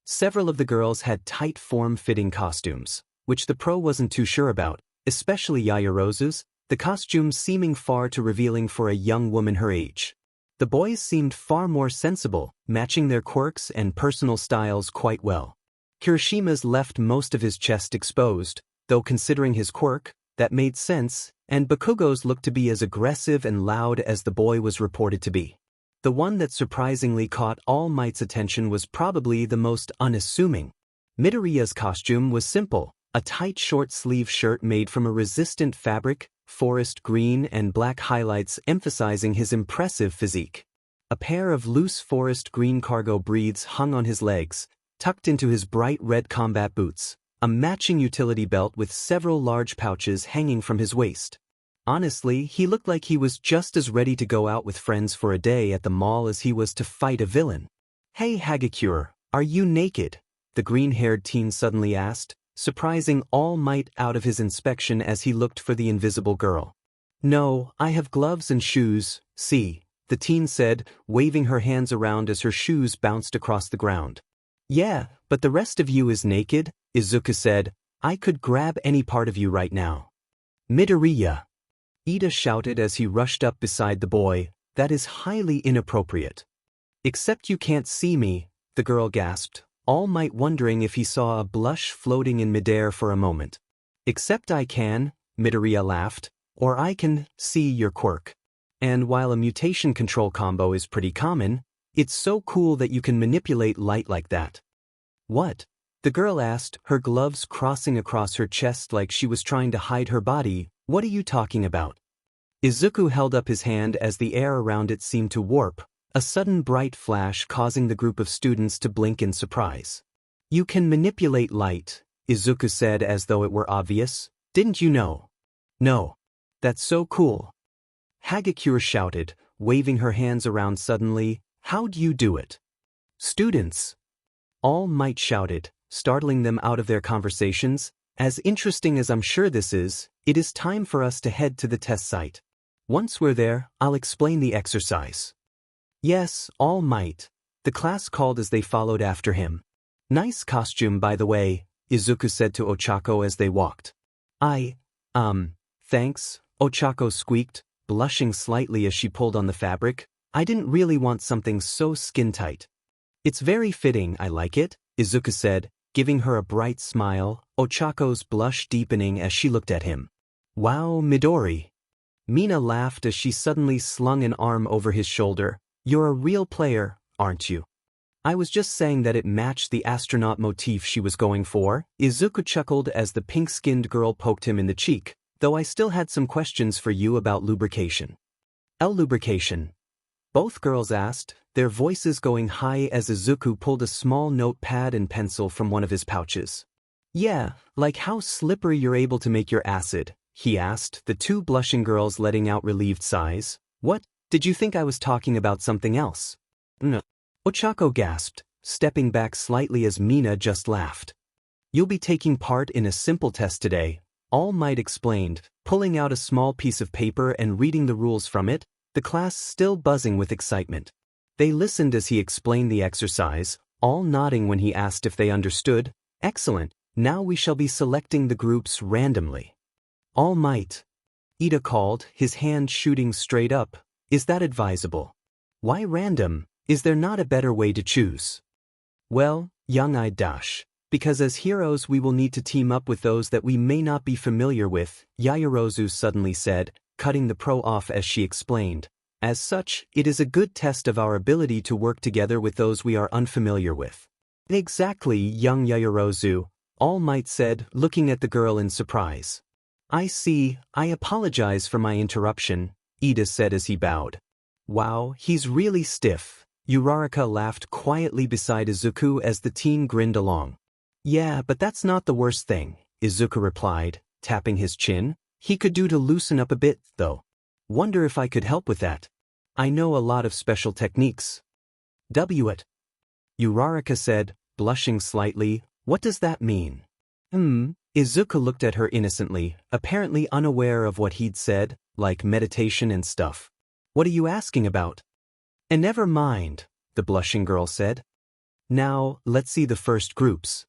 Several of the girls had tight form-fitting costumes, which the pro wasn't too sure about, especially Yaoyorozu's, the costumes seeming far too revealing for a young woman her age. The boys seemed far more sensible, matching their quirks and personal styles quite well. Kirishima's left most of his chest exposed, though considering his quirk, that made sense, and Bakugo's looked to be as aggressive and loud as the boy was reported to be. The one that surprisingly caught All Might's attention was probably the most unassuming. Midoriya's costume was simple, a tight short-sleeve shirt made from a resistant fabric, forest green and black highlights emphasizing his impressive physique. A pair of loose forest green cargo breathes hung on his legs, tucked into his bright red combat boots, a matching utility belt with several large pouches hanging from his waist. Honestly, he looked like he was just as ready to go out with friends for a day at the mall as he was to fight a villain. Hey Hagakure, are you naked? The green-haired teen suddenly asked, surprising All Might out of his inspection as he looked for the invisible girl. No, I have gloves and shoes, see, the teen said, waving her hands around as her shoes bounced across the ground. Yeah, but the rest of you is naked, Izuku said. I could grab any part of you right now. Midoriya. Ida shouted as he rushed up beside the boy, that is highly inappropriate. Except you can't see me, the girl gasped, All Might wondering if he saw a blush floating in midair for a moment. Except I can, Midoriya laughed, or I can see your quirk. And while a mutation control combo is pretty common, it's so cool that you can manipulate light like that. What? The girl asked, her gloves crossing across her chest like she was trying to hide her body. What are you talking about? Izuku held up his hand as the air around it seemed to warp, a sudden bright flash causing the group of students to blink in surprise. You can manipulate light, Izuku said as though it were obvious. Didn't you know? No. That's so cool. Hagakure shouted, waving her hands around suddenly. How'd you do it? Students. All Might shouted, startling them out of their conversations. As interesting as I'm sure this is, it is time for us to head to the test site. Once we're there, I'll explain the exercise. Yes, All Might, the class called as they followed after him. Nice costume by the way, Izuku said to Ochako as they walked. Thanks, Ochako squeaked, blushing slightly as she pulled on the fabric. I didn't really want something so skin-tight. It's very fitting, I like it, Izuku said, giving her a bright smile, Ochako's blush deepening as she looked at him. Wow, Midori. Mina laughed as she suddenly slung an arm over his shoulder. You're a real player, aren't you? I was just saying that it matched the astronaut motif she was going for. Izuku chuckled as the pink-skinned girl poked him in the cheek, though I still had some questions for you about lubrication. Lubrication? Both girls asked, their voices going high as Izuku pulled a small notepad and pencil from one of his pouches. Yeah, like how slippery you're able to make your acid, he asked, the two blushing girls letting out relieved sighs. What? Did you think I was talking about something else? No. Ochako gasped, stepping back slightly as Mina just laughed. You'll be taking part in a simple test today, All Might explained, pulling out a small piece of paper and reading the rules from it, the class still buzzing with excitement. They listened as he explained the exercise, all nodding when he asked if they understood. Excellent, now we shall be selecting the groups randomly. All Might. Ida called, his hand shooting straight up. Is that advisable? Why random? Is there not a better way to choose? Well, young-eyed dash. Because as heroes we will need to team up with those that we may not be familiar with, Yaoyorozu suddenly said, cutting the pro off as she explained. As such, it is a good test of our ability to work together with those we are unfamiliar with. Exactly, young Yaoyorozu, All Might said, looking at the girl in surprise. I see, I apologize for my interruption, Ida said as he bowed. Wow, he's really stiff. Uraraka laughed quietly beside Izuku as the teen grinned along. Yeah, but that's not the worst thing, Izuku replied, tapping his chin. He could do to loosen up a bit, though. Wonder if I could help with that. I know a lot of special techniques. It. Uraraka said, blushing slightly. What does that mean? Izuku looked at her innocently, apparently unaware of what he'd said, like meditation and stuff. What are you asking about? And never mind, the blushing girl said. Now, let's see the first groups.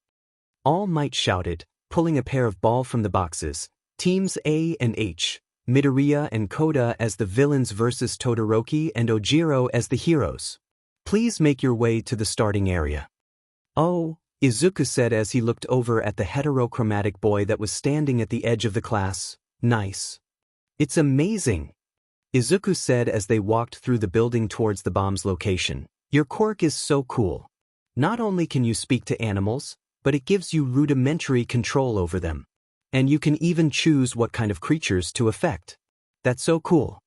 All Might shouted, pulling a pair of ball from the boxes. Teams A and H, Midoriya and Koda as the villains versus Todoroki and Ojiro as the heroes. Please make your way to the starting area. Oh, Izuku said as he looked over at the heterochromatic boy that was standing at the edge of the class. Nice. It's amazing, Izuku said as they walked through the building towards the bomb's location. Your quirk is so cool. Not only can you speak to animals, but it gives you rudimentary control over them. And you can even choose what kind of creatures to affect. That's so cool.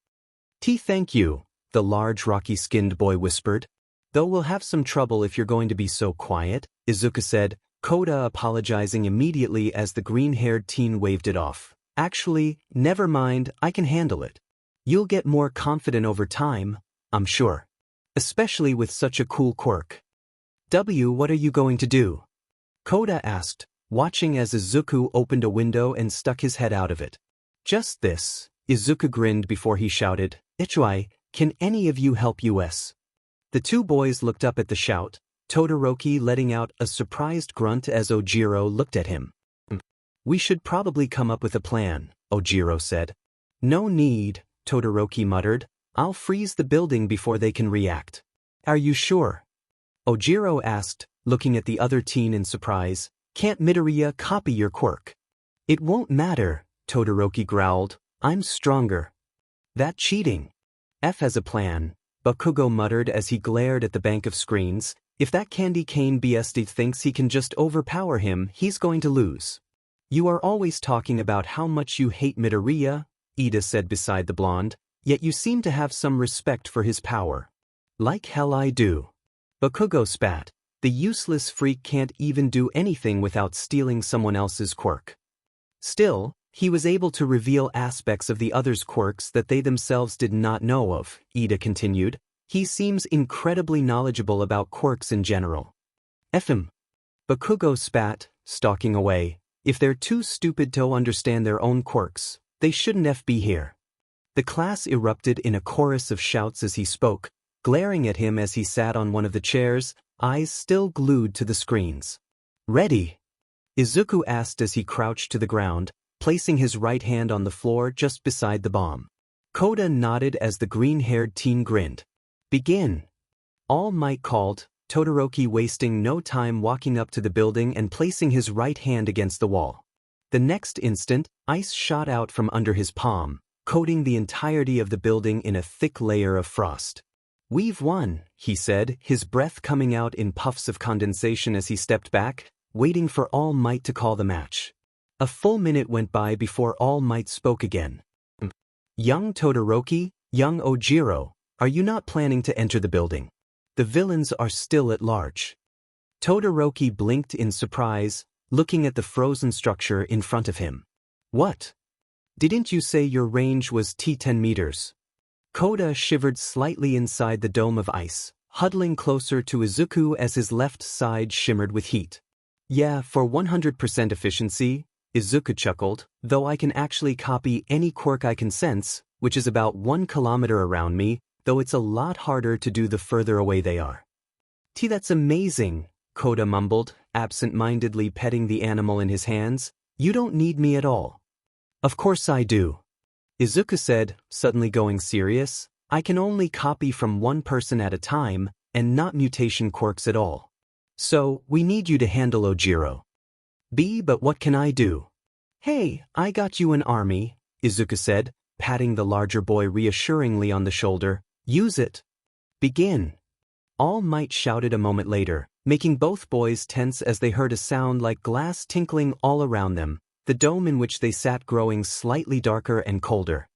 Thank you, the large rocky-skinned boy whispered. Though we'll have some trouble if you're going to be so quiet, Izuku said, Koda apologizing immediately as the green-haired teen waved it off. Actually, never mind, I can handle it. You'll get more confident over time, I'm sure. Especially with such a cool quirk. What are you going to do? Koda asked, watching as Izuku opened a window and stuck his head out of it. Just this, Izuku grinned before he shouted, Ichwai, can any of you help us? The two boys looked up at the shout, Todoroki letting out a surprised grunt as Ojiro looked at him. We should probably come up with a plan, Ojiro said. No need, Todoroki muttered. I'll freeze the building before they can react. Are you sure? Ojiro asked, looking at the other teen in surprise. Can't Midoriya copy your quirk? It won't matter, Todoroki growled. I'm stronger. That cheating. F has a plan, Bakugo muttered as he glared at the bank of screens. If that 𝐾𝐮𝐭𝐡𝐨𝐫 thinks he can just overpower him, he's going to lose. You are always talking about how much you hate Midoriya, Ida said beside the blonde, yet you seem to have some respect for his power. Like hell I do. Bakugo spat. The useless freak can't even do anything without stealing someone else's quirk. Still, he was able to reveal aspects of the others' quirks that they themselves did not know of, Ida continued. He seems incredibly knowledgeable about quirks in general. Fm. Bakugo spat, stalking away. If they're too stupid to understand their own quirks, they shouldn't be here. The class erupted in a chorus of shouts as he spoke, glaring at him as he sat on one of the chairs, eyes still glued to the screens. Ready. Izuku asked as he crouched to the ground, placing his right hand on the floor just beside the bomb. Koda nodded as the green-haired teen grinned. Begin. All Might called, Todoroki wasting no time walking up to the building and placing his right hand against the wall. The next instant, ice shot out from under his palm, coating the entirety of the building in a thick layer of frost. "We've won," he said, his breath coming out in puffs of condensation as he stepped back, waiting for All Might to call the match. A full minute went by before All Might spoke again. "Young Todoroki, young Ojiro, are you not planning to enter the building? The villains are still at large." Todoroki blinked in surprise, looking at the frozen structure in front of him. "What? Didn't you say your range was 10 meters? Koda shivered slightly inside the dome of ice, huddling closer to Izuku as his left side shimmered with heat. "Yeah, for 100% efficiency," Izuku chuckled, "though I can actually copy any quirk I can sense, which is about 1 kilometer around me, though it's a lot harder to do the further away they are." That's amazing," Koda mumbled, absent-mindedly petting the animal in his hands. "You don't need me at all." "Of course I do," Izuku said, suddenly going serious. "I can only copy from one person at a time, and not mutation quirks at all. So, we need you to handle Ojiro." But what can I do?" "Hey, I got you an army," Izuku said, patting the larger boy reassuringly on the shoulder. "Use it. Begin." All Might shouted a moment later, making both boys tense as they heard a sound like glass tinkling all around them, the dome in which they sat growing slightly darker and colder.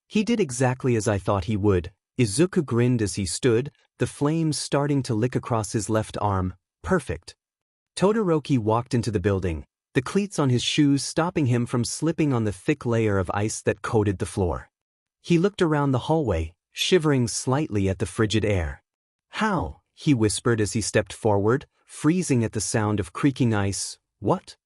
"He did exactly as I thought he would," Izuku grinned as he stood, the flames starting to lick across his left arm. "Perfect." Todoroki walked into the building, the cleats on his shoes stopping him from slipping on the thick layer of ice that coated the floor. He looked around the hallway, shivering slightly at the frigid air. "How?" he whispered as he stepped forward, freezing at the sound of creaking ice. "What?"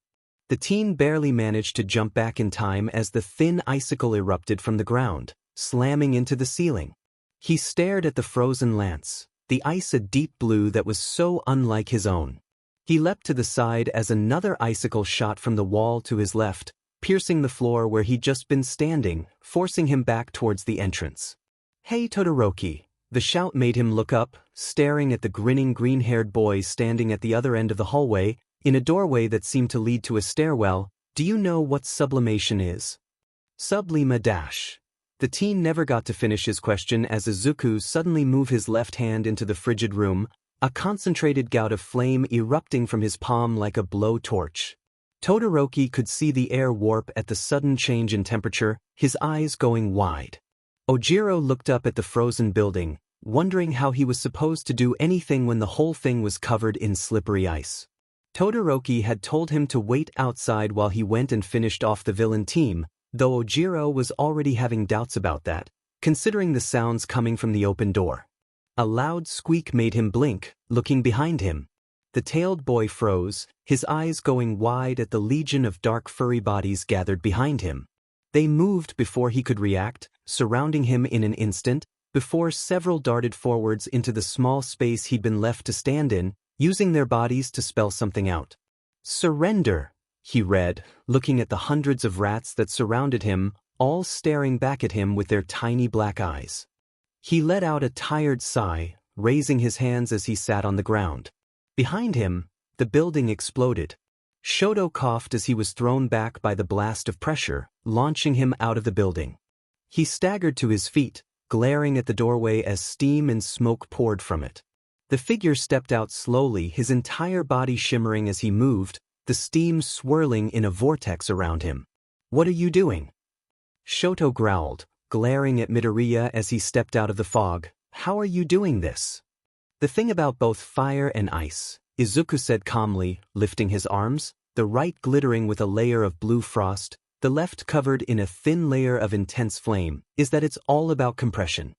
The teen barely managed to jump back in time as the thin icicle erupted from the ground, slamming into the ceiling. He stared at the frozen lance, the ice a deep blue that was so unlike his own. He leapt to the side as another icicle shot from the wall to his left, piercing the floor where he'd just been standing, forcing him back towards the entrance. "Hey Todoroki!" The shout made him look up, staring at the grinning green-haired boy standing at the other end of the hallway, in a doorway that seemed to lead to a stairwell. "Do you know what sublimation is?" "𝐒𝐮𝐬𝐵. The teen never got to finish his question as Izuku suddenly moved his left hand into the frigid room, a concentrated gout of flame erupting from his palm like a blowtorch. Todoroki could see the air warp at the sudden change in temperature, his eyes going wide. Ojiro looked up at the frozen building, wondering how he was supposed to do anything when the whole thing was covered in slippery ice. Todoroki had told him to wait outside while he went and finished off the villain team, though Ojiro was already having doubts about that, considering the sounds coming from the open door. A loud squeak made him blink, looking behind him. The tailed boy froze, his eyes going wide at the legion of dark furry bodies gathered behind him. They moved before he could react, surrounding him in an instant, before several darted forwards into the small space he'd been left to stand in, using their bodies to spell something out. "Surrender," he read, looking at the hundreds of rats that surrounded him, all staring back at him with their tiny black eyes. He let out a tired sigh, raising his hands as he sat on the ground. Behind him, the building exploded. Shoto coughed as he was thrown back by the blast of pressure, launching him out of the building. He staggered to his feet, glaring at the doorway as steam and smoke poured from it. The figure stepped out slowly, his entire body shimmering as he moved, the steam swirling in a vortex around him. "What are you doing?" Shoto growled, glaring at Midoriya as he stepped out of the fog. "How are you doing this?" "The thing about both fire and ice," Izuku said calmly, lifting his arms, the right glittering with a layer of blue frost, the left covered in a thin layer of intense flame, "is that it's all about compression."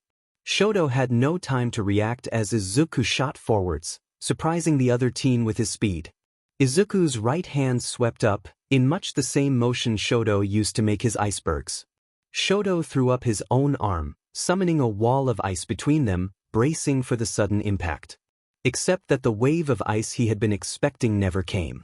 Shoto had no time to react as Izuku shot forwards, surprising the other teen with his speed. Izuku's right hand swept up, in much the same motion Shoto used to make his icebergs. Shoto threw up his own arm, summoning a wall of ice between them, bracing for the sudden impact. Except that the wave of ice he had been expecting never came.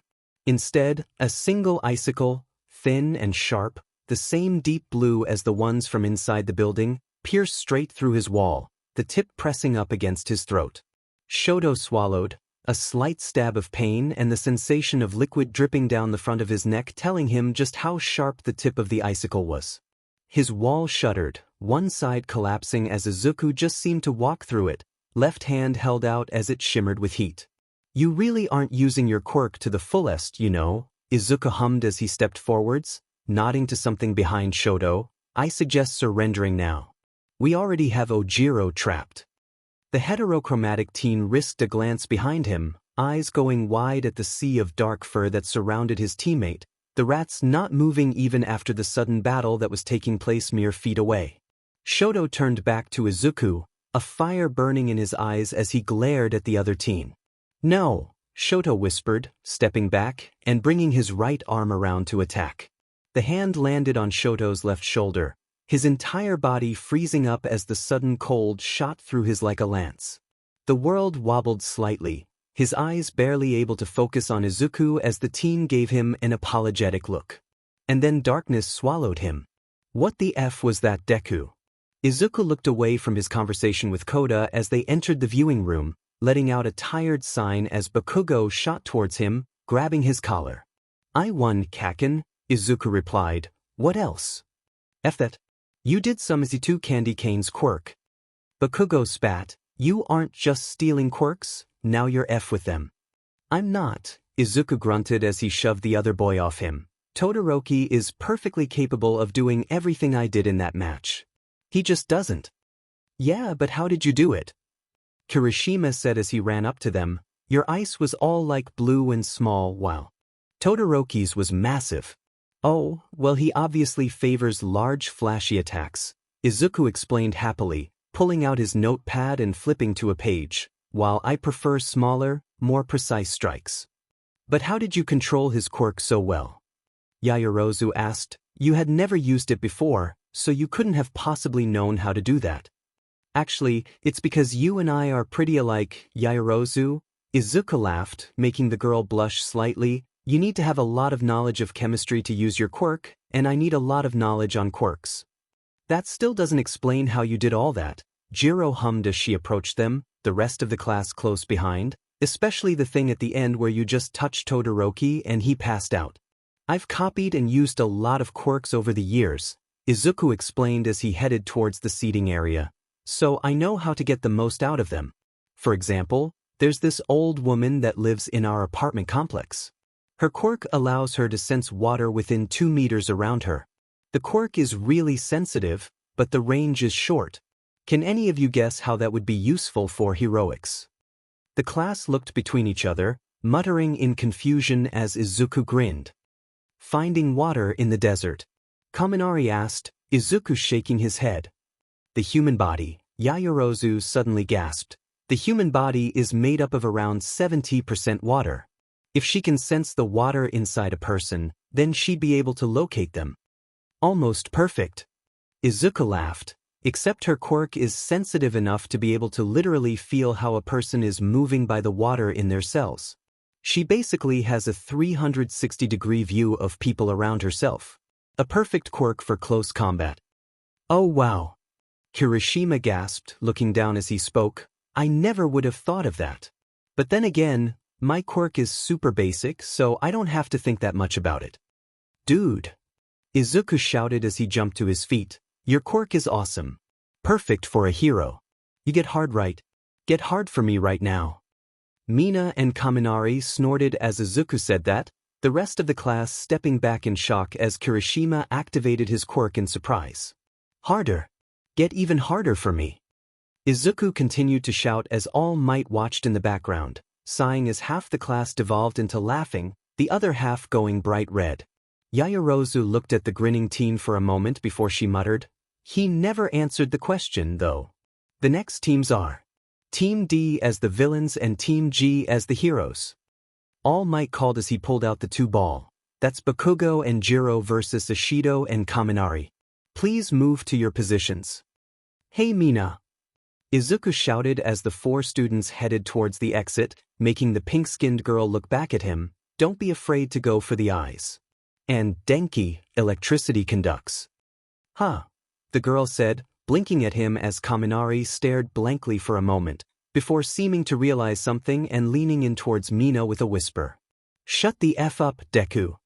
Instead, a single icicle, thin and sharp, the same deep blue as the ones from inside the building, pierced straight through his wall, the tip pressing up against his throat. Shoto swallowed, a slight stab of pain and the sensation of liquid dripping down the front of his neck telling him just how sharp the tip of the icicle was. His wall shuddered, one side collapsing as Izuku just seemed to walk through it, left hand held out as it shimmered with heat. "You really aren't using your quirk to the fullest, you know," Izuku hummed as he stepped forwards, nodding to something behind Shoto. "I suggest surrendering now. We already have Ojiro trapped." The heterochromatic teen risked a glance behind him, eyes going wide at the sea of dark fur that surrounded his teammate, the rats not moving even after the sudden battle that was taking place mere feet away. Shoto turned back to Izuku, a fire burning in his eyes as he glared at the other teen. "No," Shoto whispered, stepping back and bringing his right arm around to attack. The hand landed on Shoto's left shoulder, his entire body freezing up as the sudden cold shot through his like a lance. The world wobbled slightly, his eyes barely able to focus on Izuku as the teen gave him an apologetic look. And then darkness swallowed him. What the F was that, Deku? Izuku looked away from his conversation with Koda as they entered the viewing room, letting out a tired sign as Bakugo shot towards him, grabbing his collar. "I won, Kaken," Izuku replied. "What else?" "F that. You did some 𝐒𝐮𝐭𝐡𝐨𝐫's quirk." Bakugo spat. "You aren't just stealing quirks, now you're F with them." "I'm not," Izuku grunted as he shoved the other boy off him. "Todoroki is perfectly capable of doing everything I did in that match. He just doesn't." "Yeah, but how did you do it?" Kirishima said as he ran up to them. "Your ice was all like blue and small while Todoroki's was massive." "Oh, well, he obviously favors large flashy attacks," Izuku explained happily, pulling out his notepad and flipping to a page, "while I prefer smaller, more precise strikes." "But how did you control his quirk so well?" Yaoyorozu asked. "You had never used it before, so you couldn't have possibly known how to do that." "Actually, it's because you and I are pretty alike, Yaoyorozu," Izuku laughed, making the girl blush slightly. "You need to have a lot of knowledge of chemistry to use your quirk, and I need a lot of knowledge on quirks." "That still doesn't explain how you did all that," Jiro hummed as she approached them, the rest of the class close behind, "especially the thing at the end where you just touched Todoroki and he passed out." "I've copied and used a lot of quirks over the years," Izuku explained as he headed towards the seating area, "so I know how to get the most out of them. For example, there's this old woman that lives in our apartment complex. Her quirk allows her to sense water within 2 meters around her. The quirk is really sensitive, but the range is short. Can any of you guess how that would be useful for heroics?" The class looked between each other, muttering in confusion as Izuku grinned. "Finding water in the desert," Kaminari asked, Izuku shaking his head. "The human body," Yaoyorozu suddenly gasped. "The human body is made up of around 70% water. If she can sense the water inside a person, then she'd be able to locate them." "Almost perfect." Izuku laughed, "except her quirk is sensitive enough to be able to literally feel how a person is moving by the water in their cells. She basically has a 360-degree view of people around herself. A perfect quirk for close combat." "Oh wow." Kirishima gasped, looking down as he spoke. "I never would have thought of that. But then again, my quirk is super basic, so I don't have to think that much about it." "Dude," Izuku shouted as he jumped to his feet, "your quirk is awesome. Perfect for a hero. You get hard right. Get hard for me right now." Mina and Kaminari snorted as Izuku said that, the rest of the class stepping back in shock as Kirishima activated his quirk in surprise. "Harder. Get even harder for me." Izuku continued to shout as All Might watched in the background, sighing as half the class devolved into laughing, the other half going bright red. Yaoyorozu looked at the grinning teen for a moment before she muttered. "He never answered the question, though. The next teams are Team D as the villains and Team G as the heroes." All Might called as he pulled out the 2-ball. "That's Bakugo and Jiro versus Ishido and Kaminari. Please move to your positions." "Hey Mina," Izuku shouted as the 4 students headed towards the exit, making the pink-skinned girl look back at him. don't be afraid to go for the eyes. And Denki, electricity conducts. Huh, the girl said, blinking at him as Kaminari stared blankly for a moment, before seeming to realize something and leaning in towards Mina with a whisper. Shut the F up, Deku.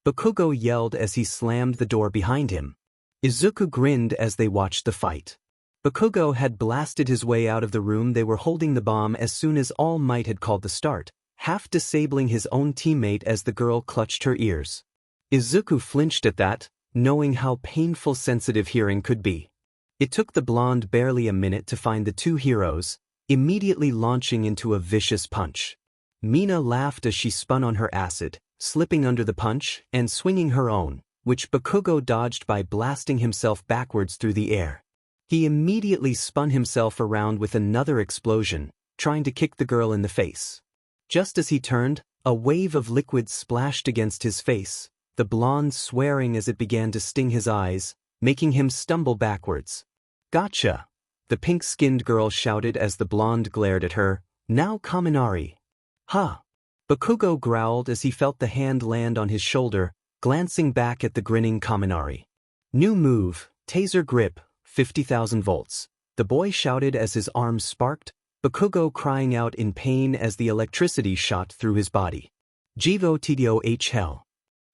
Bakugo yelled as he slammed the door behind him. Izuku grinned as they watched the fight. Bakugo had blasted his way out of the room they were holding the bomb as soon as All Might had called the start, half disabling his own teammate as the girl clutched her ears. Izuku flinched at that, knowing how painful sensitive hearing could be. It took the blonde barely a minute to find the two heroes, immediately launching into a vicious punch. Mina laughed as she spun on her acid, slipping under the punch and swinging her own, which Bakugo dodged by blasting himself backwards through the air. He immediately spun himself around with another explosion, trying to kick the girl in the face. Just as he turned, a wave of liquid splashed against his face, the blonde swearing as it began to sting his eyes, making him stumble backwards. Gotcha! The pink-skinned girl shouted as the blonde glared at her. Now Kaminari. Huh! Bakugo growled as he felt the hand land on his shoulder, glancing back at the grinning Kaminari. New move, taser grip, 50,000 volts. The boy shouted as his arms sparked, Bakugo crying out in pain as the electricity shot through his body. 𝐒𝐮𝐬𝐻.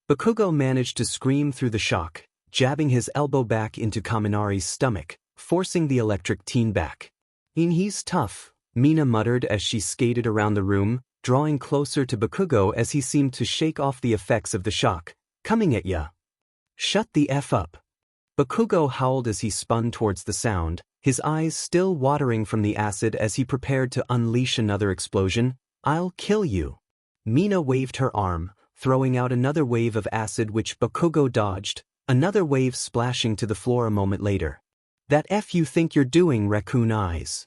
Bakugo managed to scream through the shock, jabbing his elbow back into Kaminari's stomach, forcing the electric teen back. He's tough, Mina muttered as she skated around the room, drawing closer to Bakugo as he seemed to shake off the effects of the shock. Coming at ya. Shut the F up. Bakugo howled as he spun towards the sound, his eyes still watering from the acid as he prepared to unleash another explosion. I'll kill you. Mina waved her arm, throwing out another wave of acid which Bakugo dodged, another wave splashing to the floor a moment later. That F you think you're doing, raccoon eyes?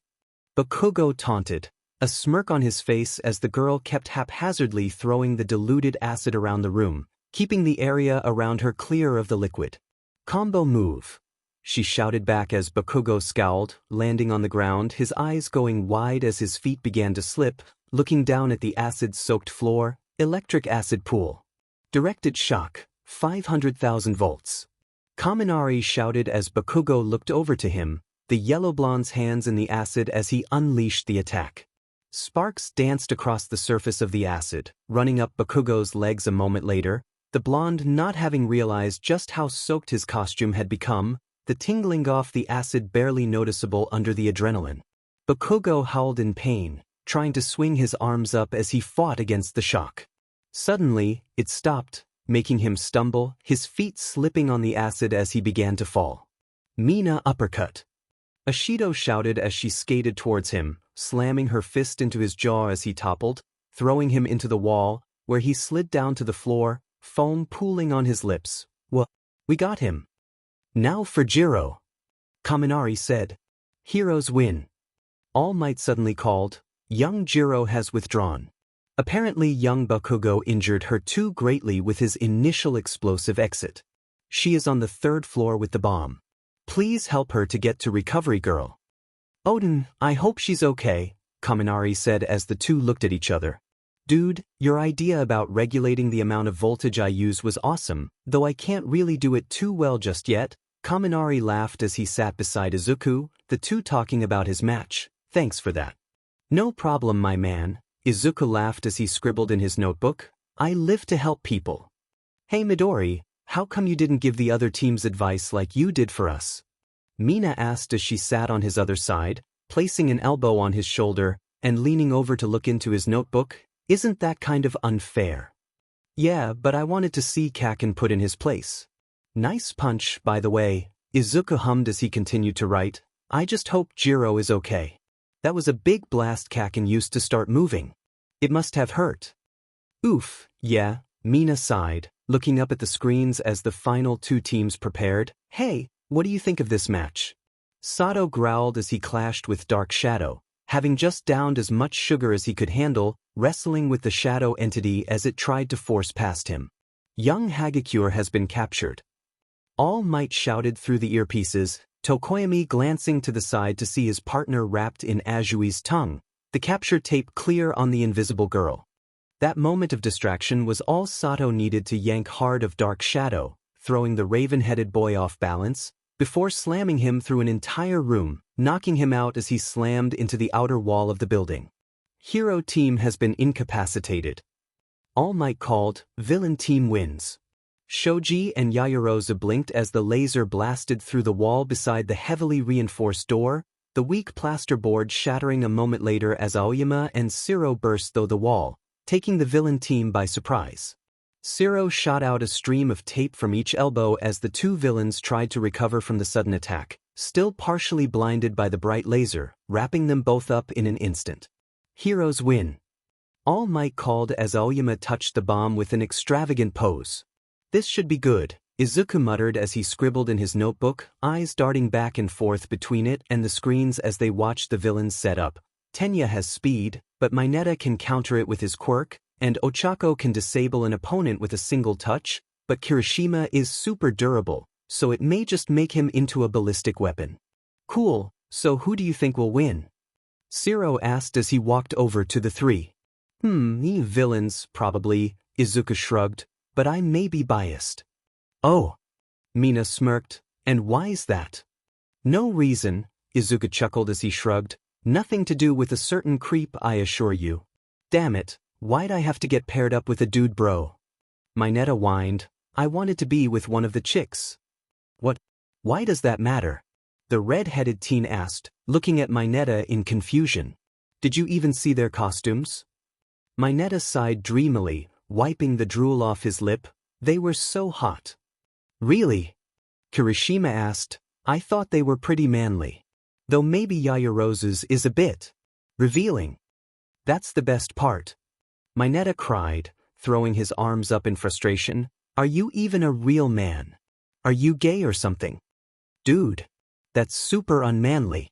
Bakugo taunted, a smirk on his face as the girl kept haphazardly throwing the diluted acid around the room, keeping the area around her clear of the liquid. Combo move, she shouted back as Bakugo scowled, landing on the ground, his eyes going wide as his feet began to slip, looking down at the acid-soaked floor. Electric acid pool. Directed shock, 500,000 volts. Kaminari shouted as Bakugo looked over to him, the yellow blonde's hands in the acid as he unleashed the attack. Sparks danced across the surface of the acid, running up Bakugo's legs a moment later, the blonde not having realized just how soaked his costume had become, the tingling off the acid barely noticeable under the adrenaline. Bakugo howled in pain, trying to swing his arms up as he fought against the shock. Suddenly, it stopped, making him stumble, his feet slipping on the acid as he began to fall. Mina uppercut. Ashido shouted as she skated towards him, slamming her fist into his jaw as he toppled, throwing him into the wall, where he slid down to the floor, foam pooling on his lips. We got him. Now for Jiro. Kaminari said. Heroes win. All Might suddenly called. Young Jiro has withdrawn. Apparently young Bakugo injured her too greatly with his initial explosive exit. She is on the 3rd floor with the bomb. Please help her to get to Recovery Girl. Odin, I hope she's okay, Kaminari said as the two looked at each other. Dude, your idea about regulating the amount of voltage I use was awesome, though I can't really do it too well just yet. Kaminari laughed as he sat beside Izuku, the two talking about his match. Thanks for that. No problem, my man, Izuku laughed as he scribbled in his notebook. I live to help people. Hey Midori, how come you didn't give the other teams advice like you did for us? Mina asked as she sat on his other side, placing an elbow on his shoulder and leaning over to look into his notebook. Isn't that kind of unfair? Yeah, but I wanted to see 𝐀𝐮𝐭𝐡𝐨𝐫 put in his place. Nice punch, by the way, Izuku hummed as he continued to write. I just hope Jiro is okay. That was a big blast 𝐀𝐮𝐭𝐡𝐨 used to start moving. It must have hurt. Oof, yeah, Mina sighed, looking up at the screens as the final two teams prepared. Hey, what do you think of this match? Sato growled as he clashed with Dark Shadow, having just downed as much sugar as he could handle, wrestling with the shadow entity as it tried to force past him. Young Hagakure has been captured. All Might shouted through the earpieces, Tokoyami glancing to the side to see his partner wrapped in Azui's tongue, the capture tape clear on the invisible girl. That moment of distraction was all Sato needed to yank hard of Dark Shadow, throwing the raven-headed boy off balance, before slamming him through an entire room, knocking him out as he slammed into the outer wall of the building. Hero team has been incapacitated. All Might called, villain team wins. Shoji and Yaoyorozu blinked as the laser blasted through the wall beside the heavily reinforced door, the weak plasterboard shattering a moment later as Aoyama and 𝐬𝐮𝐻 burst through the wall, taking the villain team by surprise. 𝐬𝐮 shot out a stream of tape from each elbow as the two villains tried to recover from the sudden attack, still partially blinded by the bright laser, wrapping them both up in an instant. Heroes win. All Might called as Aoyama touched the bomb with an extravagant pose. This should be good, Izuku muttered as he scribbled in his notebook, eyes darting back and forth between it and the screens as they watched the villains set up. Tenya has speed, but Mayonetta can counter it with his quirk, and Ochako can disable an opponent with a single touch, but Kirishima is super durable, so it may just make him into a ballistic weapon. Cool, so who do you think will win? 𝐬𝐮 asked as he walked over to the three. Villains, probably, Izuku shrugged, but I may be biased. Oh. Mina smirked, and why's that? No reason, Izuku chuckled as he shrugged, nothing to do with a certain creep, I assure you. Damn it, why'd I have to get paired up with a dude bro? Mayonetta whined, I wanted to be with one of the chicks. What? Why does that matter? The red-headed teen asked, looking at Mayonetta in confusion. Did you even see their costumes? Mayonetta sighed dreamily, wiping the drool off his lip. They were so hot. Really? Kirishima asked, I thought they were pretty manly. Though maybe Yaoyorozu's is a bit revealing. That's the best part. Mayonetta cried, throwing his arms up in frustration. Are you even a real man? Are you gay or something? Dude, that's super unmanly.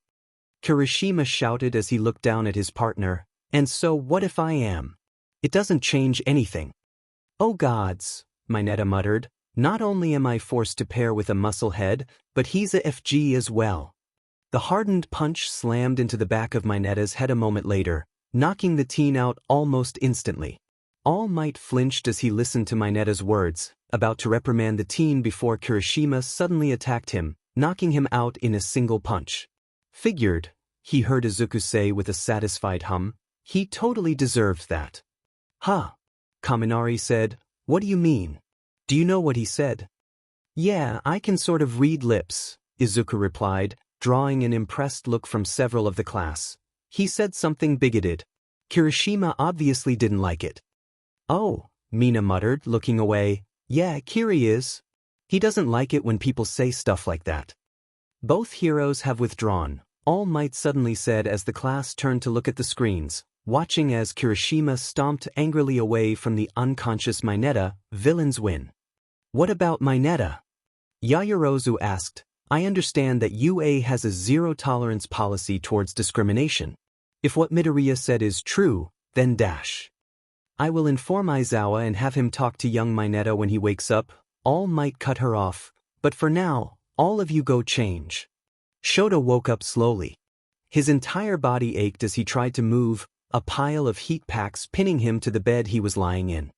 Kirishima shouted as he looked down at his partner. And so what if I am? It doesn't change anything. Oh gods, Mayonetta muttered, not only am I forced to pair with a musclehead, but he's a FG as well. The hardened punch slammed into the back of Mayonetta's head a moment later, knocking the teen out almost instantly. All Might flinched as he listened to Mayonetta's words, about to reprimand the teen before Kirishima suddenly attacked him, knocking him out in a single punch. Figured, he heard Izuku say with a satisfied hum, he totally deserved that. Huh? Kaminari said, what do you mean? Do you know what he said? Yeah, I can sort of read lips, Izuku replied, drawing an impressed look from several of the class. He said something bigoted. Kirishima obviously didn't like it. Oh, Mina muttered, looking away. Yeah, Kiri is. He doesn't like it when people say stuff like that. Both heroes have withdrawn, All Might suddenly said as the class turned to look at the screens, watching as Kirishima stomped angrily away from the unconscious Mayonetta. Villains win. What about Mayonetta? Yaoyorozu asked. I understand that UA has a zero-tolerance policy towards discrimination. If what Midoriya said is true, then dash. I will inform Aizawa and have him talk to young Mayonetta when he wakes up. All Might cut her off, but for now, all of you go change. Shoto woke up slowly. His entire body ached as he tried to move, a pile of heat packs pinning him to the bed he was lying in.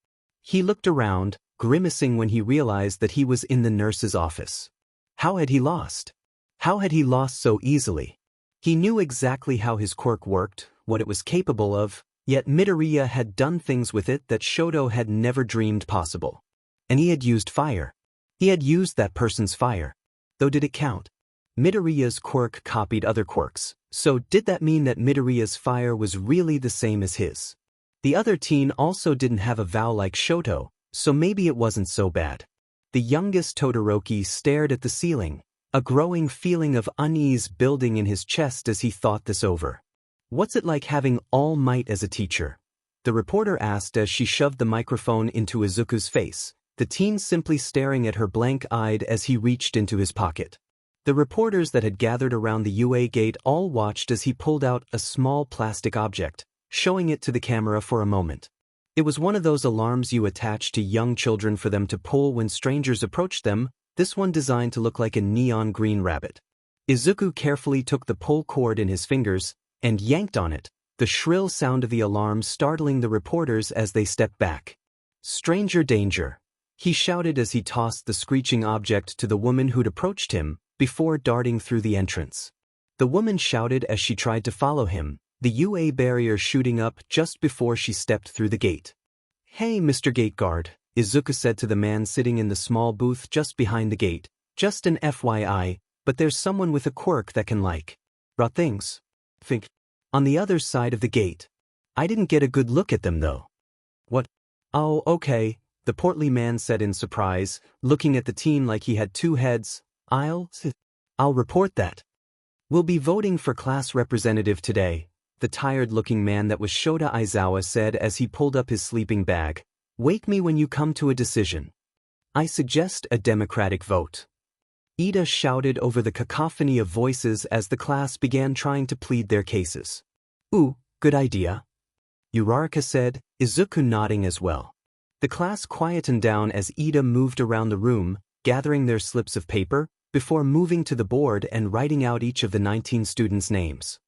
He looked around, grimacing when he realized that he was in the nurse's office. How had he lost? How had he lost so easily? He knew exactly how his quirk worked, what it was capable of, yet Midoriya had done things with it that Shoto had never dreamed possible. And he had used fire. He had used that person's fire. Though did it count? Midoriya's quirk copied other quirks, so did that mean that Midoriya's fire was really the same as his? The other teen also didn't have a vow like Shoto, so maybe it wasn't so bad. The youngest Todoroki stared at the ceiling, a growing feeling of unease building in his chest as he thought this over. What's it like having All Might as a teacher? The reporter asked as she shoved the microphone into Izuku's face, the teen simply staring at her blank-eyed as he reached into his pocket. The reporters that had gathered around the UA gate all watched as he pulled out a small plastic object, showing it to the camera for a moment. It was one of those alarms you attach to young children for them to pull when strangers approach them, this one designed to look like a neon green rabbit. Izuku carefully took the pull cord in his fingers and yanked on it, the shrill sound of the alarm startling the reporters as they stepped back. "Stranger danger," he shouted as he tossed the screeching object to the woman who'd approached him, before darting through the entrance. The woman shouted as she tried to follow him, the UA barrier shooting up just before she stepped through the gate. "Hey, Mr. Gate Guard," Izuku said to the man sitting in the small booth just behind the gate. "Just an FYI, but there's someone with a quirk that can raw things. Think. On the other side of the gate. I didn't get a good look at them though." "What? Oh, okay," the portly man said in surprise, looking at the teen like he had two heads. I'll report that. We'll be voting for class representative today," the tired-looking man that was Shota Aizawa said as he pulled up his sleeping bag. "Wake me when you come to a decision. I suggest a democratic vote." Ida shouted over the cacophony of voices as the class began trying to plead their cases. "Ooh, good idea," Uraraka said, Izuku nodding as well. The class quietened down as Ida moved around the room, gathering their slips of paper, before moving to the board and writing out each of the 19 students' names.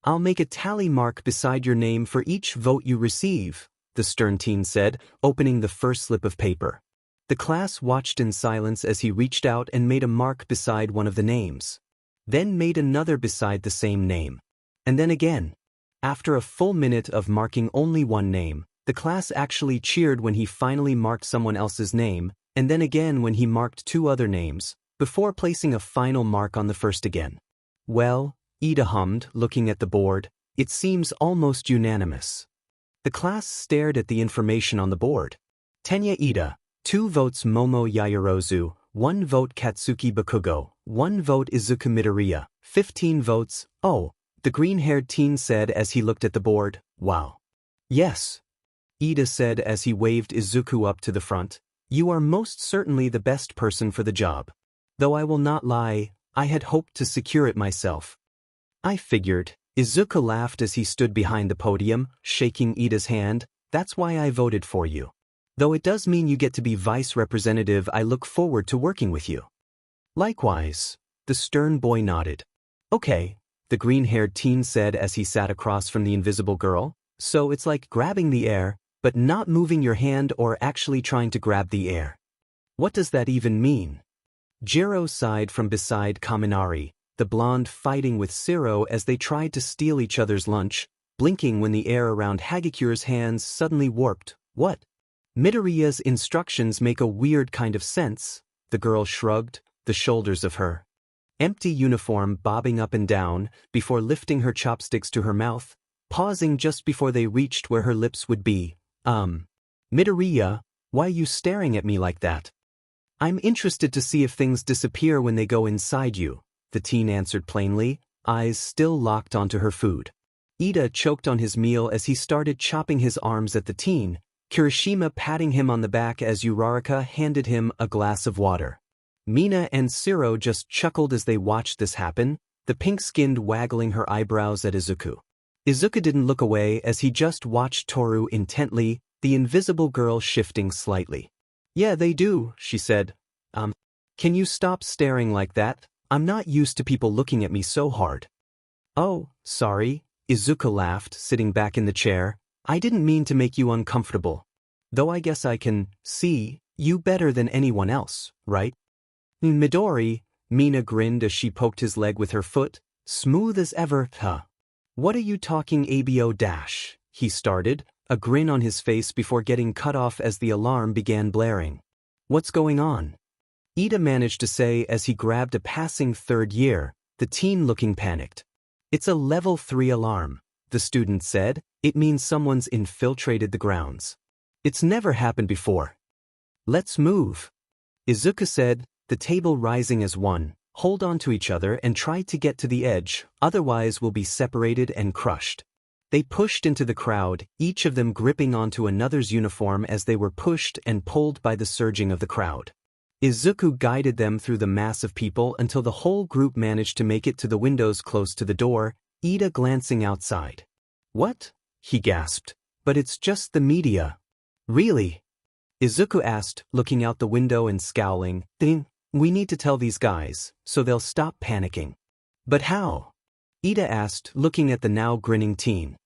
"I'll make a tally mark beside your name for each vote you receive," the stern teen said, opening the first slip of paper. The class watched in silence as he reached out and made a mark beside one of the names. Then made another beside the same name. And then again. After a full minute of marking only one name, the class actually cheered when he finally marked someone else's name, and then again when he marked two other names, before placing a final mark on the first again. "Well," Ida hummed, looking at the board, "it seems almost unanimous." The class stared at the information on the board. Tenya Ida, 2 votes Momo Yaoyorozu, 1 vote Katsuki Bakugo, 1 vote Izuku Midoriya, 15 votes, oh, the green-haired teen said as he looked at the board. "Wow." "Yes," Ida said as he waved Izuku up to the front. "You are most certainly the best person for the job. Though I will not lie, I had hoped to secure it myself." "I figured," Izuku laughed as he stood behind the podium, shaking Ida's hand. "That's why I voted for you. Though it does mean you get to be vice representative, I look forward to working with you." "Likewise," the stern boy nodded. "Okay," the green-haired teen said as he sat across from the invisible girl. "So it's like grabbing the air, but not moving your hand or actually trying to grab the air. What does that even mean?" Jiro sighed from beside Kaminari, the blonde fighting with Siro as they tried to steal each other's lunch, blinking when the air around Hagikure's hands suddenly warped. "What?" "Midoriya's instructions make a weird kind of sense," the girl shrugged, the shoulders of her empty uniform bobbing up and down, before lifting her chopsticks to her mouth, pausing just before they reached where her lips would be. Midoriya, why are you staring at me like that?" "I'm interested to see if things disappear when they go inside you," the teen answered plainly, eyes still locked onto her food. Ida choked on his meal as he started chopping his arms at the teen, Kirishima patting him on the back as Uraraka handed him a glass of water. Mina and Siro just chuckled as they watched this happen, the pink-skinned waggling her eyebrows at Izuku. Izuku didn't look away as he just watched Toru intently, the invisible girl shifting slightly. "Yeah, they do," she said. Can you stop staring like that? I'm not used to people looking at me so hard." "Oh, sorry," Izuku laughed, sitting back in the chair. "I didn't mean to make you uncomfortable. Though I guess I can see you better than anyone else, right?" "Midori," Mina grinned as she poked his leg with her foot. "Smooth as ever, huh?" "What are you talking abo-? He started, a grin on his face before getting cut off as the alarm began blaring. "What's going on?" Ida managed to say as he grabbed a passing third year, the teen looking panicked. "It's a level 3 alarm," the student said. "It means someone's infiltrated the grounds. It's never happened before." "Let's move," Izuku said, the table rising as one. "Hold on to each other and try to get to the edge, otherwise we'll be separated and crushed." They pushed into the crowd, each of them gripping onto another's uniform as they were pushed and pulled by the surging of the crowd. Izuku guided them through the mass of people until the whole group managed to make it to the windows close to the door, Ida glancing outside. "What?" he gasped. "But it's just the media." "Really?" Izuku asked, looking out the window and scowling. "We need to tell these guys, so they'll stop panicking." "But how?" Ida asked, looking at the now grinning teen.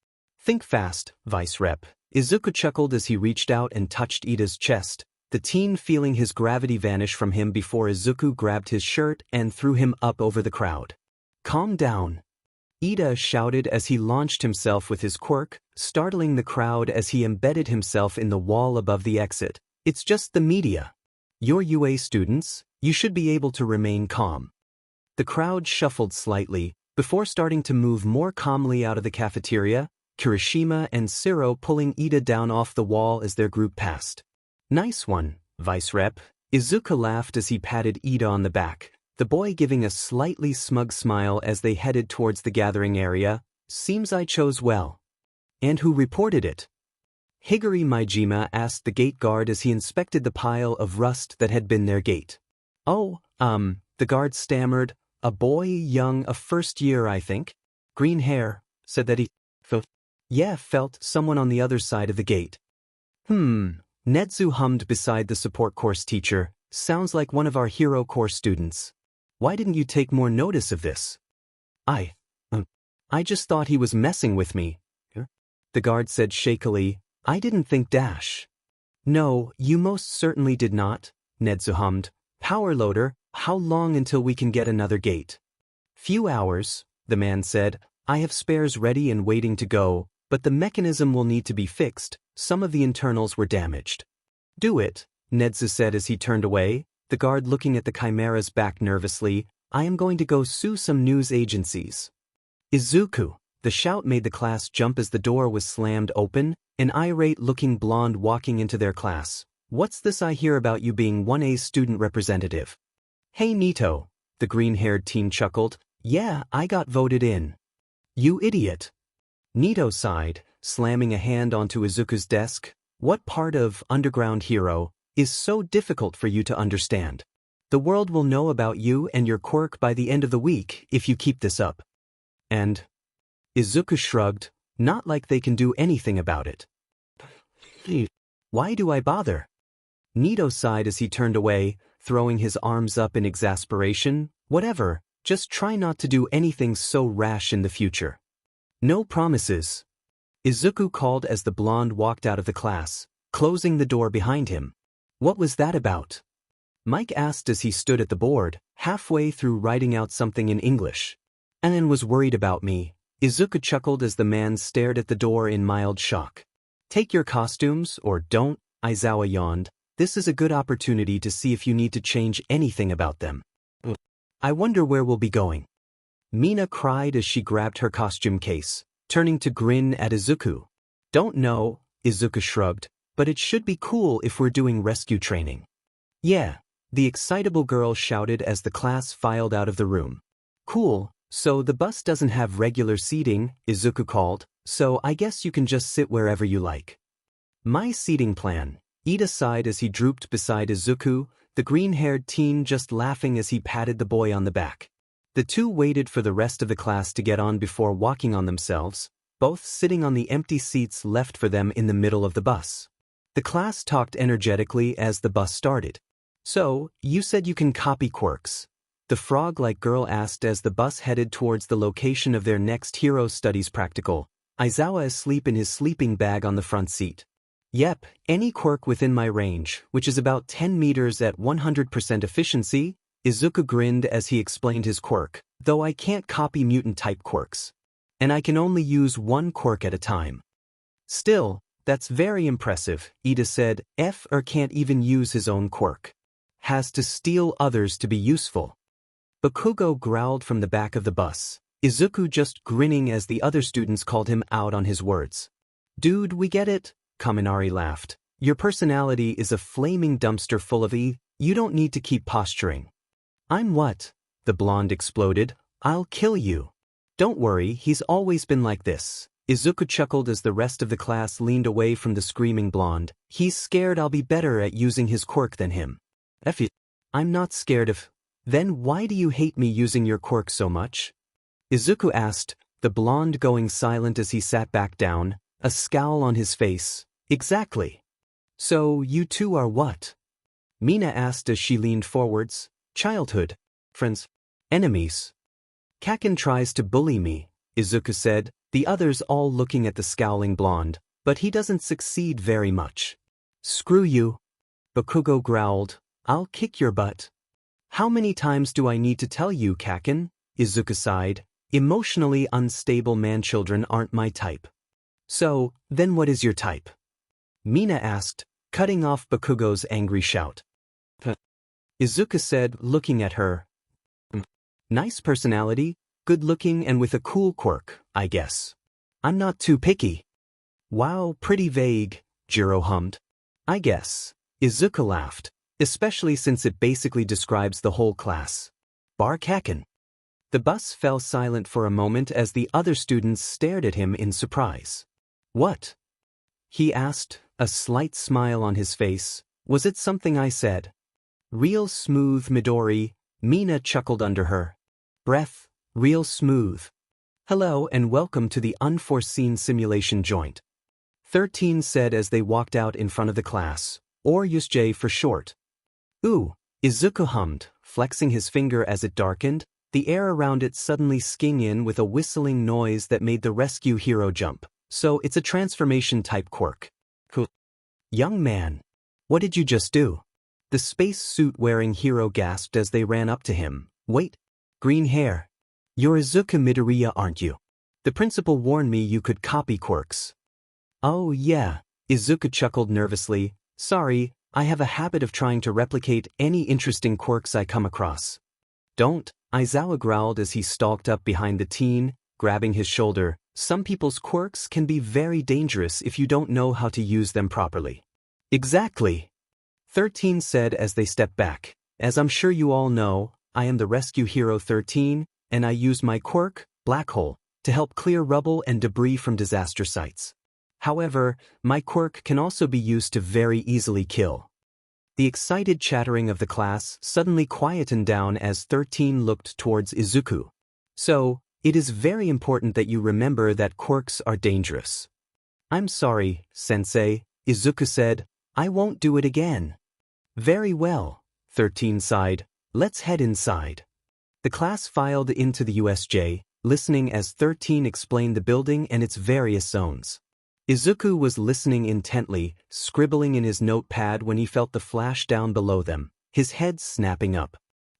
Think fast, Vice Rep. Izuku chuckled as he reached out and touched Ida's chest, the teen feeling his gravity vanish from him before Izuku grabbed his shirt and threw him up over the crowd. Calm down. Ida shouted as he launched himself with his quirk, startling the crowd as he embedded himself in the wall above the exit. It's just the media. You're UA students, you should be able to remain calm. The crowd shuffled slightly, before starting to move more calmly out of the cafeteria, Kirishima and 𝗧𝗟𝗘 pulling Ida down off the wall as their group passed. Nice one, Vice Rep. Izuku laughed as he patted Ida on the back, the boy giving a slightly smug smile as they headed towards the gathering area. Seems I chose well. And who reported it? 𝐀𝐮𝐭𝐡𝐨𝐫 asked the gate guard as he inspected the pile of rust that had been their gate. Oh, the guard stammered, a boy young, a first year I think. Green hair, said that he felt someone on the other side of the gate. Netsu hummed beside the support course teacher, sounds like one of our hero course students. Why didn't you take more notice of this? I just thought he was messing with me. The guard said shakily, I didn't think dash. No, you most certainly did not, Netsu hummed. Power loader, how long until we can get another gate? Few hours, the man said. I have spares ready and waiting to go, but the mechanism will need to be fixed. Some of the internals were damaged. Do it, Netsu said as he turned away, the guard looking at the chimera's back nervously. I am going to go sue some news agencies. Izuku, the shout made the class jump as the door was slammed open, an irate-looking blonde walking into their class. What's this I hear about you being 1A's student representative? Hey Nito, the green-haired teen chuckled. Yeah, I got voted in. You idiot. Nito sighed, slamming a hand onto Izuku's desk. What part of Underground Hero is so difficult for you to understand? The world will know about you and your quirk by the end of the week if you keep this up. And Izuku shrugged, not like they can do anything about it. Why do I bother? Nito sighed as he turned away, throwing his arms up in exasperation. Whatever, just try not to do anything so rash in the future. No promises. Izuku called as the blonde walked out of the class, closing the door behind him. What was that about? Mike asked as he stood at the board, halfway through writing out something in English. Alan was worried about me. Izuku chuckled as the man stared at the door in mild shock. Take your costumes, or don't, Aizawa yawned. This is a good opportunity to see if you need to change anything about them. I wonder where we'll be going. Mina cried as she grabbed her costume case, turning to grin at Izuku. Don't know, Izuku shrugged, but it should be cool if we're doing rescue training. Yeah, the excitable girl shouted as the class filed out of the room. Cool, so the bus doesn't have regular seating, Izuku called, so I guess you can just sit wherever you like. My seating plan, Ida sighed as he drooped beside Izuku, the green-haired teen just laughing as he patted the boy on the back. The two waited for the rest of the class to get on before walking on themselves, both sitting on the empty seats left for them in the middle of the bus. The class talked energetically as the bus started. So, you said you can copy quirks? The frog-like girl asked as the bus headed towards the location of their next hero studies practical. Aizawa asleep in his sleeping bag on the front seat. Yep, any quirk within my range, which is about 10 meters at 100% efficiency, Izuku grinned as he explained his quirk, though I can't copy mutant-type quirks. And I can only use one quirk at a time. Still, that's very impressive, Ida said. Can't even use his own quirk. Has to steal others to be useful. Bakugo growled from the back of the bus, Izuku just grinning as the other students called him out on his words. Dude, we get it, Kaminari laughed. Your personality is a flaming dumpster full of you don't need to keep posturing. I'm what? The blonde exploded. I'll kill you. Don't worry, he's always been like this. Izuku chuckled as the rest of the class leaned away from the screaming blonde. He's scared I'll be better at using his quirk than him. I'm not scared of. Then why do you hate me using your quirk so much? Izuku asked, the blonde going silent as he sat back down, a scowl on his face. Exactly. So, you two are what? Mina asked as she leaned forwards. Childhood. Friends. Enemies. Kakin tries to bully me, Izuku said, the others all looking at the scowling blonde, but he doesn't succeed very much. Screw you. Bakugo growled, I'll kick your butt. How many times do I need to tell you, 𝐻𝐿? Izuku sighed, emotionally unstable man-children aren't my type. So, then what is your type? Mina asked, cutting off Bakugo's angry shout. Izuku said, looking at her. Nice personality, good-looking and with a cool quirk, I guess. I'm not too picky. Wow, pretty vague, Jiro hummed. I guess. Izuku laughed, especially since it basically describes the whole class. Bar 𝐻𝐿. The bus fell silent for a moment as the other students stared at him in surprise. What? He asked, a slight smile on his face. Was it something I said? Real smooth, Midori, Mina chuckled under her breath. Real smooth. Hello and welcome to the unforeseen simulation joint. 13 said as they walked out in front of the class, or 𝐻𝐿 for short. Ooh, Izuku hummed, flexing his finger as it darkened, the air around it suddenly skinging in with a whistling noise that made the rescue hero jump. So it's a transformation-type quirk. Cool. Young man. What did you just do? The space suit-wearing hero gasped as they ran up to him. Wait. Green hair. You're Izuku Midoriya, aren't you? The principal warned me you could copy quirks. Oh yeah, Izuku chuckled nervously. Sorry, I have a habit of trying to replicate any interesting quirks I come across. Don't, Aizawa growled as he stalked up behind the teen, grabbing his shoulder. Some people's quirks can be very dangerous if you don't know how to use them properly. Exactly. 13 said as they stepped back. As I'm sure you all know, I am the rescue hero 13, and I use my quirk, Black Hole, to help clear rubble and debris from disaster sites. However, my quirk can also be used to very easily kill. The excited chattering of the class suddenly quietened down as 13 looked towards Izuku. So, it is very important that you remember that quirks are dangerous. I'm sorry, sensei, Izuku said. I won't do it again. Very well, 13 sighed. Let's head inside. The class filed into the 𝐻𝐿, listening as 13 explained the building and its various zones. Izuku was listening intently, scribbling in his notepad when he felt the flash down below them, his head snapping up.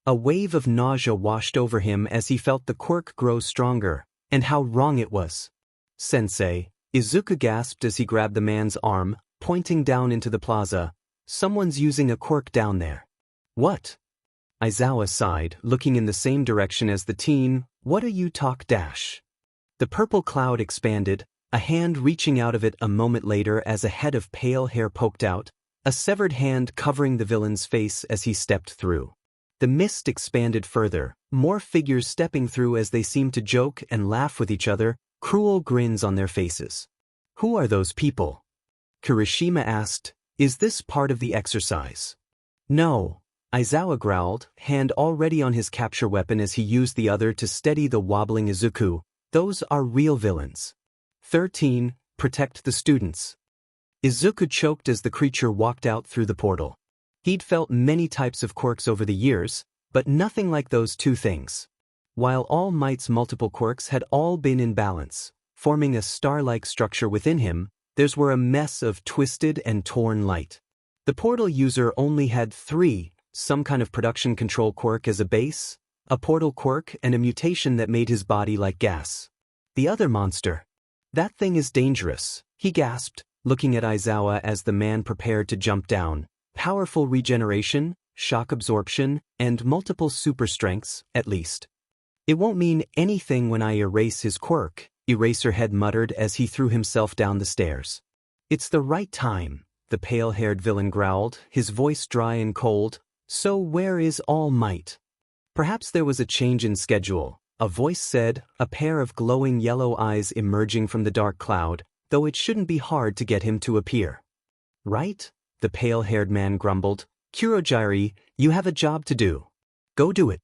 A wave of nausea washed over him as he felt the quirk grow stronger, and how wrong it was. Sensei, Izuku gasped as he grabbed the man's arm, pointing down into the plaza. Someone's using a quirk down there. What? Aizawa sighed, looking in the same direction as the teen. What are you talk dash? The purple cloud expanded, a hand reaching out of it a moment later as a head of pale hair poked out, a severed hand covering the villain's face as he stepped through. The mist expanded further, more figures stepping through as they seemed to joke and laugh with each other, cruel grins on their faces. Who are those people? Kirishima asked. Is this part of the exercise? No. Aizawa growled, hand already on his capture weapon as he used the other to steady the wobbling Izuku. Those are real villains. 13. Protect the students. Izuku choked as the creature walked out through the portal. He'd felt many types of quirks over the years, but nothing like those two things. While All Might's multiple quirks had all been in balance, forming a star-like structure within him, theirs were a mess of twisted and torn light. The portal user only had 3, some kind of production control quirk as a base, a portal quirk and a mutation that made his body like gas. The other monster. That thing is dangerous, he gasped, looking at Aizawa as the man prepared to jump down. Powerful regeneration, shock absorption, and multiple super strengths, at least. It won't mean anything when I erase his quirk, Eraserhead muttered as he threw himself down the stairs. It's the right time, the pale-haired villain growled, his voice dry and cold. So where is All Might? Perhaps there was a change in schedule, a voice said, a pair of glowing yellow eyes emerging from the dark cloud, though it shouldn't be hard to get him to appear. Right? The pale-haired man grumbled. 𝐀𝐮𝐭𝐡𝐨𝐫, you have a job to do. Go do it.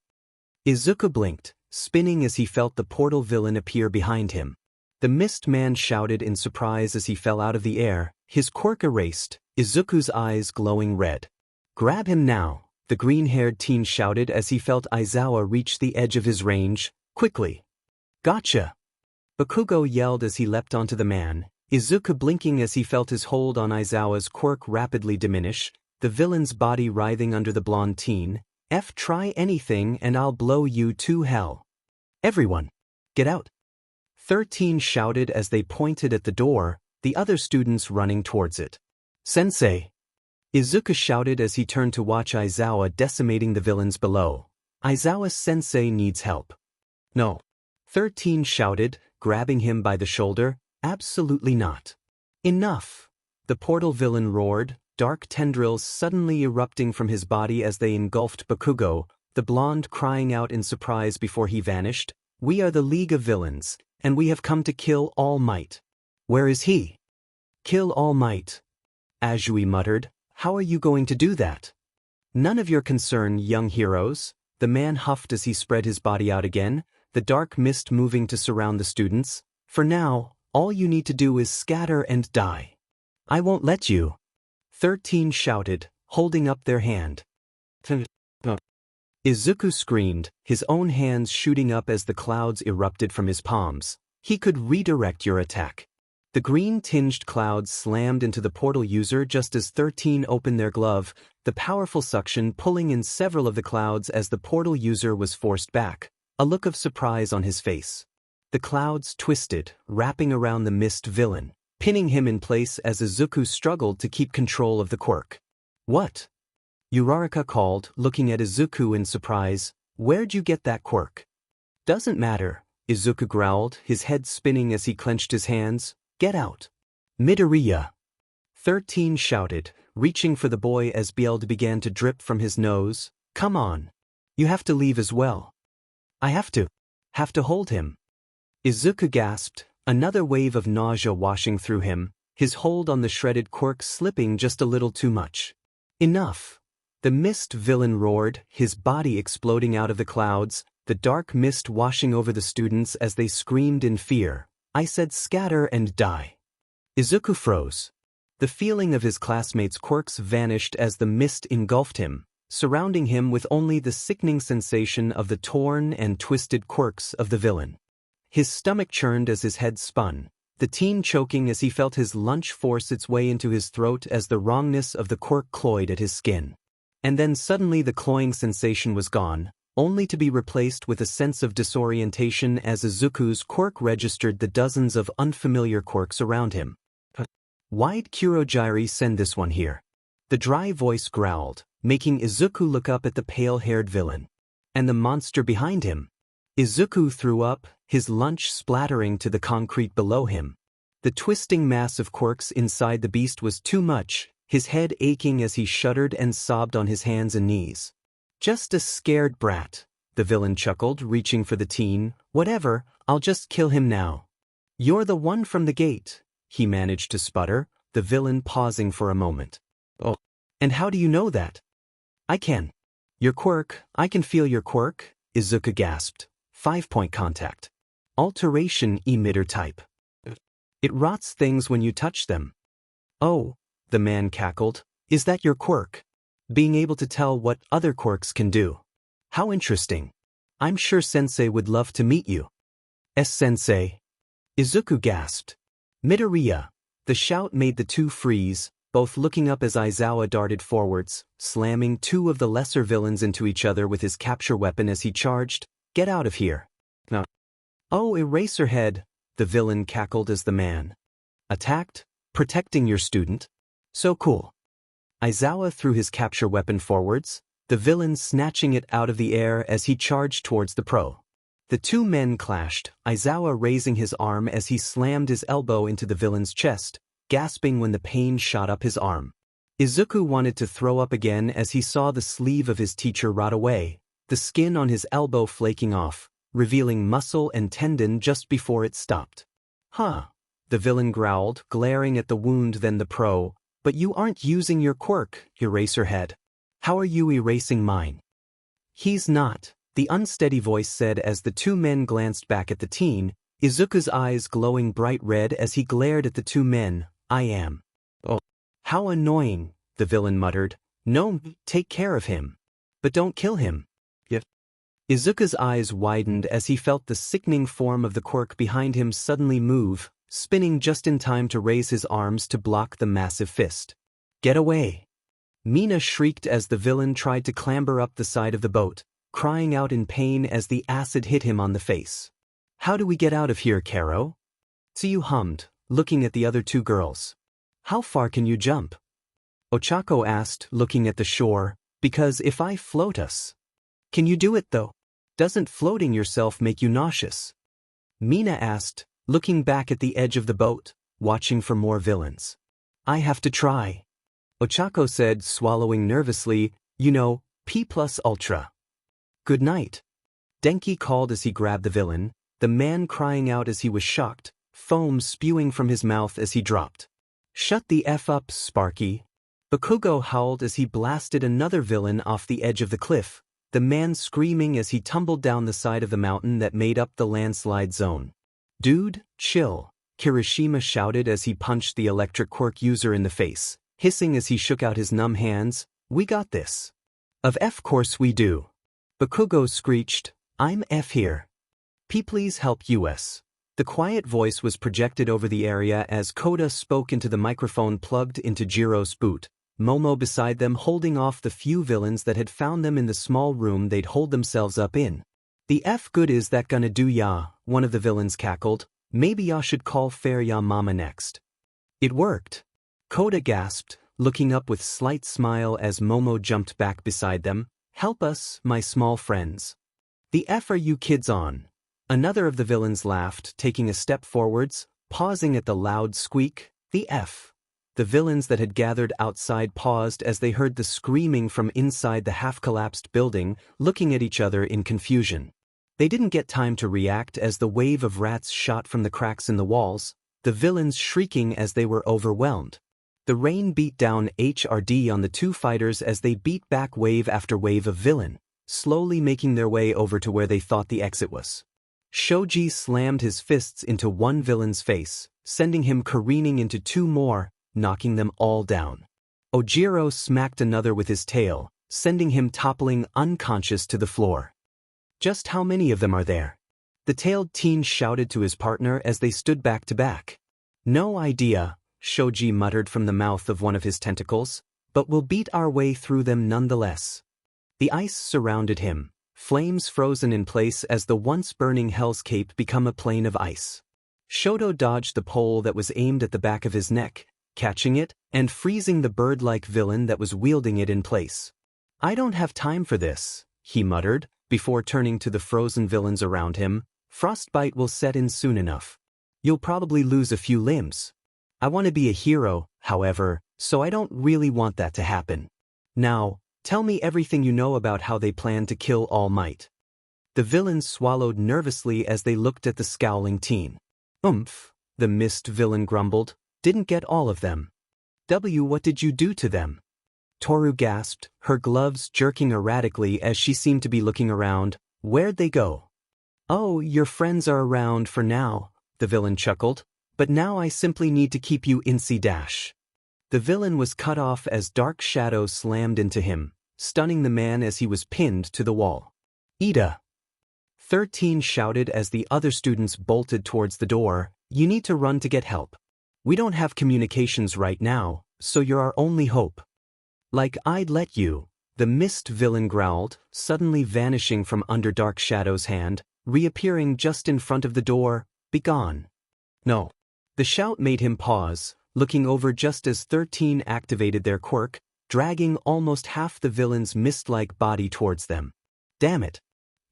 Izuku blinked, spinning as he felt the portal villain appear behind him. The mist man shouted in surprise as he fell out of the air, his quirk erased, Izuku's eyes glowing red. Grab him now, the green-haired teen shouted as he felt Aizawa reach the edge of his range. Quickly. Gotcha. Bakugo yelled as he leapt onto the man, Izuku blinking as he felt his hold on Aizawa's quirk rapidly diminish, the villain's body writhing under the blonde teen. Try anything and I'll blow you to hell. Everyone, get out. 13 shouted as they pointed at the door, the other students running towards it. Sensei! Izuku shouted as he turned to watch Aizawa decimating the villains below. Aizawa-sensei needs help. No. 13 shouted, grabbing him by the shoulder. Absolutely not. Enough! The portal villain roared, dark tendrils suddenly erupting from his body as they engulfed Bakugo, the blonde crying out in surprise before he vanished. We are the League of Villains, and we have come to kill All Might. Where is he? Kill All Might. Kezue muttered. How are you going to do that? None of your concern, young heroes, the man huffed as he spread his body out again, the dark mist moving to surround the students. For now, all you need to do is scatter and die. I won't let you. 13 shouted, holding up their hand. Izuku screamed, his own hands shooting up as the clouds erupted from his palms. He could redirect your attack. The green-tinged clouds slammed into the portal user just as 13 opened their glove, the powerful suction pulling in several of the clouds as the portal user was forced back, a look of surprise on his face. The clouds twisted, wrapping around the mist villain, pinning him in place as Izuku struggled to keep control of the quirk. What? Uraraka called, looking at Izuku in surprise. Where'd you get that quirk? Doesn't matter, Izuku growled, his head spinning as he clenched his hands. Get out. Midoriya. 13 shouted, reaching for the boy as blood began to drip from his nose. Come on. You have to leave as well. I have to hold him. Izuku gasped, another wave of nausea washing through him, his hold on the shredded quirk slipping just a little too much. Enough. The mist villain roared, his body exploding out of the clouds, the dark mist washing over the students as they screamed in fear. I said scatter and die. Izuku froze. The feeling of his classmates' quirks vanished as the mist engulfed him, surrounding him with only the sickening sensation of the torn and twisted quirks of the villain. His stomach churned as his head spun, the teen choking as he felt his lunch force its way into his throat as the wrongness of the quirk cloyed at his skin. And then suddenly the cloying sensation was gone, only to be replaced with a sense of disorientation as Izuku's quirk registered the dozens of unfamiliar quirks around him. Why'd Kezue send this one here? The dry voice growled, making Izuku look up at the pale-haired villain. And the monster behind him? Izuku threw up, his lunch splattering to the concrete below him. The twisting mass of quirks inside the beast was too much, his head aching as he shuddered and sobbed on his hands and knees. Just a scared brat, the villain chuckled, reaching for the teen. Whatever, I'll just kill him now. You're the one from the gate, he managed to sputter, the villain pausing for a moment. Oh, and how do you know that? I can. Your quirk, I can feel your quirk, Izuku gasped. 5-point contact. Alteration emitter type. It rots things when you touch them. Oh, the man cackled. Is that your quirk? Being able to tell what other quirks can do. How interesting. I'm sure Sensei would love to meet you. Sensei. Izuku gasped. Midoriya. The shout made the two freeze, both looking up as Aizawa darted forwards, slamming two of the lesser villains into each other with his capture weapon as he charged. Get out of here. No. Oh, Eraserhead, the villain cackled as the man attacked, protecting your student. So cool. Aizawa threw his capture weapon forwards, the villain snatching it out of the air as he charged towards the pro. The two men clashed, Aizawa raising his arm as he slammed his elbow into the villain's chest, gasping when the pain shot up his arm. Izuku wanted to throw up again as he saw the sleeve of his teacher rot away, the skin on his elbow flaking off, revealing muscle and tendon just before it stopped. Huh, the villain growled, glaring at the wound then the pro. But you aren't using your quirk, Eraserhead. How are you erasing mine? He's not, the unsteady voice said as the two men glanced back at the teen, Izuku's eyes glowing bright red as he glared at the two men. I am. Oh, how annoying, the villain muttered. No, take care of him. But don't kill him. Izuku's eyes widened as he felt the sickening form of the Quirk behind him suddenly move, spinning just in time to raise his arms to block the massive fist. "Get away!" Mina shrieked as the villain tried to clamber up the side of the boat, crying out in pain as the acid hit him on the face. "How do we get out of here, Kero?" Tsuyu hummed, looking at the other two girls. "How far can you jump?" Ochako asked, looking at the shore, "Because if I float us." "Can you do it though? Doesn't floating yourself make you nauseous?" Mina asked, looking back at the edge of the boat, watching for more villains. "I have to try," Ochako said, swallowing nervously, "You know, P+ Ultra." "Good night," Denki called as he grabbed the villain, the man crying out as he was shocked, foam spewing from his mouth as he dropped. "Shut the F up, Sparky." Bakugo howled as he blasted another villain off the edge of the cliff, the man screaming as he tumbled down the side of the mountain that made up the landslide zone. "Dude, chill," Kirishima shouted as he punched the electric quirk user in the face, hissing as he shook out his numb hands. "We got this." "Of course we do." Bakugo screeched, "I'm F here. P please help us." The quiet voice was projected over the area as Koda spoke into the microphone plugged into Jiro's boot, Momo beside them holding off the few villains that had found them in the small room they'd holed themselves up in. "The F good is that gonna do ya?" one of the villains cackled. "Maybe ya should call fair ya mama next." "It worked," Koda gasped, looking up with slight smile as Momo jumped back beside them. "Help us, my small friends." "The F are you kids on?" Another of the villains laughed, taking a step forwards, pausing at the loud squeak. "The F." The villains that had gathered outside paused as they heard the screaming from inside the half-collapsed building, looking at each other in confusion. They didn't get time to react as the wave of rats shot from the cracks in the walls, the villains shrieking as they were overwhelmed. The rain beat down HRD on the two fighters as they beat back wave after wave of villain, slowly making their way over to where they thought the exit was. Shoji slammed his fists into one villain's face, sending him careening into two more, knocking them all down. Ojiro smacked another with his tail, sending him toppling unconscious to the floor. "Just how many of them are there?" the tailed teen shouted to his partner as they stood back to back. "No idea," Shoji muttered from the mouth of one of his tentacles, "but we'll beat our way through them nonetheless." The ice surrounded him, flames frozen in place as the once burning Hell's Cape became a plain of ice. Shoto dodged the pole that was aimed at the back of his neck, catching it, and freezing the bird-like villain that was wielding it in place. "I don't have time for this," he muttered, before turning to the frozen villains around him. "Frostbite will set in soon enough. You'll probably lose a few limbs. I want to be a hero, however, so I don't really want that to happen. Now, tell me everything you know about how they plan to kill All Might." The villains swallowed nervously as they looked at the scowling teen. The mist villain grumbled. "Didn't get all of them." What did you do to them?" Toru gasped, her gloves jerking erratically as she seemed to be looking around. "Where'd they go?" "Oh, your friends are around for now," the villain chuckled. "But now I simply need to keep you ∞. The villain was cut off as dark shadow slammed into him, stunning the man as he was pinned to the wall. "Ida!" 13 shouted as the other students bolted towards the door. "You need to run to get help. We don't have communications right now, so you're our only hope." "Like I'd let you," the mist villain growled, suddenly vanishing from under Dark Shadow's hand, reappearing just in front of the door. "Begone." "No." The shout made him pause, looking over just as 13 activated their quirk, dragging almost half the villain's mist-like body towards them. "Damn it,"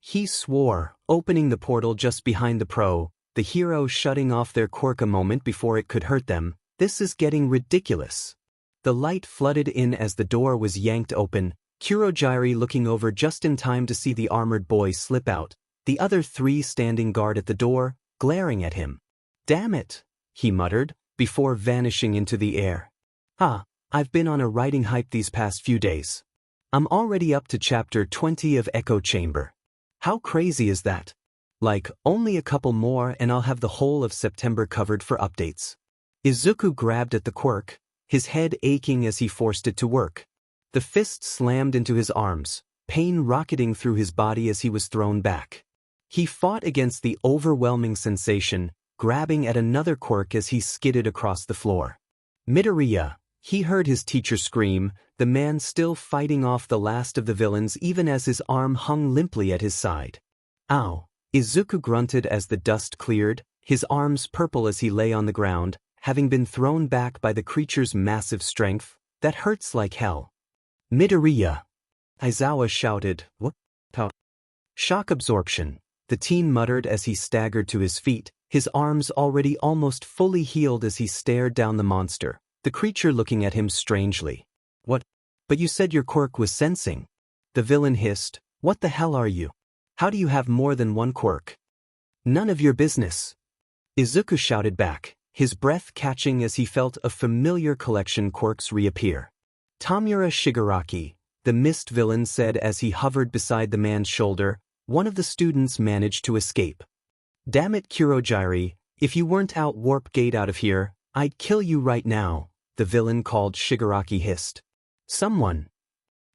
he swore, opening the portal just behind the pro, the hero shutting off their quirk a moment before it could hurt them. "This is getting ridiculous." The light flooded in as the door was yanked open, Kurogyri looking over just in time to see the armored boy slip out, the other 3 standing guard at the door, glaring at him. "Damn it," he muttered, before vanishing into the air. I've been on a writing hype these past few days. I'm already up to chapter 20 of Echo Chamber. How crazy is that? Like, only a couple more and I'll have the whole of September covered for updates." Izuku grabbed at the quirk, his head aching as he forced it to work. The fist slammed into his arms, pain rocketing through his body as he was thrown back. He fought against the overwhelming sensation, grabbing at another quirk as he skidded across the floor. Midoriya, he heard his teacher scream, the man still fighting off the last of the villains even as his arm hung limply at his side. Ow! Izuku grunted as the dust cleared, his arms purple as he lay on the ground, having been thrown back by the creature's massive strength. That hurts like hell. Midoriya! Aizawa shouted, "What? How?" Shock absorption, the teen muttered as he staggered to his feet, his arms already almost fully healed as he stared down the monster, the creature looking at him strangely. "What? But you said your quirk was sensing." The villain hissed, "What the hell are you? How do you have more than one quirk?" "None of your business." Izuku shouted back, his breath catching as he felt a familiar collection quirks reappear. Tamura Shigaraki, the mist villain, said as he hovered beside the man's shoulder, "One of the students managed to escape." "Damn it, Kurogiri, if you weren't out warp gate out of here, I'd kill you right now," the villain called Shigaraki hissed. "Someone."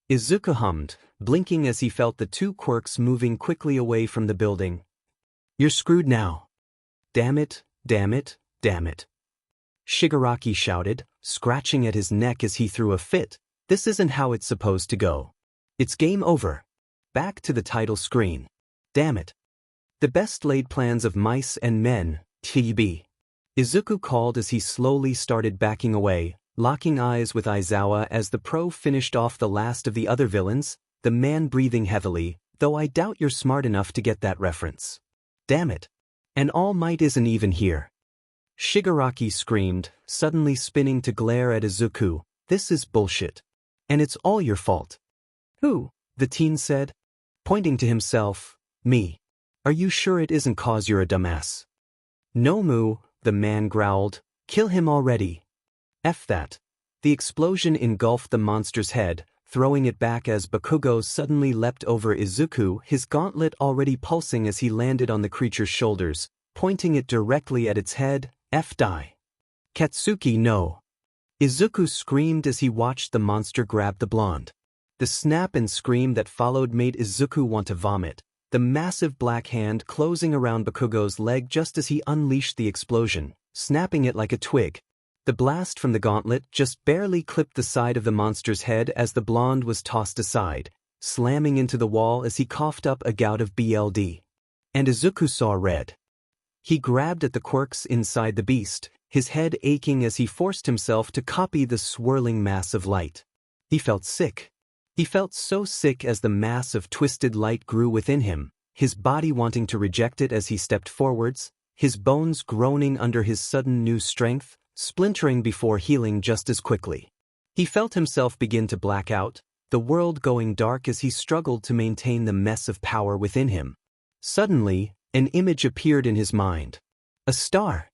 Izuku hummed, blinking as he felt the two quirks moving quickly away from the building. "You're screwed now." "Damn it, damn it, damn it." Shigaraki shouted, scratching at his neck as he threw a fit. "This isn't how it's supposed to go. It's game over. Back to the title screen. Damn it. The best laid plans of mice and men, 𝐻𝐵." Izuku called as he slowly started backing away, locking eyes with Aizawa as the pro finished off the last of the other villains, the man breathing heavily, "Though I doubt you're smart enough to get that reference. Damn it. And All Might isn't even here." Shigaraki screamed, suddenly spinning to glare at Izuku, "This is bullshit. And it's all your fault." "Who?" the teen said, pointing to himself. "Me. Are you sure it isn't 'cause you're a dumbass?" "Nomu," the man growled, "kill him already." "F that." The explosion engulfed the monster's head, throwing it back as Bakugo suddenly leapt over Izuku, his gauntlet already pulsing as he landed on the creature's shoulders, pointing it directly at its head. "F die. Katsuki no." Izuku screamed as he watched the monster grab the blonde. The snap and scream that followed made Izuku want to vomit, the massive black hand closing around Bakugo's leg just as he unleashed the explosion, snapping it like a twig. The blast from the gauntlet just barely clipped the side of the monster's head as the blonde was tossed aside, slamming into the wall as he coughed up a gout of blood. And Izuku saw red. He grabbed at the quirks inside the beast, his head aching as he forced himself to copy the swirling mass of light. He felt sick. He felt so sick as the mass of twisted light grew within him, his body wanting to reject it as he stepped forwards, his bones groaning under his sudden new strength, splintering before healing just as quickly. He felt himself begin to black out, the world going dark as he struggled to maintain the mess of power within him. Suddenly, an image appeared in his mind. A star.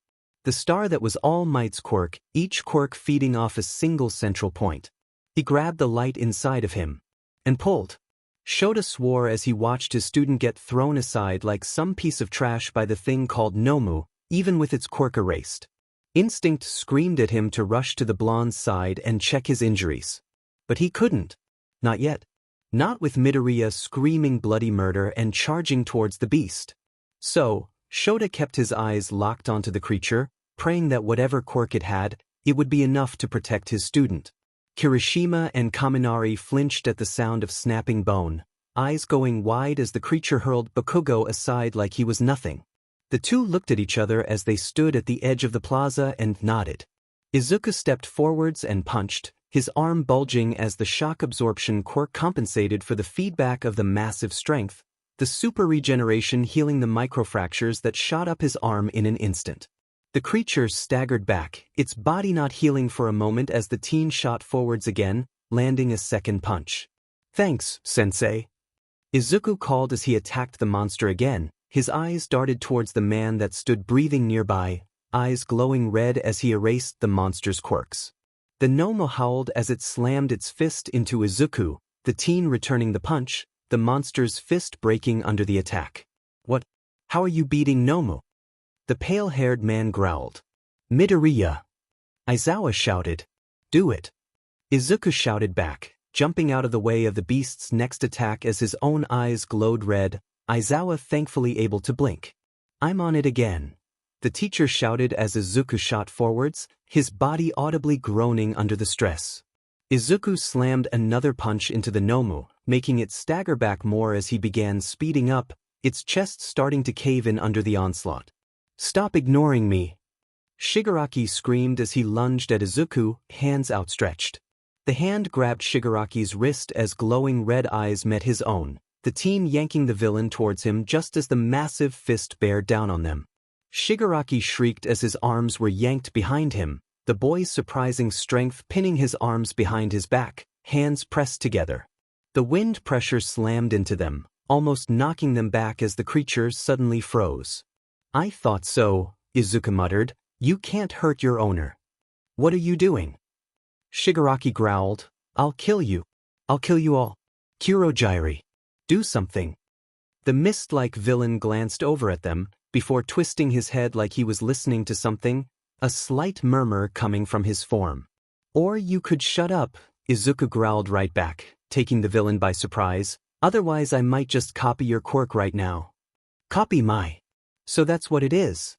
The star that was All Might's quirk, each quirk feeding off a single central point. He grabbed the light inside of him and pulled. Shota swore as he watched his student get thrown aside like some piece of trash by the thing called Nomu, even with its quirk erased. Instinct screamed at him to rush to the blonde's side and check his injuries. But he couldn't. Not yet. Not with Midoriya screaming bloody murder and charging towards the beast. So, Shota kept his eyes locked onto the creature, praying that whatever quirk it had, it would be enough to protect his student. Kirishima and Kaminari flinched at the sound of snapping bone, eyes going wide as the creature hurled Bakugo aside like he was nothing. The two looked at each other as they stood at the edge of the plaza and nodded. Izuku stepped forwards and punched, his arm bulging as the shock absorption quirk compensated for the feedback of the massive strength, the super regeneration healing the microfractures that shot up his arm in an instant. The creature staggered back, its body not healing for a moment as the teen shot forwards again, landing a second punch. "Thanks, sensei," Izuku called as he attacked the monster again, his eyes darted towards the man that stood breathing nearby, eyes glowing red as he erased the monster's quirks. The Nomu howled as it slammed its fist into Izuku, the teen returning the punch, the monster's fist breaking under the attack. "What? How are you beating Nomu?" The pale-haired man growled. "Midoriya." Aizawa shouted. "Do it." Izuku shouted back, jumping out of the way of the beast's next attack as his own eyes glowed red, Izuku thankfully able to blink. "I'm on it again," the teacher shouted as Izuku shot forwards, his body audibly groaning under the stress. Izuku slammed another punch into the Nomu, making it stagger back more as he began speeding up, its chest starting to cave in under the onslaught. "Stop ignoring me!" Shigaraki screamed as he lunged at Izuku, hands outstretched. The hand grabbed Shigaraki's wrist as glowing red eyes met his own, the teen yanking the villain towards him just as the massive fist bared down on them. Shigaraki shrieked as his arms were yanked behind him, the boy's surprising strength pinning his arms behind his back, hands pressed together. The wind pressure slammed into them, almost knocking them back as the creature suddenly froze. "I thought so," Izuku muttered. "You can't hurt your owner." "What are you doing?" Shigaraki growled. "I'll kill you. I'll kill you all. 𝐀𝐮𝐭𝐡𝐨𝐫. Do something." The mist-like villain glanced over at them, before twisting his head like he was listening to something, a slight murmur coming from his form. "Or you could shut up," Izuku growled right back, taking the villain by surprise. "Otherwise I might just copy your quirk right now." "Copy my? So that's what it is?"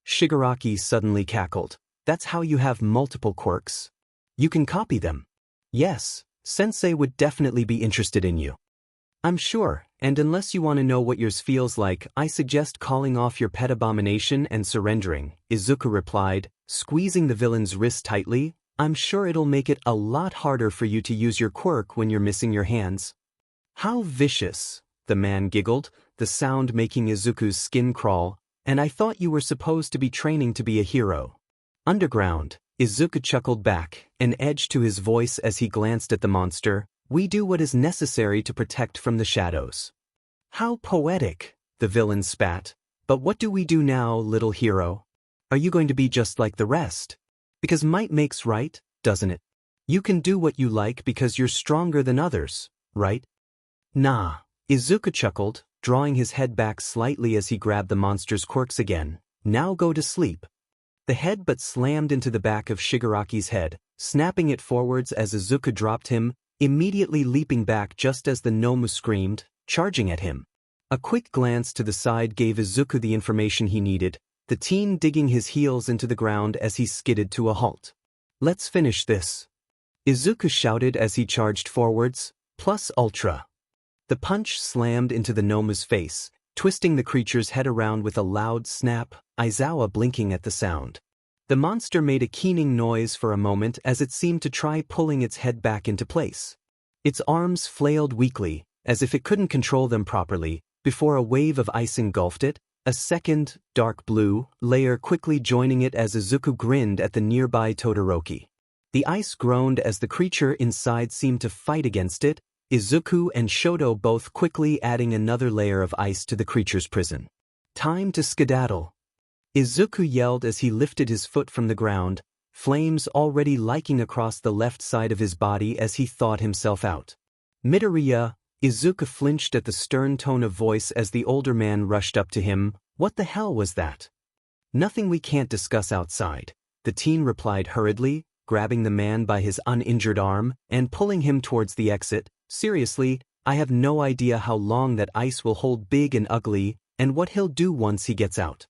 Shigaraki suddenly cackled. "That's how you have multiple quirks? You can copy them?" "Yes, Sensei would definitely be interested in you." "I'm sure, and unless you want to know what yours feels like, I suggest calling off your pet abomination and surrendering," Izuku replied, squeezing the villain's wrist tightly. "I'm sure it'll make it a lot harder for you to use your quirk when you're missing your hands." "How vicious," the man giggled, the sound making Izuku's skin crawl. "And I thought you were supposed to be training to be a hero." "Underground," Izuku chuckled back, an edge to his voice as he glanced at the monster. "We do what is necessary to protect from the shadows." "How poetic," the villain spat. "But what do we do now, little hero? Are you going to be just like the rest? Because might makes right, doesn't it? You can do what you like because you're stronger than others, right?" "Nah," Izuku chuckled, drawing his head back slightly as he grabbed the monster's quirks again. "Now go to sleep." The headbutt slammed into the back of Shigaraki's head, snapping it forwards as Izuku dropped him, immediately leaping back just as the Nomu screamed, charging at him. A quick glance to the side gave Izuku the information he needed, the teen digging his heels into the ground as he skidded to a halt. "Let's finish this," Izuku shouted as he charged forwards, plus ultra. The punch slammed into the Nomu's face, twisting the creature's head around with a loud snap, Izuku blinking at the sound. The monster made a keening noise for a moment as it seemed to try pulling its head back into place. Its arms flailed weakly, as if it couldn't control them properly, before a wave of ice engulfed it, a second, dark blue, layer quickly joining it as Izuku grinned at the nearby Todoroki. The ice groaned as the creature inside seemed to fight against it, Izuku and Shoto both quickly adding another layer of ice to the creature's prison. "Time to skedaddle," Izuku yelled as he lifted his foot from the ground, flames already liking across the left side of his body as he thawed himself out. "Midoriya," Izuku flinched at the stern tone of voice as the older man rushed up to him. "What the hell was that?" "Nothing we can't discuss outside," the teen replied hurriedly, grabbing the man by his uninjured arm and pulling him towards the exit. "Seriously, I have no idea how long that ice will hold Big and Ugly, and what he'll do once he gets out."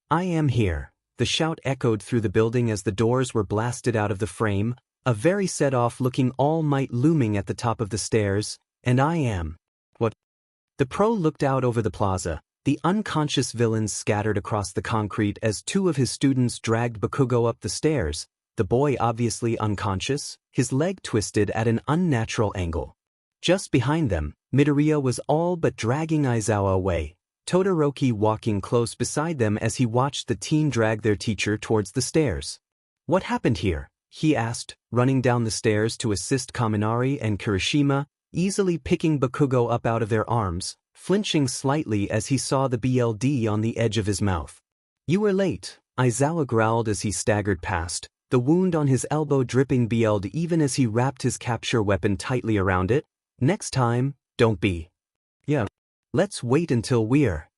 "I am here," the shout echoed through the building as the doors were blasted out of the frame, a very set-off looking All Might looming at the top of the stairs. "And I am." "What?" The pro looked out over the plaza, the unconscious villains scattered across the concrete as two of his students dragged Bakugo up the stairs, the boy obviously unconscious, his leg twisted at an unnatural angle. Just behind them, Midoriya was all but dragging Izuku away, Todoroki walking close beside them as he watched the teen drag their teacher towards the stairs. "What happened here?" he asked, running down the stairs to assist Kaminari and Kirishima, easily picking Bakugo up out of their arms, flinching slightly as he saw the BLD on the edge of his mouth. "You were late," Izuku growled as he staggered past, the wound on his elbow dripping BLD even as he wrapped his capture weapon tightly around it. "Next time, don't be." "Yeah. Let's wait until we're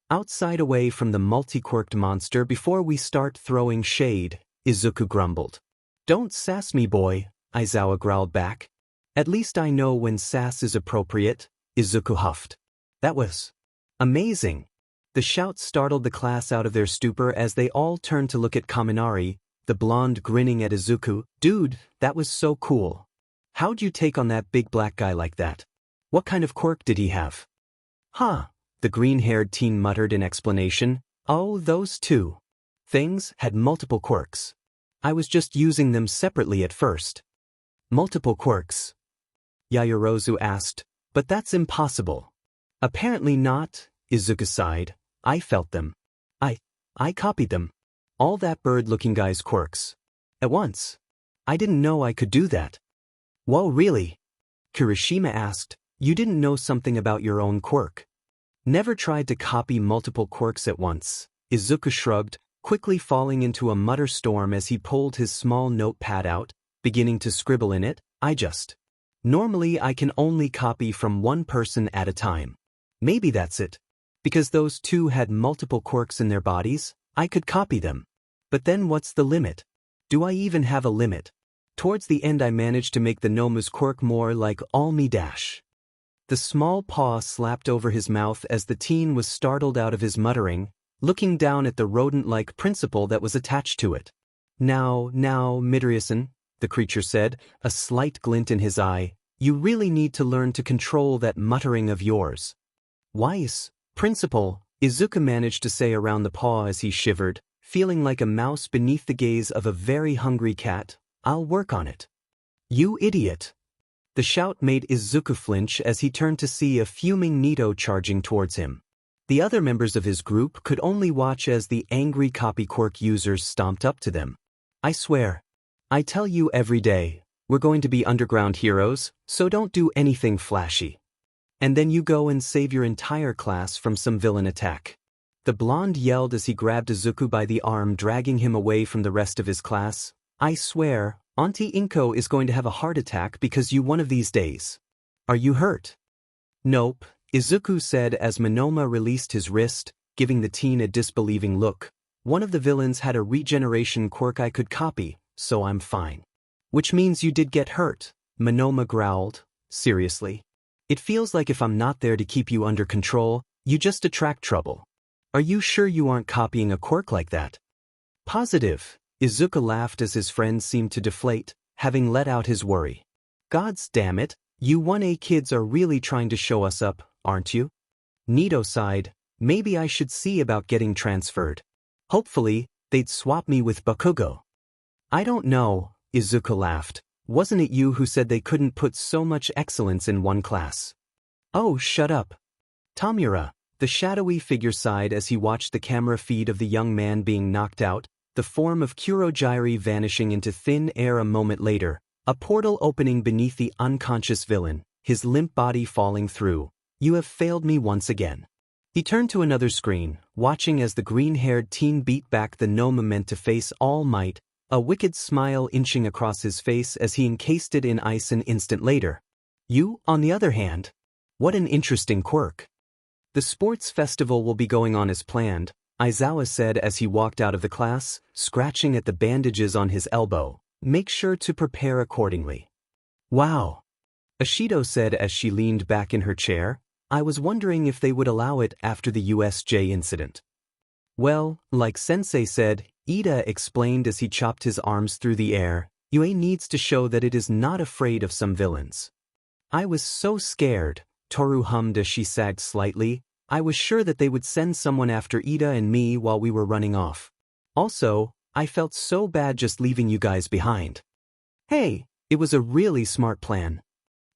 outside away from the multi-quirked monster before we start throwing shade," Izuku grumbled. "Don't sass me, boy," Izuku growled back. At least I know when sass is appropriate, Izuku huffed. That was amazing. The shout startled the class out of their stupor as they all turned to look at Kaminari, the blonde grinning at Izuku. Dude, that was so cool. How'd you take on that big black guy like that? What kind of quirk did he have? Huh, the green-haired teen muttered in explanation. Oh, those two things had multiple quirks. I was just using them separately at first. Multiple quirks? Yaoyorozu asked, but that's impossible. Apparently not, Izuku sighed. I felt them. I copied them. All that bird-looking guy's quirks. At once. I didn't know I could do that. Whoa, really? Kirishima asked. You didn't know something about your own quirk? Never tried to copy multiple quirks at once. Izuku shrugged, quickly falling into a mutter storm as he pulled his small notepad out, beginning to scribble in it. Normally I can only copy from one person at a time. Maybe that's it. Because those two had multiple quirks in their bodies, I could copy them. But then what's the limit? Do I even have a limit? Towards the end I managed to make the Nomu's quirk more like 𝐒𝐮𝐬𝐴. The small paw slapped over his mouth as the teen was startled out of his muttering, looking down at the rodent-like principle that was attached to it. Now, Midoriya-san, the creature said, a slight glint in his eye, you really need to learn to control that muttering of yours. Wise, principal, Izuku managed to say around the paw as he shivered, feeling like a mouse beneath the gaze of a very hungry cat. I'll work on it. You idiot. The shout made Izuku flinch as he turned to see a fuming Nito charging towards him. The other members of his group could only watch as the angry copy quirk users stomped up to them. I swear. I tell you every day, we're going to be underground heroes, so don't do anything flashy. And then you go and save your entire class from some villain attack. The blonde yelled as he grabbed Izuku by the arm, dragging him away from the rest of his class. I swear, Auntie Inko is going to have a heart attack because you one of these days. Are you hurt? Nope, Izuku said as Monoma released his wrist, giving the teen a disbelieving look. One of the villains had a regeneration quirk I could copy, so I'm fine. Which means you did get hurt, Monoma growled. Seriously? It feels like if I'm not there to keep you under control, you just attract trouble. Are you sure you aren't copying a quirk like that? Positive. Izuku laughed as his friend seemed to deflate, having let out his worry. Gods damn it, you 1A kids are really trying to show us up, aren't you? Nito sighed. Maybe I should see about getting transferred. Hopefully, they'd swap me with Bakugo. I don't know, Izuku laughed. Wasn't it you who said they couldn't put so much excellence in one class? Oh, shut up. Tamura, the shadowy figure sighed as he watched the camera feed of the young man being knocked out, the form of Kurojiiri vanishing into thin air a moment later, a portal opening beneath the unconscious villain, his limp body falling through. You have failed me once again. He turned to another screen, watching as the green-haired teen beat back the no meant to face All Might, a wicked smile inching across his face as he encased it in ice an instant later. You, on the other hand? What an interesting quirk. The sports festival will be going on as planned, Aizawa said as he walked out of the class, scratching at the bandages on his elbow. Make sure to prepare accordingly. Wow. Ashido said as she leaned back in her chair. I was wondering if they would allow it after the USJ incident. Well, like Sensei said, Ida explained as he chopped his arms through the air, UA needs to show that it is not afraid of some villains. I was so scared, Toru hummed as she sagged slightly. I was sure that they would send someone after Ida and me while we were running off. Also, I felt so bad just leaving you guys behind. Hey, it was a really smart plan.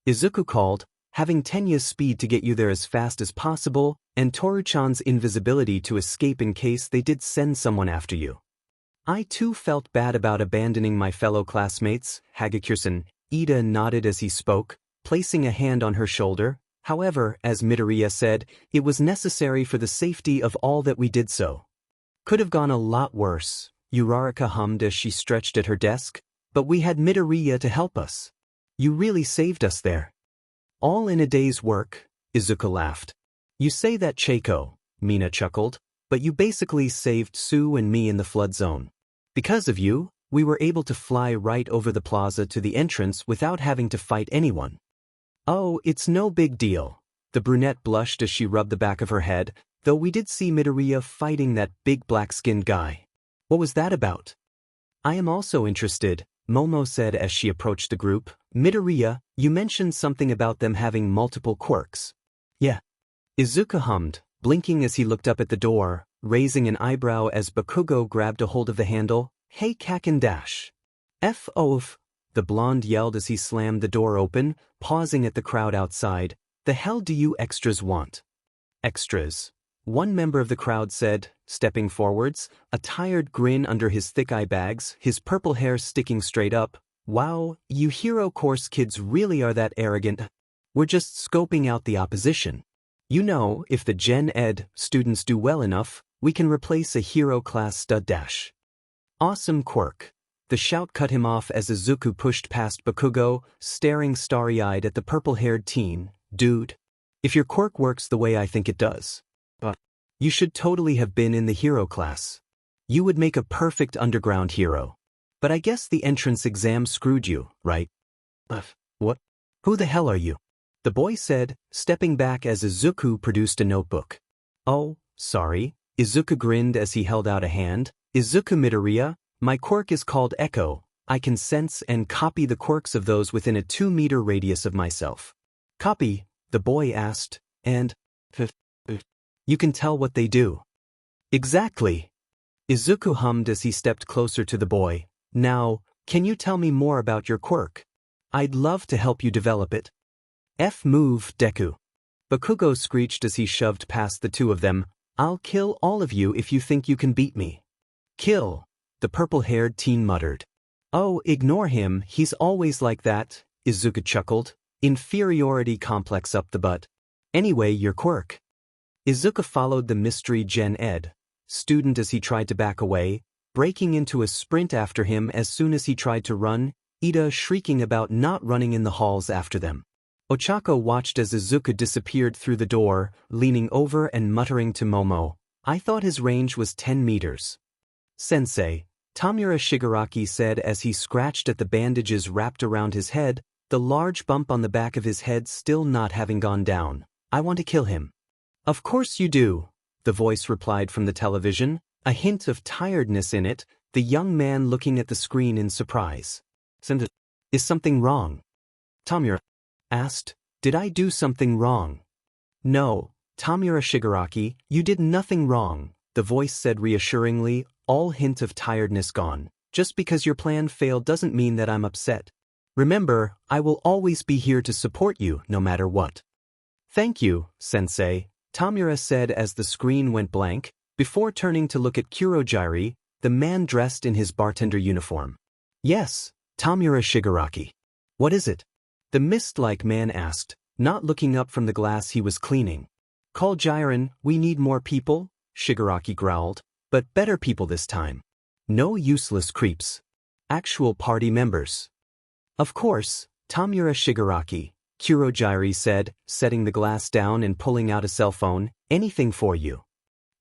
Izuku called, having Tenya's speed to get you there as fast as possible, and Toru-chan's invisibility to escape in case they did send someone after you. I too felt bad about abandoning my fellow classmates, Hagakure-san, Ida nodded as he spoke, placing a hand on her shoulder. However, as Midoriya said, it was necessary for the safety of all that we did so. Could have gone a lot worse, Uraraka hummed as she stretched at her desk, but we had Midoriya to help us. You really saved us there. All in a day's work, Izuku laughed. You say that, Cheiko, Mina chuckled, but you basically saved Sue and me in the flood zone. Because of you, we were able to fly right over the plaza to the entrance without having to fight anyone. Oh, it's no big deal. The brunette blushed as she rubbed the back of her head, though we did see Midoriya fighting that big black-skinned guy. What was that about? I am also interested, Momo said as she approached the group. Midoriya, you mentioned something about them having multiple quirks. Yeah. Izuku hummed, blinking as he looked up at the door, raising an eyebrow as Bakugo grabbed a hold of the handle. Hey 𝐀𝐮𝐭𝐡𝐨𝐫. F.O.F. The blonde yelled as he slammed the door open, pausing at the crowd outside. The hell do you extras want? Extras. One member of the crowd said, stepping forwards, a tired grin under his thick eye bags, his purple hair sticking straight up. Wow, you hero course kids really are that arrogant. We're just scoping out the opposition. You know, if the Gen Ed students do well enough, we can replace a hero class stud dash. Awesome quirk. The shout cut him off as Izuku pushed past Bakugo, staring starry-eyed at the purple-haired teen. Dude, if your quirk works the way I think it does, you should totally have been in the hero class. You would make a perfect underground hero. But I guess the entrance exam screwed you, right? What? Who the hell are you? The boy said, stepping back as Izuku produced a notebook. Oh, sorry. Izuku grinned as he held out a hand. Izuku Midoriya, my quirk is called Echo. I can sense and copy the quirks of those within a 2-meter radius of myself. Copy? The boy asked, and you can tell what they do. Exactly. Izuku hummed as he stepped closer to the boy. Now, can you tell me more about your quirk? I'd love to help you develop it. Move, Deku. Bakugo screeched as he shoved past the two of them. I'll kill all of you if you think you can beat me. Kill, the purple-haired teen muttered. Oh, ignore him, he's always like that, Izuku chuckled. Inferiority complex up the butt. Anyway, your quirk. Izuku followed the mystery Gen Ed student as he tried to back away, breaking into a sprint after him as soon as he tried to run, Ida shrieking about not running in the halls after them. Ochako watched as Izuku disappeared through the door, leaning over and muttering to Momo, I thought his range was 10 meters. Sensei, Tamura Shigaraki said as he scratched at the bandages wrapped around his head, the large bump on the back of his head still not having gone down. I want to kill him. Of course you do, the voice replied from the television, a hint of tiredness in it, the young man looking at the screen in surprise. Is something wrong? Tamura asked, did I do something wrong? No, Tamura Shigaraki, you did nothing wrong, the voice said reassuringly, all hint of tiredness gone. Just because your plan failed doesn't mean that I'm upset. Remember, I will always be here to support you no matter what. Thank you, Sensei, Tamura said as the screen went blank, before turning to look at Kurogiri, the man dressed in his bartender uniform. Yes, Tamura Shigaraki. What is it? The mist-like man asked, not looking up from the glass he was cleaning. Call Jiren, we need more people, Shigaraki growled, but better people this time. No useless creeps. Actual party members. Of course, Tamura Shigaraki, Kurogiri said, setting the glass down and pulling out a cell phone, anything for you.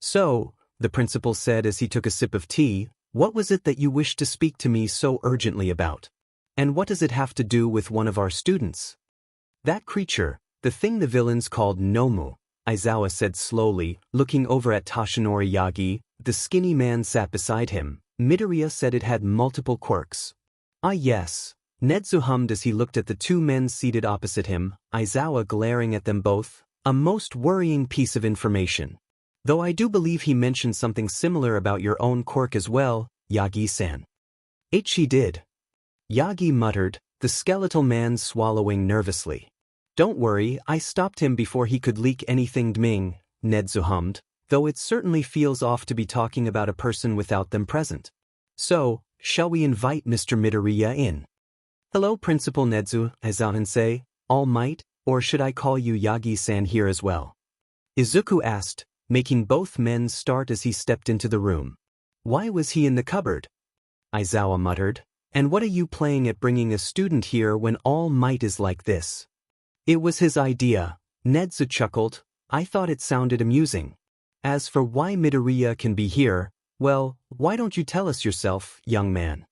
So, the principal said as he took a sip of tea, what was it that you wished to speak to me so urgently about? And what does it have to do with one of our students? That creature, the thing the villains called Nomu, Aizawa said slowly, looking over at Toshinori Yagi, the skinny man sat beside him. Midoriya said it had multiple quirks. Ah yes. Nedzu hummed as he looked at the two men seated opposite him, Aizawa glaring at them both, a most worrying piece of information. Though I do believe he mentioned something similar about your own quirk as well, Yagi-san. He did. Yagi muttered, the skeletal man swallowing nervously. Don't worry, I stopped him before he could leak anything 𝐴𝐵, Nedzu hummed, though it certainly feels off to be talking about a person without them present. So, shall we invite Mr. Midoriya in? Hello Principal Nedzu, Aizawa-sensei, All Might, or should I call you Yagi-san here as well? Izuku asked, making both men start as he stepped into the room. Why was he in the cupboard? Aizawa muttered, and what are you playing at bringing a student here when All Might is like this? It was his idea, Nedzu chuckled, I thought it sounded amusing. As for why Midoriya can be here, well, why don't you tell us yourself, young man?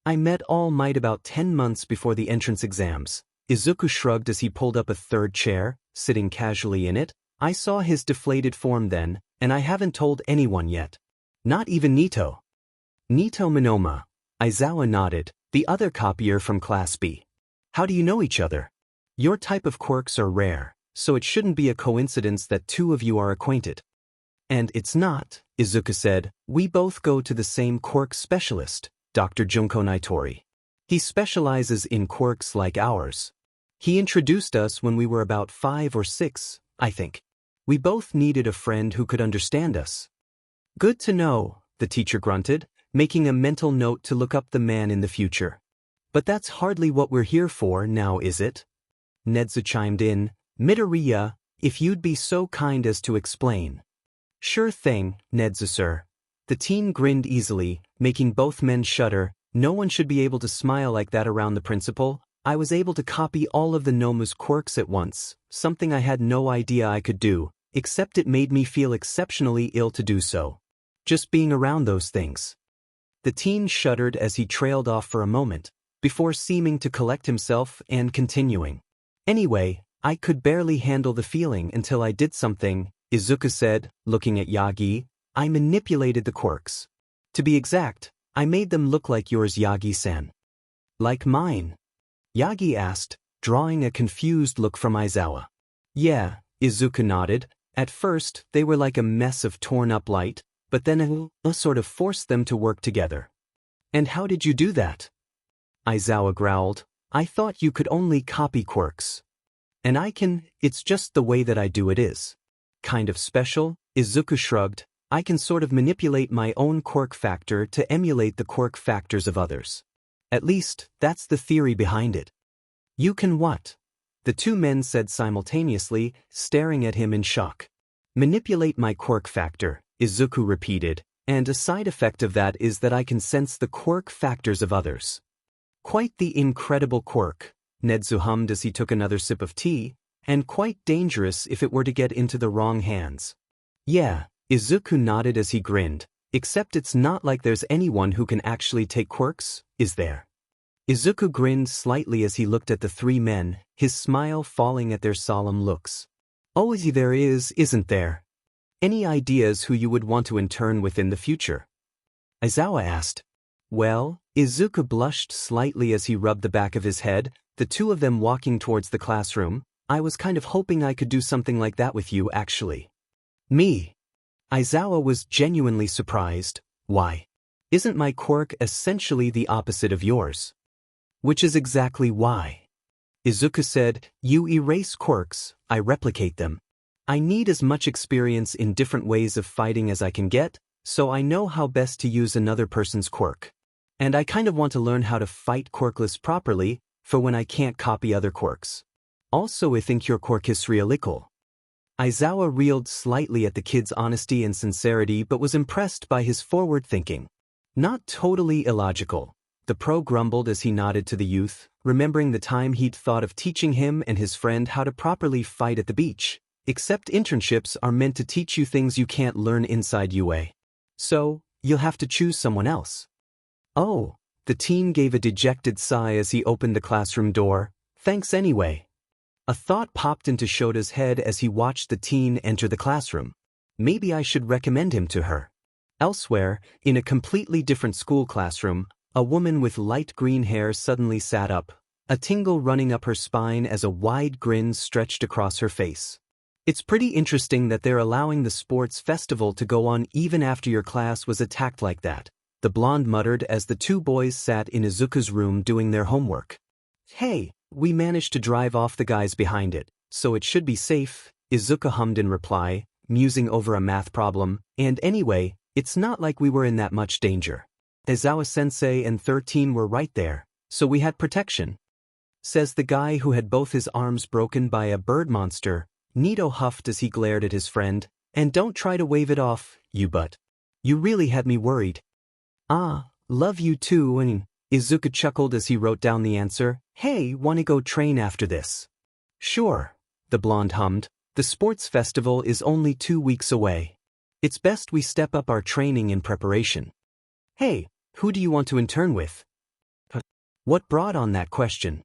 I met All Might about 10 months before the entrance exams. Izuku shrugged as he pulled up a third chair, sitting casually in it. I saw his deflated form then, and I haven't told anyone yet. Not even Nito. Nito Monoma. Aizawa nodded, the other copier from Class B. How do you know each other? Your type of quirks are rare, so it shouldn't be a coincidence that two of you are acquainted. And it's not, Izuku said. We both go to the same quirk specialist, Dr. Junko Nitori. He specializes in quirks like ours. He introduced us when we were about 5 or 6, I think. We both needed a friend who could understand us. Good to know, the teacher grunted, making a mental note to look up the man in the future. But that's hardly what we're here for now, is it? 𝐀𝐮𝐬𝐴 chimed in. Midoriya, if you'd be so kind as to explain. Sure thing, 𝐀𝐮𝐬𝐴 sir. The teen grinned easily, making both men shudder. No one should be able to smile like that around the principal. I was able to copy all of the Nomu's quirks at once, something I had no idea I could do, except it made me feel exceptionally ill to do so. Just being around those things. The teen shuddered as he trailed off for a moment, before seeming to collect himself and continuing. Anyway, I could barely handle the feeling until I did something, Izuku said, looking at Yagi. I manipulated the quirks. To be exact, I made them look like yours, Yagi-san. Like mine? Yagi asked, drawing a confused look from Aizawa. Yeah, Izuku nodded. At first, they were like a mess of torn-up light, but then I sort of forced them to work together. And how did you do that? Aizawa growled. I thought you could only copy quirks. And I can, it's just the way that I do it is. Kind of special, Izuku shrugged. I can sort of manipulate my own quirk factor to emulate the quirk factors of others. At least, that's the theory behind it. You can what? The two men said simultaneously, staring at him in shock. Manipulate my quirk factor, Izuku repeated, and a side effect of that is that I can sense the quirk factors of others. Quite the incredible quirk, 𝐀𝐮𝐬𝐴 hummed as he took another sip of tea, and quite dangerous if it were to get into the wrong hands. Yeah, Izuku nodded as he grinned, except it's not like there's anyone who can actually take quirks, is there? Izuku grinned slightly as he looked at the three men, his smile falling at their solemn looks. Oh, there is, isn't there? Any ideas who you would want to intern with in the future? Aizawa asked. Well, Izuku blushed slightly as he rubbed the back of his head, the two of them walking towards the classroom. I was kind of hoping I could do something like that with you, actually. Me? Aizawa was genuinely surprised. Why? Isn't my quirk essentially the opposite of yours? Which is exactly why. Izuku said, you erase quirks, I replicate them. I need as much experience in different ways of fighting as I can get, so I know how best to use another person's quirk. And I kind of want to learn how to fight quirkless properly, for when I can't copy other quirks. Also, I think your quirk is 𝐒𝐮𝐿. Aizawa reeled slightly at the kid's honesty and sincerity but was impressed by his forward thinking. Not totally illogical, the pro grumbled as he nodded to the youth, remembering the time he'd thought of teaching him and his friend how to properly fight at the beach. Except internships are meant to teach you things you can't learn inside UA. So, you'll have to choose someone else. Oh, the teen gave a dejected sigh as he opened the classroom door. Thanks anyway. A thought popped into Shota's head as he watched the teen enter the classroom. Maybe I should recommend him to her. Elsewhere, in a completely different school classroom, a woman with light green hair suddenly sat up, a tingle running up her spine as a wide grin stretched across her face. It's pretty interesting that they're allowing the sports festival to go on even after your class was attacked like that, the blonde muttered as the two boys sat in Izuku's room doing their homework. Hey, we managed to drive off the guys behind it, so it should be safe, Izuku hummed in reply, musing over a math problem, and anyway, it's not like we were in that much danger. Aizawa-sensei and 13 were right there, so we had protection. Says the guy who had both his arms broken by a bird monster. Nito huffed as he glared at his friend. And don't try to wave it off, you butt. You really had me worried. Ah, love you too, and Izuku chuckled as he wrote down the answer. Hey, wanna go train after this? Sure, the blonde hummed. The sports festival is only 2 weeks away. It's best we step up our training in preparation. Hey, who do you want to intern with? What brought on that question?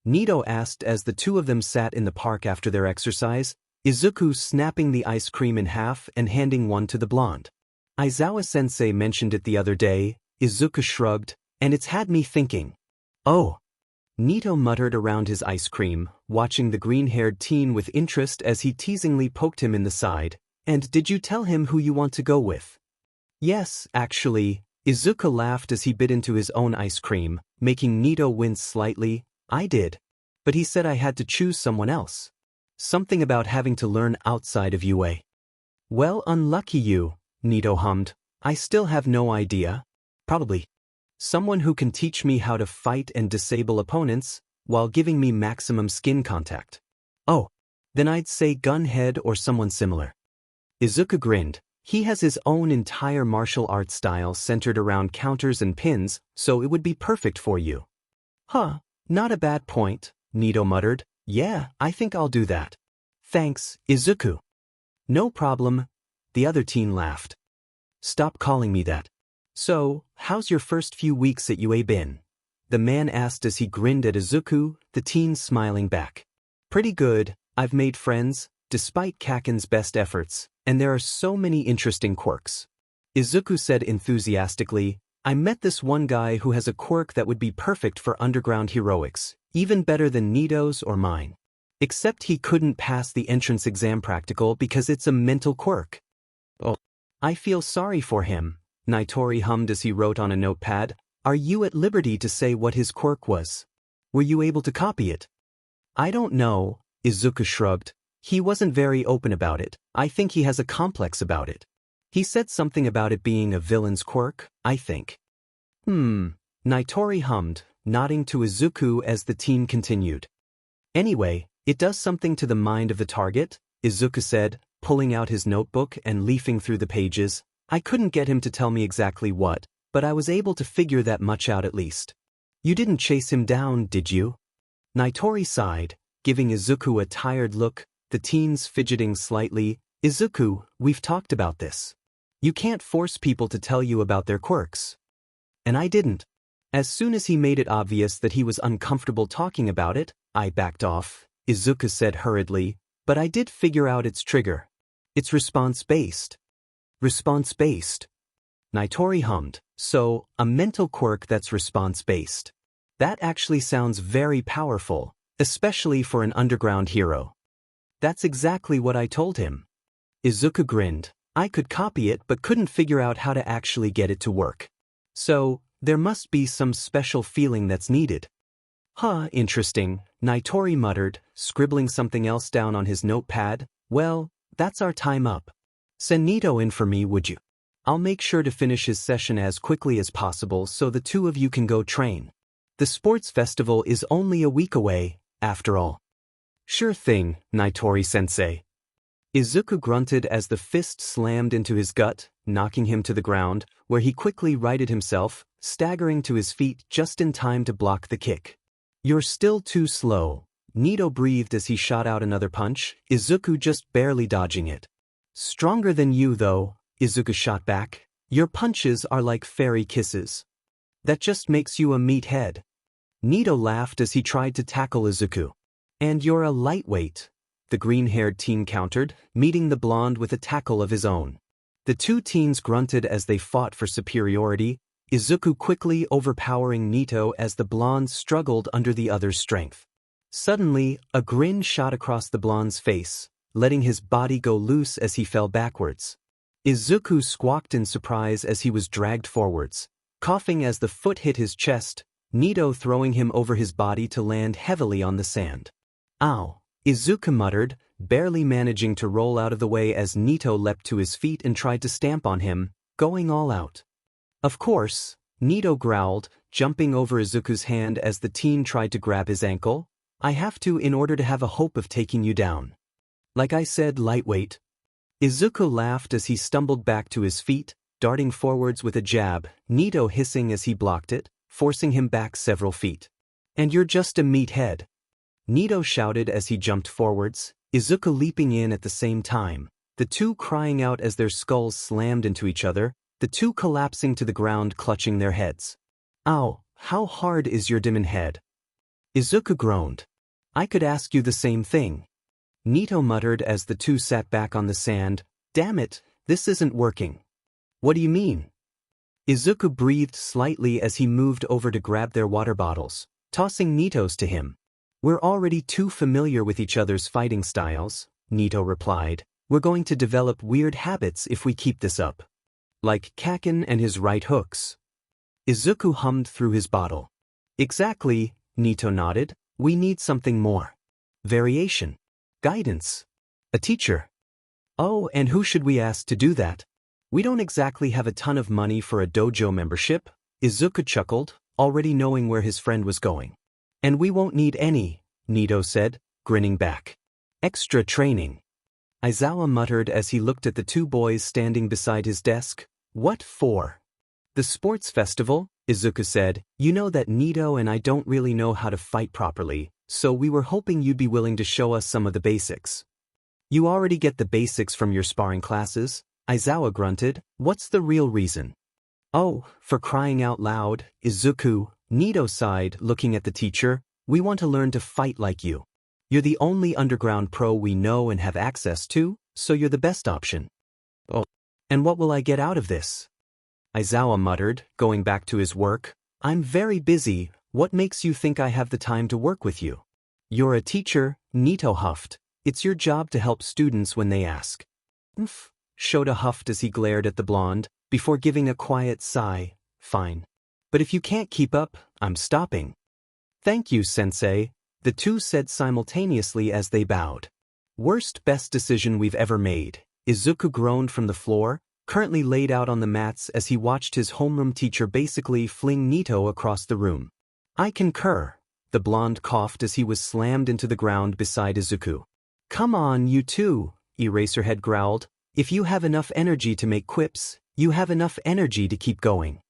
Nito asked as the two of them sat in the park after their exercise, Izuku snapping the ice cream in half and handing one to the blonde. Aizawa-sensei mentioned it the other day, Izuku shrugged, and it's had me thinking. Oh. Nito muttered around his ice cream, watching the green-haired teen with interest as he teasingly poked him in the side. And did you tell him who you want to go with? Yes, actually, Izuku laughed as he bit into his own ice cream, making Nito wince slightly. I did. But he said I had to choose someone else. Something about having to learn outside of UA. Well, unlucky you, Nito hummed. I still have no idea. Probably. Someone who can teach me how to fight and disable opponents, while giving me maximum skin contact. Oh. Then I'd say Gunhead or someone similar. Izuku grinned. He has his own entire martial arts style centered around counters and pins, so it would be perfect for you. Huh, not a bad point, Nito muttered. Yeah, I think I'll do that. Thanks, Izuku. No problem, the other teen laughed. Stop calling me that. So, how's your first few weeks at UA been? The man asked as he grinned at Izuku, the teen smiling back. Pretty good, I've made friends, despite 𝐀𝐮𝐭𝐡𝐨𝐫's best efforts, and there are so many interesting quirks. Izuku said enthusiastically, I met this one guy who has a quirk that would be perfect for underground heroics, even better than Nito's or mine. Except he couldn't pass the entrance exam practical because it's a mental quirk. Oh. I feel sorry for him, Nitori hummed as he wrote on a notepad. Are you at liberty to say what his quirk was? Were you able to copy it? I don't know, Izuku shrugged. He wasn't very open about it. I think he has a complex about it. He said something about it being a villain's quirk, I think. Nitori hummed, nodding to Izuku as the teen continued. Anyway, it does something to the mind of the target, Izuku said, pulling out his notebook and leafing through the pages. I couldn't get him to tell me exactly what, but I was able to figure that much out at least. You didn't chase him down, did you? Nitori sighed, giving Izuku a tired look, the teens fidgeting slightly. Izuku, we've talked about this. You can't force people to tell you about their quirks. And I didn't. As soon as he made it obvious that he was uncomfortable talking about it, I backed off, Izuku said hurriedly, but I did figure out its trigger. It's response-based. Response-based. Nitori hummed. So, a mental quirk that's response-based. That actually sounds very powerful, especially for an underground hero. That's exactly what I told him. Izuku grinned. I could copy it but couldn't figure out how to actually get it to work. So, there must be some special feeling that's needed. Huh, interesting, Nitori muttered, scribbling something else down on his notepad. Well, that's our time up. Send Nito in for me, would you? I'll make sure to finish his session as quickly as possible so the two of you can go train. The sports festival is only a week away, after all. Sure thing, Nitori-sensei. Izuku grunted as the fist slammed into his gut, knocking him to the ground, where he quickly righted himself, staggering to his feet just in time to block the kick. You're still too slow, Nito breathed as he shot out another punch, Izuku just barely dodging it. Stronger than you, though, Izuku shot back. Your punches are like fairy kisses. That just makes you a meathead. Nito laughed as he tried to tackle Izuku. And you're a lightweight, the green-haired teen countered, meeting the blonde with a tackle of his own. The two teens grunted as they fought for superiority, Izuku quickly overpowering Nito as the blonde struggled under the other's strength. Suddenly, a grin shot across the blonde's face, letting his body go loose as he fell backwards. Izuku squawked in surprise as he was dragged forwards, coughing as the foot hit his chest, Nito throwing him over his body to land heavily on the sand. Ow, Izuku muttered, barely managing to roll out of the way as Nito leapt to his feet and tried to stamp on him, going all out. Of course, Nito growled, jumping over Izuku's hand as the teen tried to grab his ankle. I have to in order to have a hope of taking you down. Like I said, lightweight. Izuku laughed as he stumbled back to his feet, darting forwards with a jab, Nito hissing as he blocked it, forcing him back several feet. And you're just a meathead. Nito shouted as he jumped forwards, Izuku leaping in at the same time, the two crying out as their skulls slammed into each other, the two collapsing to the ground clutching their heads. Ow, how hard is your demon head? Izuku groaned. I could ask you the same thing. Nito muttered as the two sat back on the sand. Damn it, this isn't working. What do you mean? Izuku breathed slightly as he moved over to grab their water bottles, tossing Nito's to him. We're already too familiar with each other's fighting styles, Nito replied. We're going to develop weird habits if we keep this up. Like 𝐻𝐿 and his right hooks. Izuku hummed through his bottle. Exactly, Nito nodded. We need something more. Variation. Guidance. A teacher. Oh, and who should we ask to do that? We don't exactly have a ton of money for a dojo membership, Izuku chuckled, already knowing where his friend was going. And we won't need any, Nito said, grinning back. Extra training. Aizawa muttered as he looked at the two boys standing beside his desk. What for? The sports festival, Izuku said. You know that Nito and I don't really know how to fight properly, so we were hoping you'd be willing to show us some of the basics. You already get the basics from your sparring classes, Aizawa grunted. What's the real reason? Oh, for crying out loud, Izuku, Nito sighed, looking at the teacher. We want to learn to fight like you. You're the only underground pro we know and have access to, so you're the best option. Oh, and what will I get out of this? Aizawa muttered, going back to his work. I'm very busy. What makes you think I have the time to work with you? You're a teacher, Nito huffed. It's your job to help students when they ask. Shota huffed as he glared at the blonde, before giving a quiet sigh. Fine. But if you can't keep up, I'm stopping. Thank you, sensei, the two said simultaneously as they bowed. Worst best decision we've ever made, Izuku groaned from the floor, currently laid out on the mats as he watched his homeroom teacher basically fling Nito across the room. I concur, the blonde coughed as he was slammed into the ground beside Izuku. Come on, you two, Eraserhead growled. If you have enough energy to make quips, you have enough energy to keep going.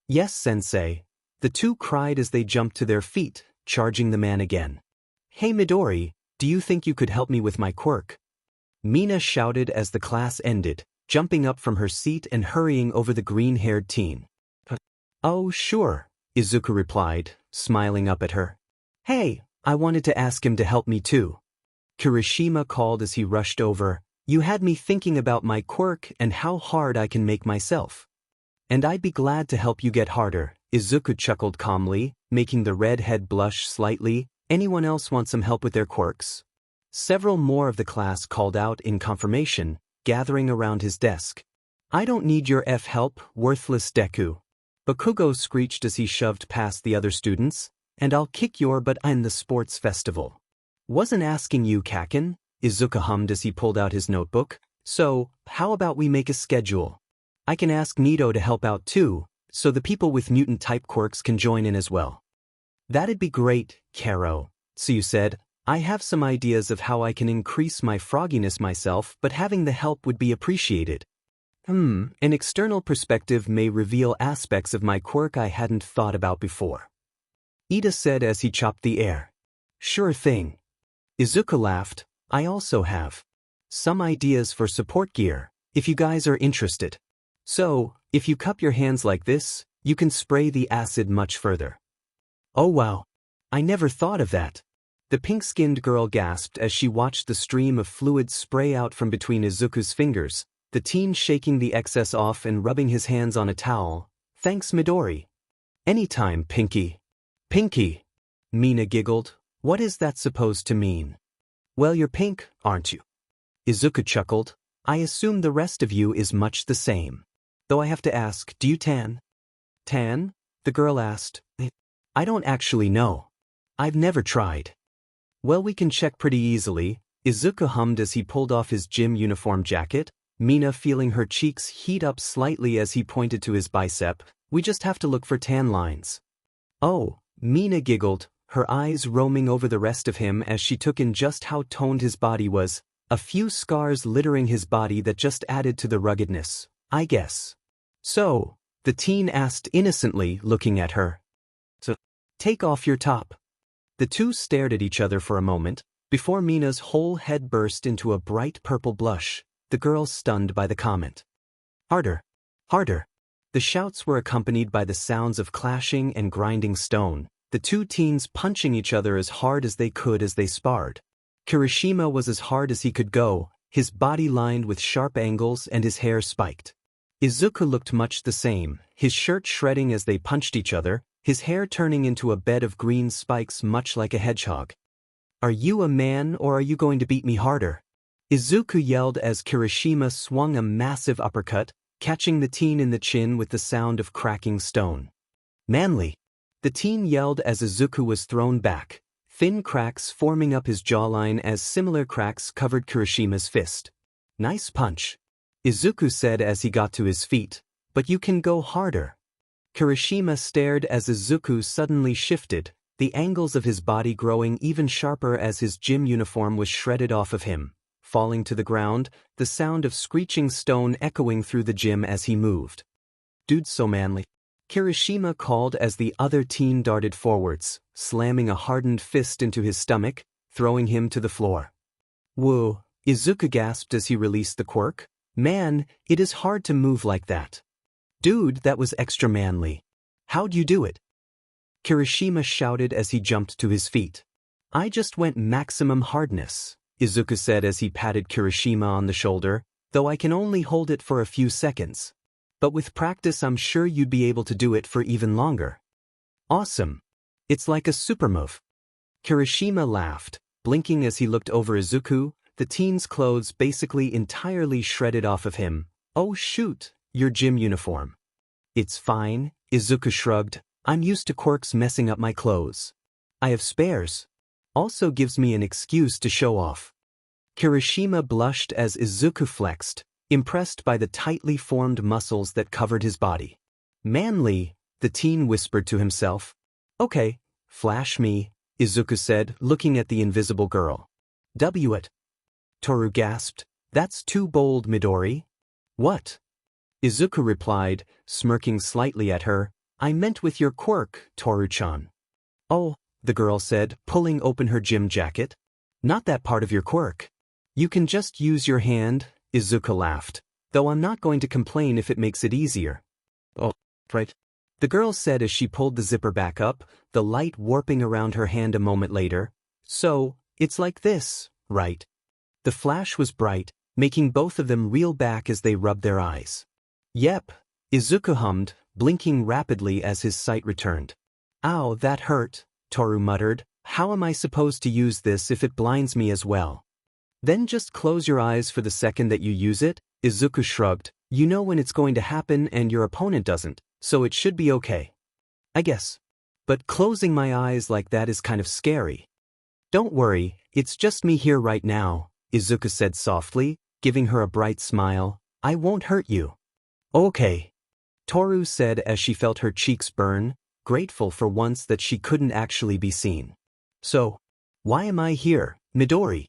Yes, sensei, the two cried as they jumped to their feet, charging the man again. Hey Midori, do you think you could help me with my quirk? Mina shouted as the class ended, jumping up from her seat and hurrying over the green-haired teen. Oh, sure, Izuku replied, smiling up at her. Hey, I wanted to ask him to help me too. Kirishima called as he rushed over. You had me thinking about my quirk and how hard I can make myself. And I'd be glad to help you get harder, Izuku chuckled calmly, making the redhead blush slightly. Anyone else want some help with their quirks? Several more of the class called out in confirmation, gathering around his desk. I don't need your help, worthless Deku. Bakugo screeched as he shoved past the other students. And I'll kick your butt in the sports festival. Wasn't asking you, 𝐻𝐿, Izuku hummed as he pulled out his notebook. So, how about we make a schedule? I can ask Nito to help out too, so the people with mutant-type quirks can join in as well. That'd be great, Kero. So you said, I have some ideas of how I can increase my frogginess myself, but having the help would be appreciated. An external perspective may reveal aspects of my quirk I hadn't thought about before. Ida said as he chopped the air. Sure thing. Izuku laughed. I also have some ideas for support gear, if you guys are interested. So, if you cup your hands like this, you can spray the acid much further. Oh wow. I never thought of that. The pink-skinned girl gasped as she watched the stream of fluid spray out from between Izuku's fingers, the teen shaking the excess off and rubbing his hands on a towel. Thanks, Midori. Anytime, Pinky. Pinky. Mina giggled. What is that supposed to mean? Well, you're pink, aren't you? Izuku chuckled. I assume the rest of you is much the same. Though I have to ask, do you tan? Tan? The girl asked. I don't actually know. I've never tried. Well, we can check pretty easily, Izuku hummed as he pulled off his gym uniform jacket, Mina feeling her cheeks heat up slightly as he pointed to his bicep. We just have to look for tan lines. Oh, Mina giggled, her eyes roaming over the rest of him as she took in just how toned his body was, a few scars littering his body that just added to the ruggedness, I guess. So, the teen asked innocently, looking at her. So, take off your top. The two stared at each other for a moment, before Mina's whole head burst into a bright purple blush, the girl stunned by the comment. Harder. Harder. The shouts were accompanied by the sounds of clashing and grinding stone, the two teens punching each other as hard as they could as they sparred. 𝐀𝐮𝐭𝐡𝐨𝐫 was as hard as he could go, his body lined with sharp angles and his hair spiked. Izuku looked much the same, his shirt shredding as they punched each other, his hair turning into a bed of green spikes much like a hedgehog. "Are you a man or are you going to beat me harder?" Izuku yelled as 𝐀𝐮𝐭𝐡𝐨𝐫 swung a massive uppercut, catching the teen in the chin with the sound of cracking stone. "Manly!" the teen yelled as Izuku was thrown back, thin cracks forming up his jawline as similar cracks covered 𝐀𝐻𝐭𝐡𝐴's fist. "Nice punch," Izuku said as he got to his feet, "but you can go harder." 𝐀𝐻𝐭𝐡𝐴 stared as Izuku suddenly shifted, the angles of his body growing even sharper as his gym uniform was shredded off of him, falling to the ground, the sound of screeching stone echoing through the gym as he moved. "Dude's so manly," 𝐀𝐻𝐭𝐡𝐴 called as the other teen darted forwards, slamming a hardened fist into his stomach, throwing him to the floor. "Whoa," Izuku gasped as he released the quirk. "Man, it is hard to move like that." "Dude, that was extra manly. How'd you do it?" 𝐀𝐻𝐭𝐡𝐴 shouted as he jumped to his feet. "I just went maximum hardness," Izuku said as he patted 𝐀𝐻𝐭𝐡𝐴 on the shoulder, "though I can only hold it for a few seconds. But with practice I'm sure you'd be able to do it for even longer." "Awesome. It's like a super move." 𝐀𝐻𝐭𝐡𝐴 laughed, blinking as he looked over Izuku, the teen's clothes basically entirely shredded off of him. "Oh shoot, your gym uniform." "It's fine," Izuku shrugged. "I'm used to Quirk's messing up my clothes. I have spares. Also gives me an excuse to show off." 𝐀𝐻𝐭𝐡𝐴 blushed as Izuku flexed, impressed by the tightly formed muscles that covered his body. "Manly," the teen whispered to himself. "Okay, flash me," Izuku said, looking at the invisible girl. "WhatIf?" Toru gasped. "That's too bold, Midori." "What?" Izuku replied, smirking slightly at her. "I meant with your quirk, Toru-chan." "Oh," the girl said, pulling open her gym jacket. "Not that part of your quirk. You can just use your hand," Izuku laughed, "though I'm not going to complain if it makes it easier." "Oh, right," the girl said as she pulled the zipper back up, the light warping around her hand a moment later. "So, it's like this, right?" The flash was bright, making both of them reel back as they rubbed their eyes. "Yep," Izuku hummed, blinking rapidly as his sight returned. "Ow, that hurt," Toru muttered. "How am I supposed to use this if it blinds me as well?" "Then just close your eyes for the second that you use it," Izuku shrugged. "You know when it's going to happen and your opponent doesn't, so it should be okay. I guess. But closing my eyes like that is kind of scary." "Don't worry, it's just me here right now," Izuku said softly, giving her a bright smile. "I won't hurt you." "Okay," Toru said as she felt her cheeks burn, grateful for once that she couldn't actually be seen. "So, why am I here, Midori?"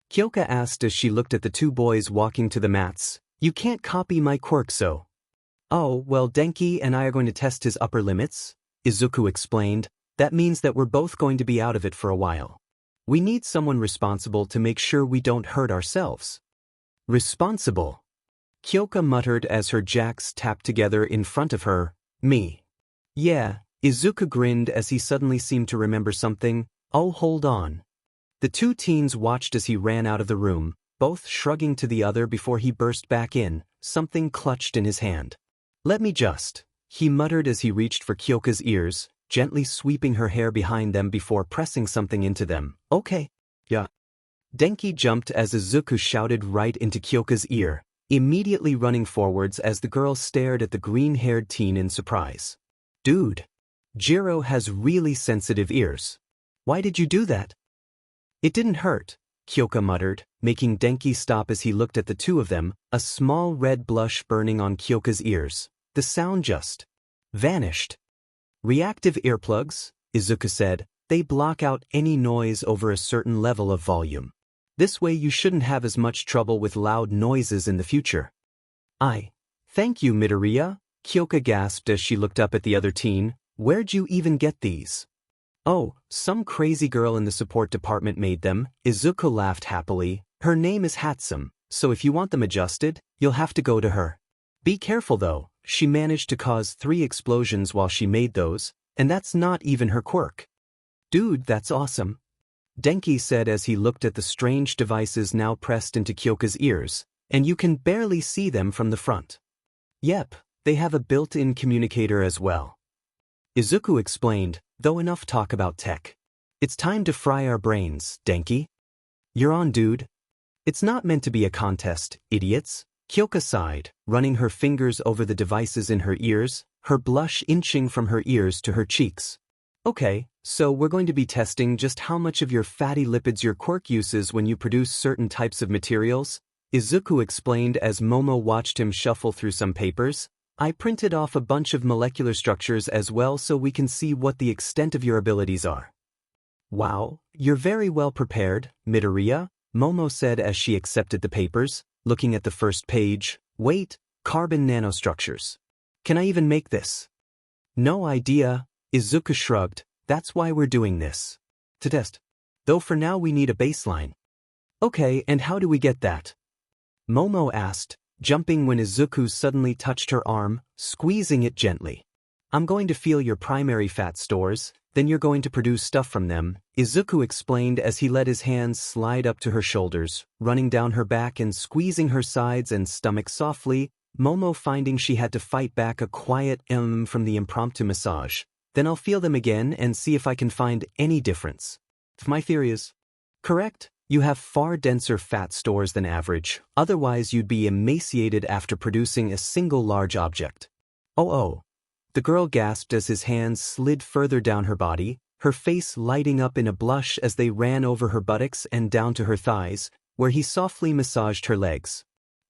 Kyoka asked as she looked at the two boys walking to the mats. "You can't copy my quirk, so." "Oh, well, Denki and I are going to test his upper limits," Izuku explained. "That means that we're both going to be out of it for a while. We need someone responsible to make sure we don't hurt ourselves." "Responsible?" Kyoka muttered as her jacks tapped together in front of her. "Me." "Yeah," Izuku grinned as he suddenly seemed to remember something. "Oh, hold on." The two teens watched as he ran out of the room, both shrugging to the other before he burst back in, something clutched in his hand. "Let me just," he muttered as he reached for Kyoka's ears, gently sweeping her hair behind them before pressing something into them. "Okay. Yeah." Denki jumped as Izuku shouted right into Kyoka's ear, immediately running forwards as the girl stared at the green-haired teen in surprise. "Dude, Jiro has really sensitive ears. Why did you do that?" "It didn't hurt," Kyoka muttered, making Denki stop as he looked at the two of them, a small red blush burning on Kyoka's ears. The sound just vanished. "Reactive earplugs," Izuku said. "They block out any noise over a certain level of volume. This way you shouldn't have as much trouble with loud noises in the future." Thank you, Midoriya," Kyoka gasped as she looked up at the other teen. "Where'd you even get these?" "Oh, some crazy girl in the support department made them," Izuku laughed happily. "Her name is 𝐻𝐿, so if you want them adjusted, you'll have to go to her. Be careful though, she managed to cause 3 explosions while she made those, and that's not even her quirk. Dude, that's awesome. Denki said as he looked at the strange devices now pressed into Kyoka's ears, and you can barely see them from the front. Yep, they have a built-in communicator as well. Izuku explained, though enough talk about tech. It's time to fry our brains, Denki. You're on, dude. It's not meant to be a contest, idiots. Kyoka sighed, running her fingers over the devices in her ears, her blush inching from her ears to her cheeks. Okay, so we're going to be testing just how much of your fatty lipids your quirk uses when you produce certain types of materials, Izuku explained as Momo watched him shuffle through some papers. I printed off a bunch of molecular structures as well so we can see what the extent of your abilities are. Wow, you're very well prepared, Midoriya, Momo said as she accepted the papers, looking at the first page. Wait, carbon nanostructures. Can I even make this? No idea, Izuku shrugged, that's why we're doing this. To test. Though for now we need a baseline. Okay, and how do we get that? Momo asked, jumping when Izuku suddenly touched her arm, squeezing it gently. I'm going to feel your primary fat stores, then you're going to produce stuff from them, Izuku explained as he let his hands slide up to her shoulders, running down her back and squeezing her sides and stomach softly, Momo finding she had to fight back a quiet from the impromptu massage. Then I'll feel them again and see if I can find any difference. If my theory is correct, you have far denser fat stores than average, otherwise you'd be emaciated after producing a single large object. Oh. The girl gasped as his hands slid further down her body, her face lighting up in a blush as they ran over her buttocks and down to her thighs, where he softly massaged her legs.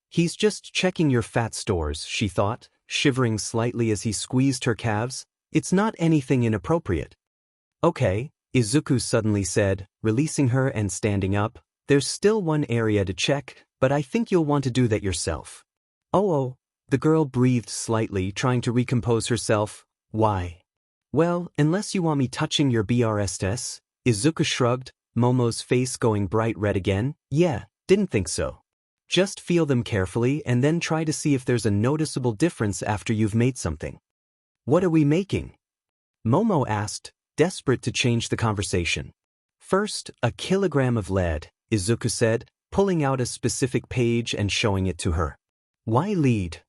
He's just checking your fat stores, she thought, shivering slightly as he squeezed her calves. It's not anything inappropriate. Okay, Izuku suddenly said, releasing her and standing up. There's still one area to check, but I think you'll want to do that yourself. Oh. The girl breathed slightly, trying to recompose herself. Why? Well, unless you want me touching your BRSS, Izuku shrugged, Momo's face going bright red again. Yeah, didn't think so. Just feel them carefully and then try to see if there's a noticeable difference after you've made something. What are we making? Momo asked, desperate to change the conversation. First, a kilogram of lead, Izuku said, pulling out a specific page and showing it to her. Why lead?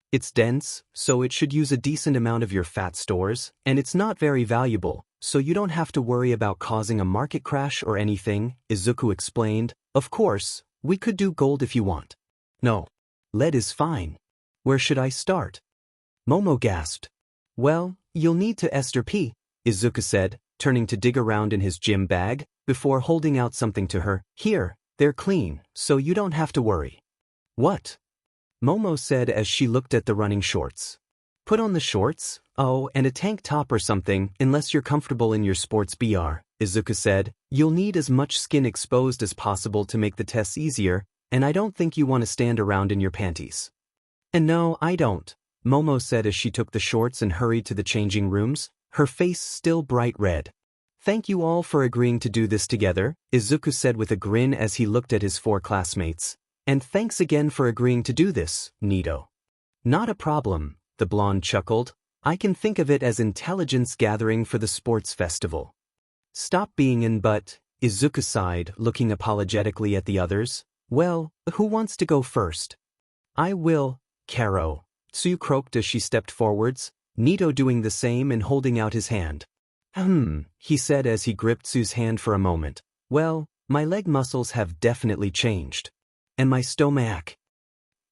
It's dense, so it should use a decent amount of your fat stores, and it's not very valuable, so you don't have to worry about causing a market crash or anything, Izuku explained. Of course, we could do gold if you want. No. Lead is fine. Where should I start? Momo gasped. Well, you'll need to ester P, Izuku said, turning to dig around in his gym bag, before holding out something to her. Here, they're clean, so you don't have to worry. What? Momo said as she looked at the running shorts. Put on the shorts, and a tank top or something, unless you're comfortable in your sports BR, Izuku said. You'll need as much skin exposed as possible to make the tests easier, and I don't think you want to stand around in your panties. And no, I don't, Momo said as she took the shorts and hurried to the changing rooms, her face still bright red. Thank you all for agreeing to do this together, Izuku said with a grin as he looked at his 4 classmates. And thanks again for agreeing to do this, Nito. Not a problem, the blonde chuckled. I can think of it as intelligence gathering for the sports festival. Stop being in but, Izuku sighed, looking apologetically at the others. Well, who wants to go first? I will, Karo, Tsu croaked as she stepped forwards, Nito doing the same and holding out his hand. He said as he gripped Tsu's hand for a moment. Well, my leg muscles have definitely changed. And my stomach.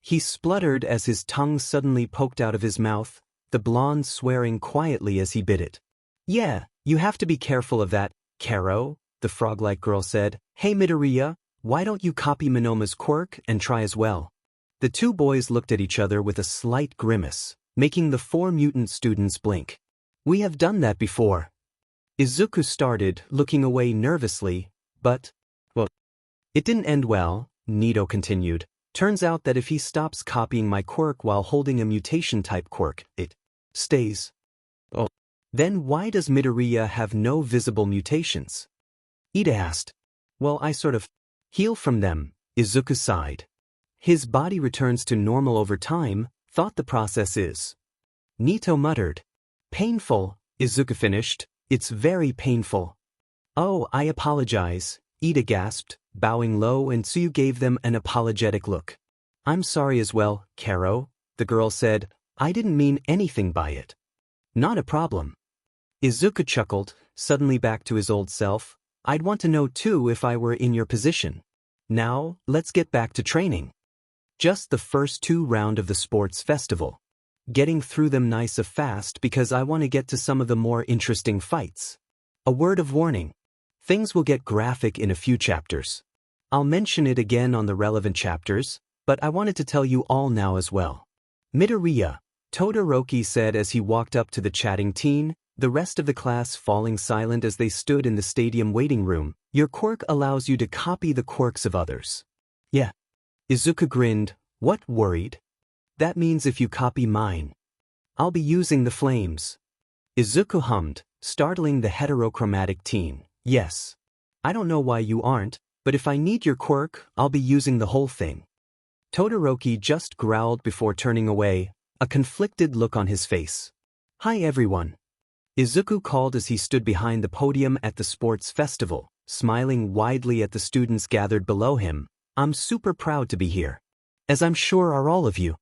He spluttered as his tongue suddenly poked out of his mouth, the blonde swearing quietly as he bit it. Yeah, you have to be careful of that, Karo, the frog-like girl said. Hey Midoriya, why don't you copy Monoma's quirk and try as well? The 2 boys looked at each other with a slight grimace, making the 4 mutant students blink. We have done that before. Izuku started, looking away nervously, but, well, it didn't end well. Nito continued. Turns out that if he stops copying my quirk while holding a mutation-type quirk, it stays. Oh. Then why does Midoriya have no visible mutations? Ida asked. Well, I sort of heal from them, Izuku sighed. His body returns to normal over time, thought the process is Nito muttered. Painful, Izuku finished. It's very painful. Oh, I apologize, Ida gasped, bowing low, and Tsuyu gave them an apologetic look. I'm sorry as well, Karo, the girl said. I didn't mean anything by it. Not a problem. Izuku chuckled, suddenly back to his old self. I'd want to know too if I were in your position. Now, let's get back to training. Just the first 2 rounds of the sports festival. Getting through them nice of fast because I want to get to some of the more interesting fights. A word of warning. Things will get graphic in a few chapters. I'll mention it again on the relevant chapters, but I wanted to tell you all now as well. Midoriya, Todoroki said as he walked up to the chatting teen, the rest of the class falling silent as they stood in the stadium waiting room. Your quirk allows you to copy the quirks of others. Yeah. Izuku grinned. What, worried? That means if you copy mine, I'll be using the flames. Izuku hummed, startling the heterochromatic teen. Yes. I don't know why you aren't, but if I need your quirk, I'll be using the whole thing. Todoroki just growled before turning away, a conflicted look on his face. Hi everyone. Izuku called as he stood behind the podium at the sports festival, smiling widely at the students gathered below him. I'm super proud to be here. As I'm sure are all of you.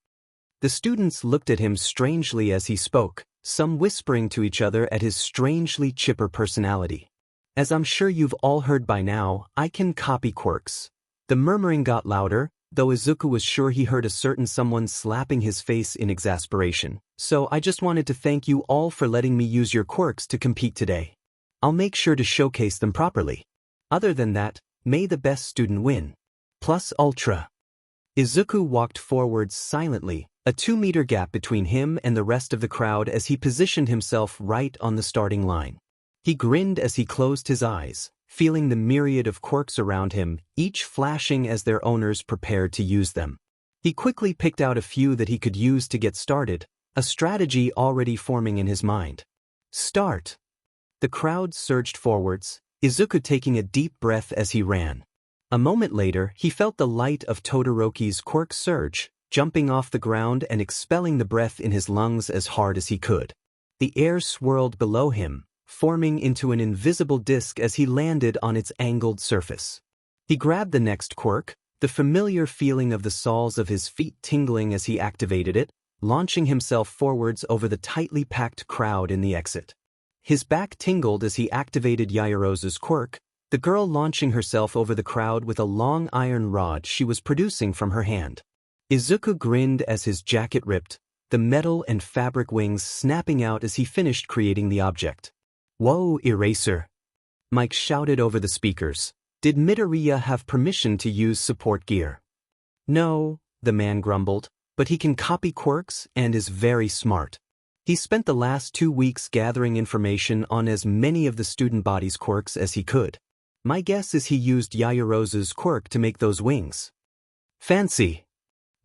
The students looked at him strangely as he spoke, some whispering to each other at his strangely chipper personality. As I'm sure you've all heard by now, I can copy quirks. The murmuring got louder, though Izuku was sure he heard a certain someone slapping his face in exasperation. So I just wanted to thank you all for letting me use your quirks to compete today. I'll make sure to showcase them properly. Other than that, may the best student win. Plus ultra. Izuku walked forwards silently, a 2-meter gap between him and the rest of the crowd as he positioned himself right on the starting line. He grinned as he closed his eyes, feeling the myriad of quirks around him, each flashing as their owners prepared to use them. He quickly picked out a few that he could use to get started, a strategy already forming in his mind. Start! The crowd surged forwards, Izuku taking a deep breath as he ran. A moment later, he felt the light of Todoroki's quirk surge, jumping off the ground and expelling the breath in his lungs as hard as he could. The air swirled below him, forming into an invisible disc as he landed on its angled surface. He grabbed the next quirk, the familiar feeling of the soles of his feet tingling as he activated it, launching himself forwards over the tightly packed crowd in the exit. His back tingled as he activated Yaoyorozu's quirk, the girl launching herself over the crowd with a long iron rod she was producing from her hand. Izuku grinned as his jacket ripped, the metal and fabric wings snapping out as he finished creating the object. Whoa, Eraser! Mike shouted over the speakers. Did Midoriya have permission to use support gear? No, the man grumbled, but he can copy quirks and is very smart. He spent the last 2 weeks gathering information on as many of the student body's quirks as he could. My guess is he used Yaoyorozu's quirk to make those wings. Fancy!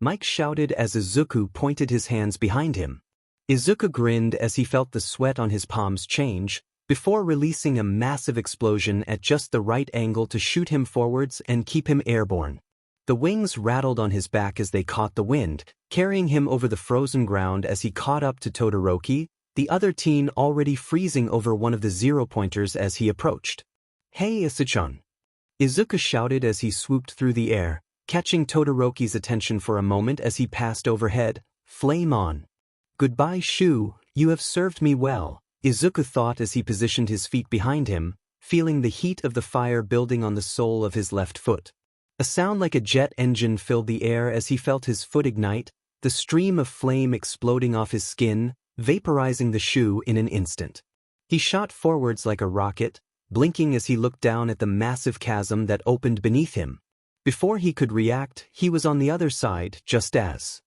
Mike shouted as Izuku pointed his hands behind him. Izuku grinned as he felt the sweat on his palms change, before releasing a massive explosion at just the right angle to shoot him forwards and keep him airborne. The wings rattled on his back as they caught the wind, carrying him over the frozen ground as he caught up to Todoroki, the other teen already freezing over one of the 0-pointers as he approached. Hey, Asuchan! Izuku shouted as he swooped through the air, catching Todoroki's attention for a moment as he passed overhead. Flame on! Goodbye, Shu, you have served me well, Izuku thought as he positioned his feet behind him, feeling the heat of the fire building on the sole of his left foot. A sound like a jet engine filled the air as he felt his foot ignite, the stream of flame exploding off his skin, vaporizing the shoe in an instant. He shot forwards like a rocket, blinking as he looked down at the massive chasm that opened beneath him. Before he could react, he was on the other side just as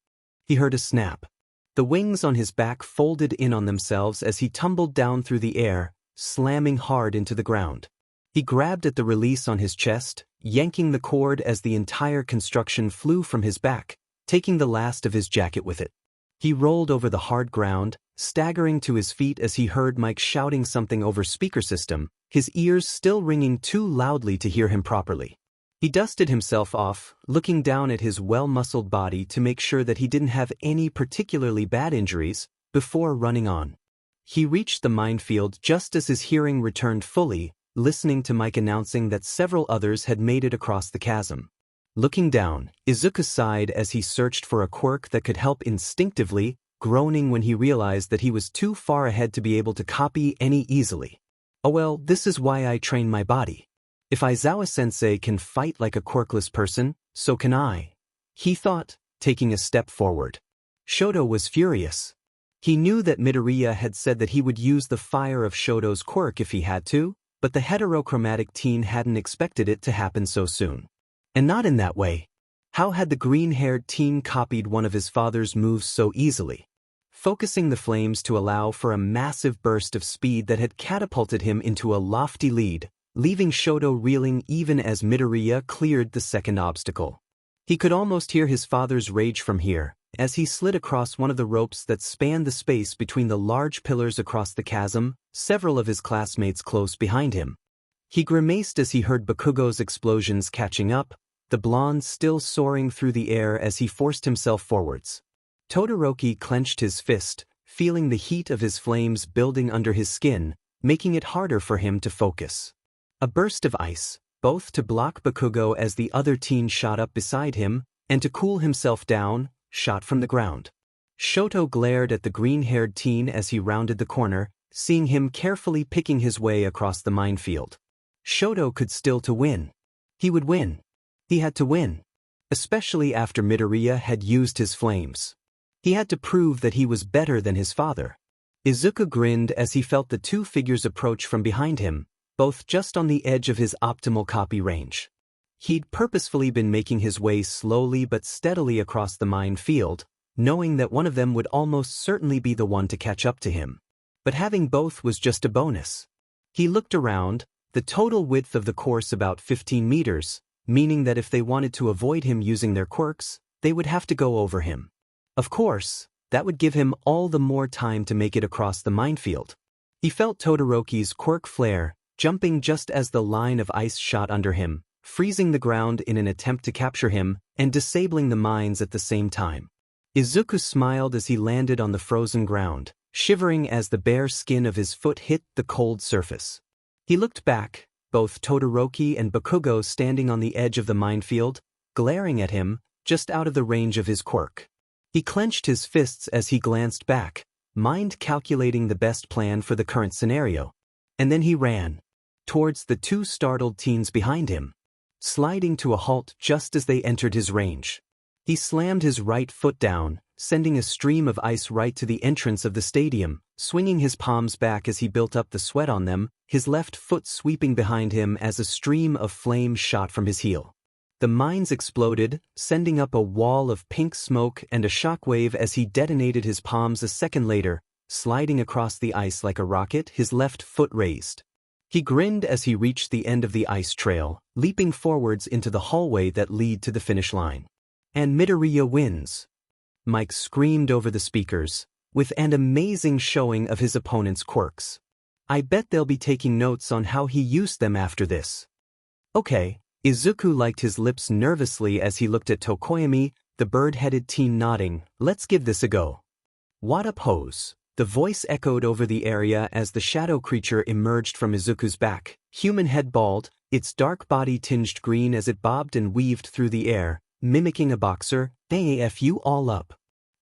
he heard a snap. The wings on his back folded in on themselves as he tumbled down through the air, slamming hard into the ground. He grabbed at the release on his chest, yanking the cord as the entire construction flew from his back, taking the last of his jacket with it. He rolled over the hard ground, staggering to his feet as he heard Mike shouting something over speaker system, his ears still ringing too loudly to hear him properly. He dusted himself off, looking down at his well-muscled body to make sure that he didn't have any particularly bad injuries, before running on. He reached the minefield just as his hearing returned fully, listening to Mike announcing that several others had made it across the chasm. Looking down, Izuku sighed as he searched for a quirk that could help instinctively, groaning when he realized that he was too far ahead to be able to copy any easily. Oh well, this is why I train my body. If Aizawa-sensei can fight like a quirkless person, so can I, he thought, taking a step forward. Shoto was furious. He knew that Midoriya had said that he would use the fire of Shoto's quirk if he had to, but the heterochromatic teen hadn't expected it to happen so soon. And not in that way. How had the green-haired teen copied one of his father's moves so easily? Focusing the flames to allow for a massive burst of speed that had catapulted him into a lofty lead, leaving Shoto reeling even as Midoriya cleared the second obstacle. He could almost hear his father's rage from here, as he slid across one of the ropes that spanned the space between the large pillars across the chasm, several of his classmates close behind him. He grimaced as he heard Bakugo's explosions catching up, the blonde still soaring through the air as he forced himself forwards. Todoroki clenched his fist, feeling the heat of his flames building under his skin, making it harder for him to focus. A burst of ice, both to block Bakugo as the other teen shot up beside him, and to cool himself down, shot from the ground. Shoto glared at the green-haired teen as he rounded the corner, seeing him carefully picking his way across the minefield. Shoto could still to win. He would win. He had to win. Especially after Midoriya had used his flames. He had to prove that he was better than his father. Izuku grinned as he felt the two figures approach from behind him, both just on the edge of his optimal copy range. He'd purposefully been making his way slowly but steadily across the minefield, knowing that one of them would almost certainly be the one to catch up to him. But having both was just a bonus. He looked around, the total width of the course about 15 meters, meaning that if they wanted to avoid him using their quirks, they would have to go over him. Of course, that would give him all the more time to make it across the minefield. He felt Todoroki's quirk flare, jumping just as the line of ice shot under him, freezing the ground in an attempt to capture him, and disabling the mines at the same time. Izuku smiled as he landed on the frozen ground, shivering as the bare skin of his foot hit the cold surface. He looked back, both Todoroki and Bakugo standing on the edge of the minefield, glaring at him, just out of the range of his quirk. He clenched his fists as he glanced back, mind calculating the best plan for the current scenario. And then he ran towards the two startled teens behind him, sliding to a halt just as they entered his range. He slammed his right foot down, sending a stream of ice right to the entrance of the stadium, swinging his palms back as he built up the sweat on them, his left foot sweeping behind him as a stream of flame shot from his heel. The mines exploded, sending up a wall of pink smoke and a shockwave as he detonated his palms a second later, sliding across the ice like a rocket, his left foot raised. He grinned as he reached the end of the ice trail, leaping forwards into the hallway that led to the finish line. And Midoriya wins. Mike screamed over the speakers, with an amazing showing of his opponent's quirks. I bet they'll be taking notes on how he used them after this. Okay, Izuku liked his lips nervously as he looked at Tokoyami, the bird-headed teen nodding. Let's give this a go. What a pose. The voice echoed over the area as the shadow creature emerged from Izuku's back, human head bald, its dark body tinged green as it bobbed and weaved through the air, mimicking a boxer. AF you all up.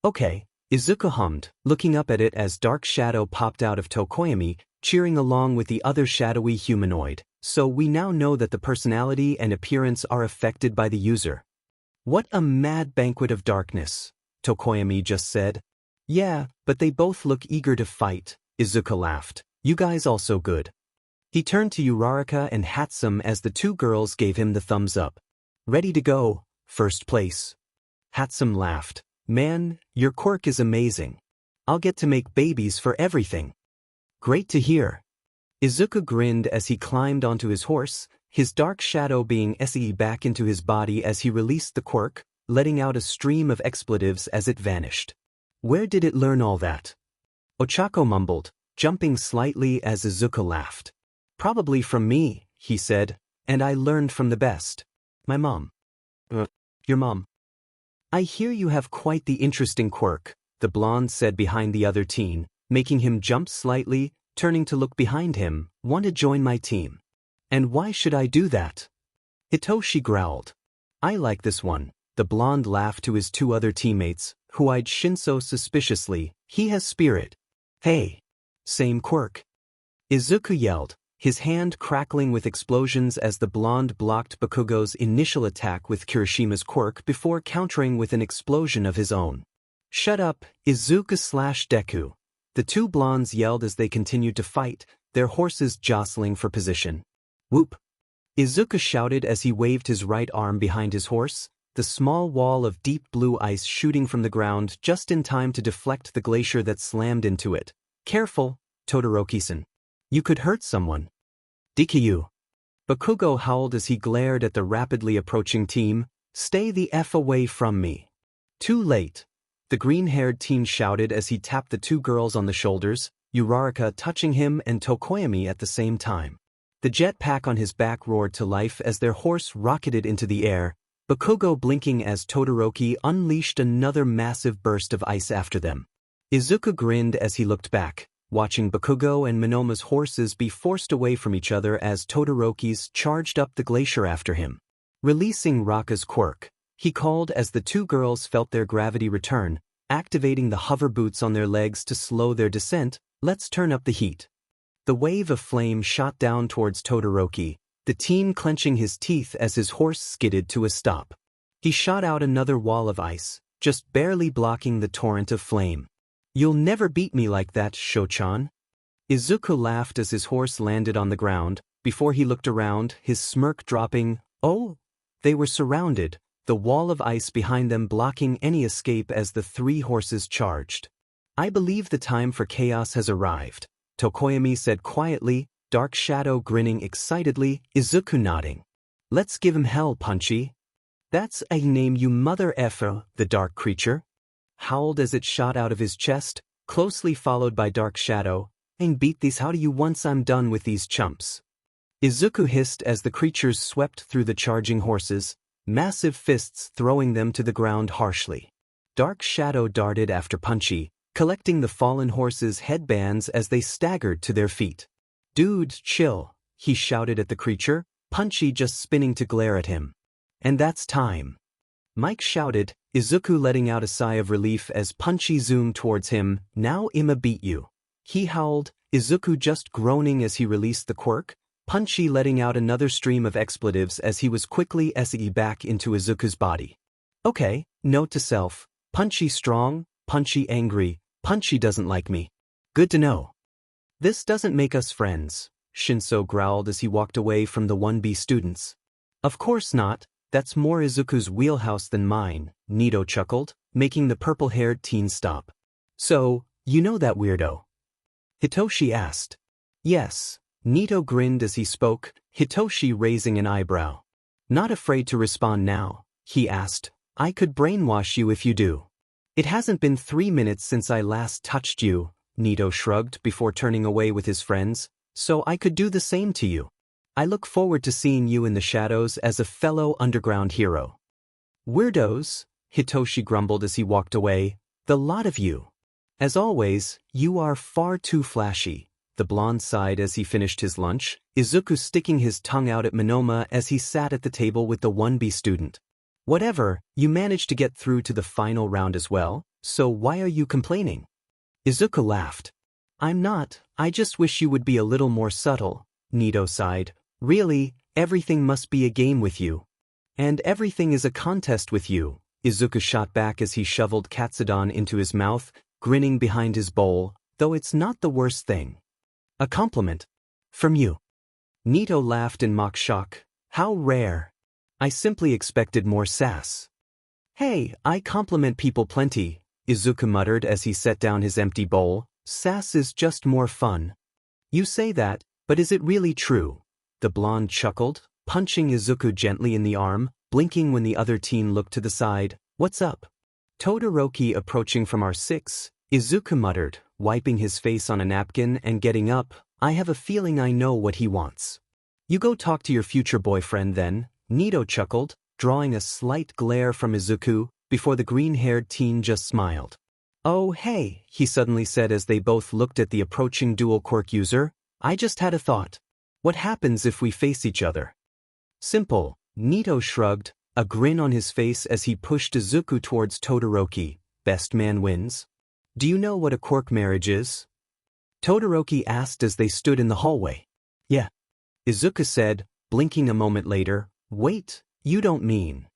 Okay, Izuku hummed, looking up at it as dark shadow popped out of Tokoyami, cheering along with the other shadowy humanoid. So we now know that the personality and appearance are affected by the user. What a mad banquet of darkness, Tokoyami just said. Yeah, but they both look eager to fight, Izuku laughed. You guys also good. He turned to Uraraka and Hatsum as the two girls gave him the thumbs up. Ready to go, first place. Hatsum laughed. Man, your quirk is amazing. I'll get to make babies for everything. Great to hear. Izuku grinned as he climbed onto his horse, his dark shadow being 𝐒𝐮𝐬𝐴 back into his body as he released the quirk, letting out a stream of expletives as it vanished. Where did it learn all that? Ochako mumbled, jumping slightly as Izuku laughed. Probably from me, he said, and I learned from the best. My mom. Your mom. I hear you have quite the interesting quirk, the blonde said behind the other teen, making him jump slightly, turning to look behind him. Want to join my team? And why should I do that? Hitoshi growled. I like this one. The blonde laughed to his two other teammates, who eyed Shinso suspiciously. He has spirit. Hey. Same Quirk. Izuku yelled, his hand crackling with explosions as the blonde blocked Bakugo's initial attack with Kirishima's quirk before countering with an explosion of his own. Shut up, 𝐒𝐮𝐬𝐴. The two blondes yelled as they continued to fight, their horses jostling for position. Whoop! Izuku shouted as he waved his right arm behind his horse, the small wall of deep blue ice shooting from the ground just in time to deflect the glacier that slammed into it. Careful, Todoroki-san. You could hurt someone. Deku. Bakugo howled as he glared at the rapidly approaching team. Stay the F away from me. Too late. The green-haired teen shouted as he tapped the two girls on the shoulders, Uraraka touching him and Tokoyami at the same time. The jetpack on his back roared to life as their horse rocketed into the air, Bakugo blinking as Todoroki unleashed another massive burst of ice after them. Izuku grinned as he looked back, watching Bakugo and Monoma's horses be forced away from each other as Todoroki's charged up the glacier after him. Releasing Raka's quirk, he called as the two girls felt their gravity return, activating the hover boots on their legs to slow their descent. Let's turn up the heat. The wave of flame shot down towards Todoroki, the teen clenching his teeth as his horse skidded to a stop. He shot out another wall of ice, just barely blocking the torrent of flame. You'll never beat me like that, Sho-chan. Izuku laughed as his horse landed on the ground, before he looked around, his smirk dropping. Oh! They were surrounded, the wall of ice behind them blocking any escape as the three horses charged. I believe the time for chaos has arrived, Tokoyami said quietly, Dark Shadow grinning excitedly, Izuku nodding. Let's give him hell, Punchy. That's a name, you mother effer, the dark creature howled as it shot out of his chest, closely followed by Dark Shadow. And beat these, how do you once I'm done with these chumps. Izuku hissed as the creatures swept through the charging horses, massive fists throwing them to the ground harshly. Dark Shadow darted after Punchy, collecting the fallen horses' headbands as they staggered to their feet. Dude, chill, he shouted at the creature, Punchy just spinning to glare at him. And that's time. Mike shouted, Izuku letting out a sigh of relief as Punchy zoomed towards him. Now I'ma beat you. He howled, Izuku just groaning as he released the quirk, Punchy letting out another stream of expletives as he was quickly SE back into Izuku's body. Okay, note to self, Punchy strong, Punchy angry, Punchy doesn't like me. Good to know. This doesn't make us friends, Shinso growled as he walked away from the 1B students. Of course not, that's more Izuku's wheelhouse than mine, Nito chuckled, making the purple-haired teen stop. So, you know that weirdo? Hitoshi asked. Yes, Nito grinned as he spoke, Hitoshi raising an eyebrow. Not afraid to respond now, he asked. I could brainwash you if you do. It hasn't been 3 minutes since I last touched you, Nito shrugged before turning away with his friends, so I could do the same to you. I look forward to seeing you in the shadows as a fellow underground hero. Weirdos, Hitoshi grumbled as he walked away, the lot of you. As always, you are far too flashy, the blonde sighed as he finished his lunch, Izuku sticking his tongue out at Monoma as he sat at the table with the 1B student. Whatever, you managed to get through to the final round as well, so why are you complaining? Izuku laughed. I'm not, I just wish you would be a little more subtle, Nito sighed. Really, everything must be a game with you. And everything is a contest with you, Izuku shot back as he shoveled katsudon into his mouth, grinning behind his bowl, though it's not the worst thing. A compliment. From you. Nito laughed in mock shock. How rare. I simply expected more sass. Hey, I compliment people plenty, Izuku muttered as he set down his empty bowl. Sass is just more fun. You say that, but is it really true? The blonde chuckled, punching Izuku gently in the arm, blinking when the other teen looked to the side. What's up? Todoroki approaching from R6, Izuku muttered, wiping his face on a napkin and getting up. I have a feeling I know what he wants. You go talk to your future boyfriend then, Nito chuckled, drawing a slight glare from Izuku, before the green-haired teen just smiled. "Oh hey," he suddenly said as they both looked at the approaching dual quirk user. "I just had a thought. What happens if we face each other?" "Simple," 𝐻𝐻𝐿 shrugged, a grin on his face as he pushed Izuku towards Todoroki. "Best man wins. Do you know what a quirk marriage is?" Todoroki asked as they stood in the hallway. "Yeah," Izuku said, blinking a moment later. "Wait, you don't mean..."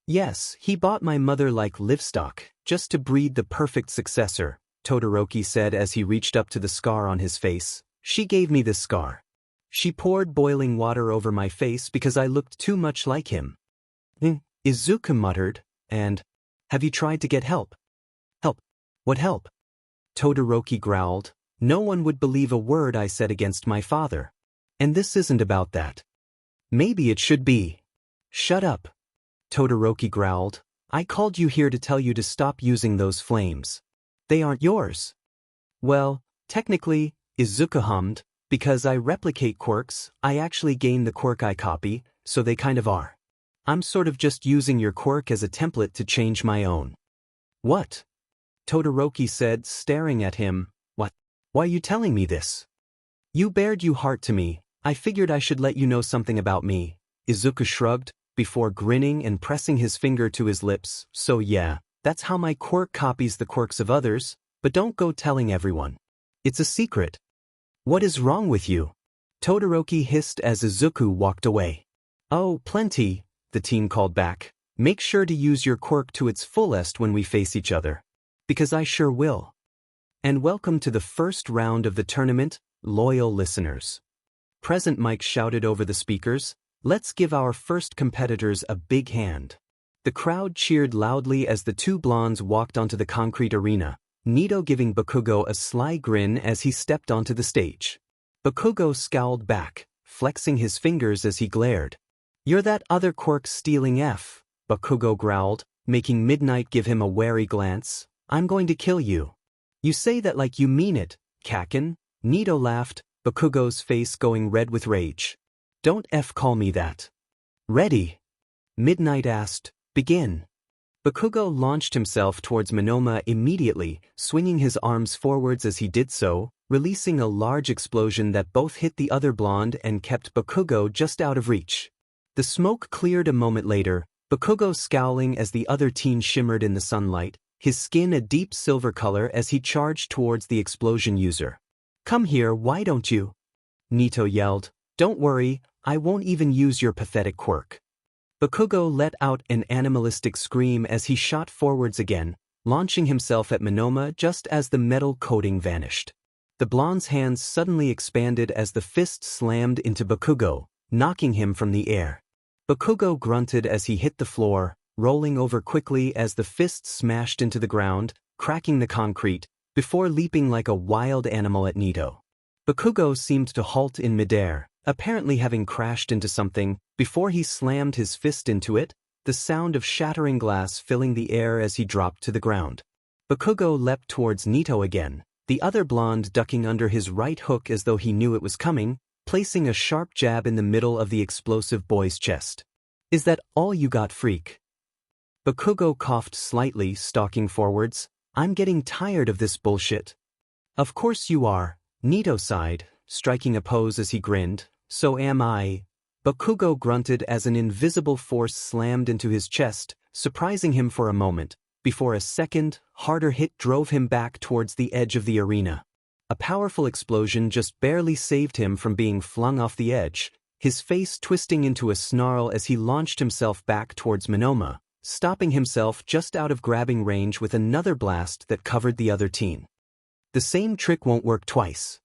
"Yes, he bought my mother like livestock, just to breed the perfect successor," Todoroki said as he reached up to the scar on his face. "She gave me this scar. She poured boiling water over my face because I looked too much like him." Izuku muttered, "And have you tried to get help?" "Help? What help?" Todoroki growled. "No one would believe a word I said against my father. And this isn't about that." "Maybe it should be." "Shut up," Todoroki growled. "I called you here to tell you to stop using those flames. They aren't yours." "Well, technically," Izuku hummed, "because I replicate quirks, I actually gain the quirk I copy, so they kind of are. I'm sort of just using your quirk as a template to change my own." "What?" Todoroki said, staring at him. "What? Why are you telling me this?" "You bared your heart to me. I figured I should let you know something about me." Izuku shrugged, before grinning and pressing his finger to his lips. "So yeah, that's how my quirk copies the quirks of others, but don't go telling everyone. It's a secret." "What is wrong with you?" Todoroki hissed as Izuku walked away. "Oh, plenty," the teen called back. "Make sure to use your quirk to its fullest when we face each other. Because I sure will." "And welcome to the first round of the tournament, loyal listeners." Present Mike shouted over the speakers. "Let's give our first competitors a big hand." The crowd cheered loudly as the two blondes walked onto the concrete arena, 𝐻𝐻𝐿 giving Bakugo a sly grin as he stepped onto the stage. Bakugo scowled back, flexing his fingers as he glared. "You're that other quirk stealing F," Bakugo growled, making Midnight give him a wary glance. "I'm going to kill you." "You say that like you mean it, 𝐀𝐮𝐭𝐡𝐨𝐫 𝐻𝐻𝐿 laughed, Bakugo's face going red with rage. "Don't call me that." "Ready?" Midnight asked. "Begin." Bakugo launched himself towards Monoma immediately, swinging his arms forwards as he did so, releasing a large explosion that both hit the other blonde and kept Bakugo just out of reach. The smoke cleared a moment later, Bakugo scowling as the other teen shimmered in the sunlight, his skin a deep silver color as he charged towards the explosion user. "Come here, why don't you?" 𝐻𝐻𝐿 yelled. "Don't worry, I won't even use your pathetic quirk." Bakugo let out an animalistic scream as he shot forwards again, launching himself at Monoma just as the metal coating vanished. The blonde's hands suddenly expanded as the fist slammed into Bakugo, knocking him from the air. Bakugo grunted as he hit the floor, rolling over quickly as the fist smashed into the ground, cracking the concrete, before leaping like a wild animal at 𝐻𝐻𝐿. Bakugo seemed to halt in midair, apparently having crashed into something, before he slammed his fist into it, the sound of shattering glass filling the air as he dropped to the ground. Bakugo leapt towards 𝐻𝐻𝐿 again, the other blonde ducking under his right hook as though he knew it was coming, placing a sharp jab in the middle of the explosive boy's chest. "Is that all you got, freak?" Bakugo coughed slightly, stalking forwards. "I'm getting tired of this bullshit." "Of course you are," 𝐻𝐻𝐿 sighed, striking a pose as he grinned. "So am I." Bakugo grunted as an invisible force slammed into his chest, surprising him for a moment, before a second, harder hit drove him back towards the edge of the arena. A powerful explosion just barely saved him from being flung off the edge, his face twisting into a snarl as he launched himself back towards Monoma, stopping himself just out of grabbing range with another blast that covered the other teen. "The same trick won't work twice,"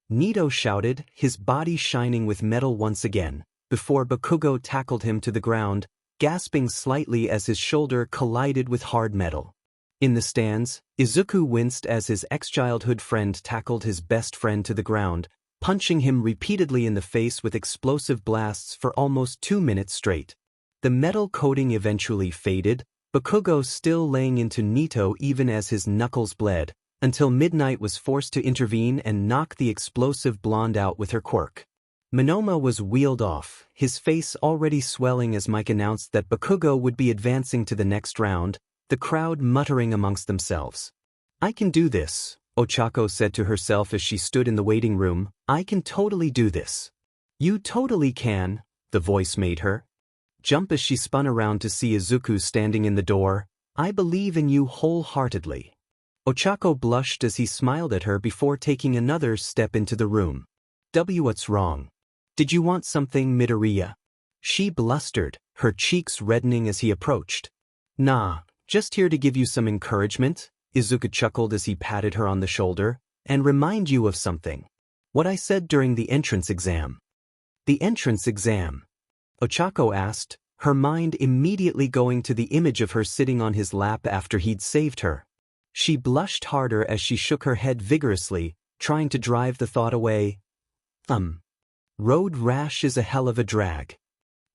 𝐻𝐻𝐿 shouted, his body shining with metal once again, before Bakugo tackled him to the ground, gasping slightly as his shoulder collided with hard metal. In the stands, Izuku winced as his ex-childhood friend tackled his best friend to the ground, punching him repeatedly in the face with explosive blasts for almost 2 minutes straight. The metal coating eventually faded, Bakugo still laying into 𝐻𝐻𝐿 even as his knuckles bled, until Midnight was forced to intervene and knock the explosive blonde out with her quirk. Monoma was wheeled off, his face already swelling as Mike announced that Bakugo would be advancing to the next round, the crowd muttering amongst themselves. I can do this, Ochako said to herself as she stood in the waiting room. I can totally do this. You totally can, the voice made her jump as she spun around to see Izuku standing in the door. I believe in you wholeheartedly. Ochako blushed as he smiled at her before taking another step into the room. What's wrong? Did you want something, Midoriya? She blustered, her cheeks reddening as he approached. Nah, just here to give you some encouragement, Izuku chuckled as he patted her on the shoulder, and remind you of something. What I said during the entrance exam. The entrance exam? Ochako asked, her mind immediately going to the image of her sitting on his lap after he'd saved her. She blushed harder as she shook her head vigorously, trying to drive the thought away. Road rash is a hell of a drag.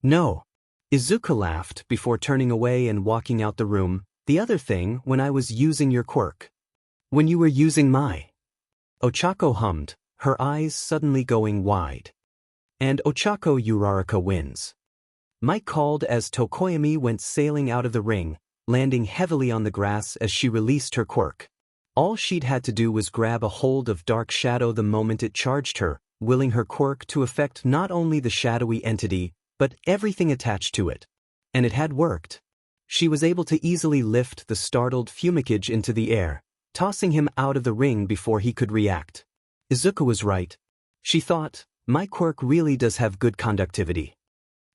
No. Izuku laughed before turning away and walking out the room. The other thing, when I was using your quirk. When you were using my. Ochako hummed, her eyes suddenly going wide. And Ochako Uraraka wins. Mike called as Tokoyami went sailing out of the ring, landing heavily on the grass as she released her quirk. All she'd had to do was grab a hold of Dark Shadow the moment it charged her, willing her quirk to affect not only the shadowy entity, but everything attached to it. And it had worked. She was able to easily lift the startled 𝗧𝗧𝗧𝗟𝗘 into the air, tossing him out of the ring before he could react. Izuku was right. She thought, my quirk really does have good conductivity.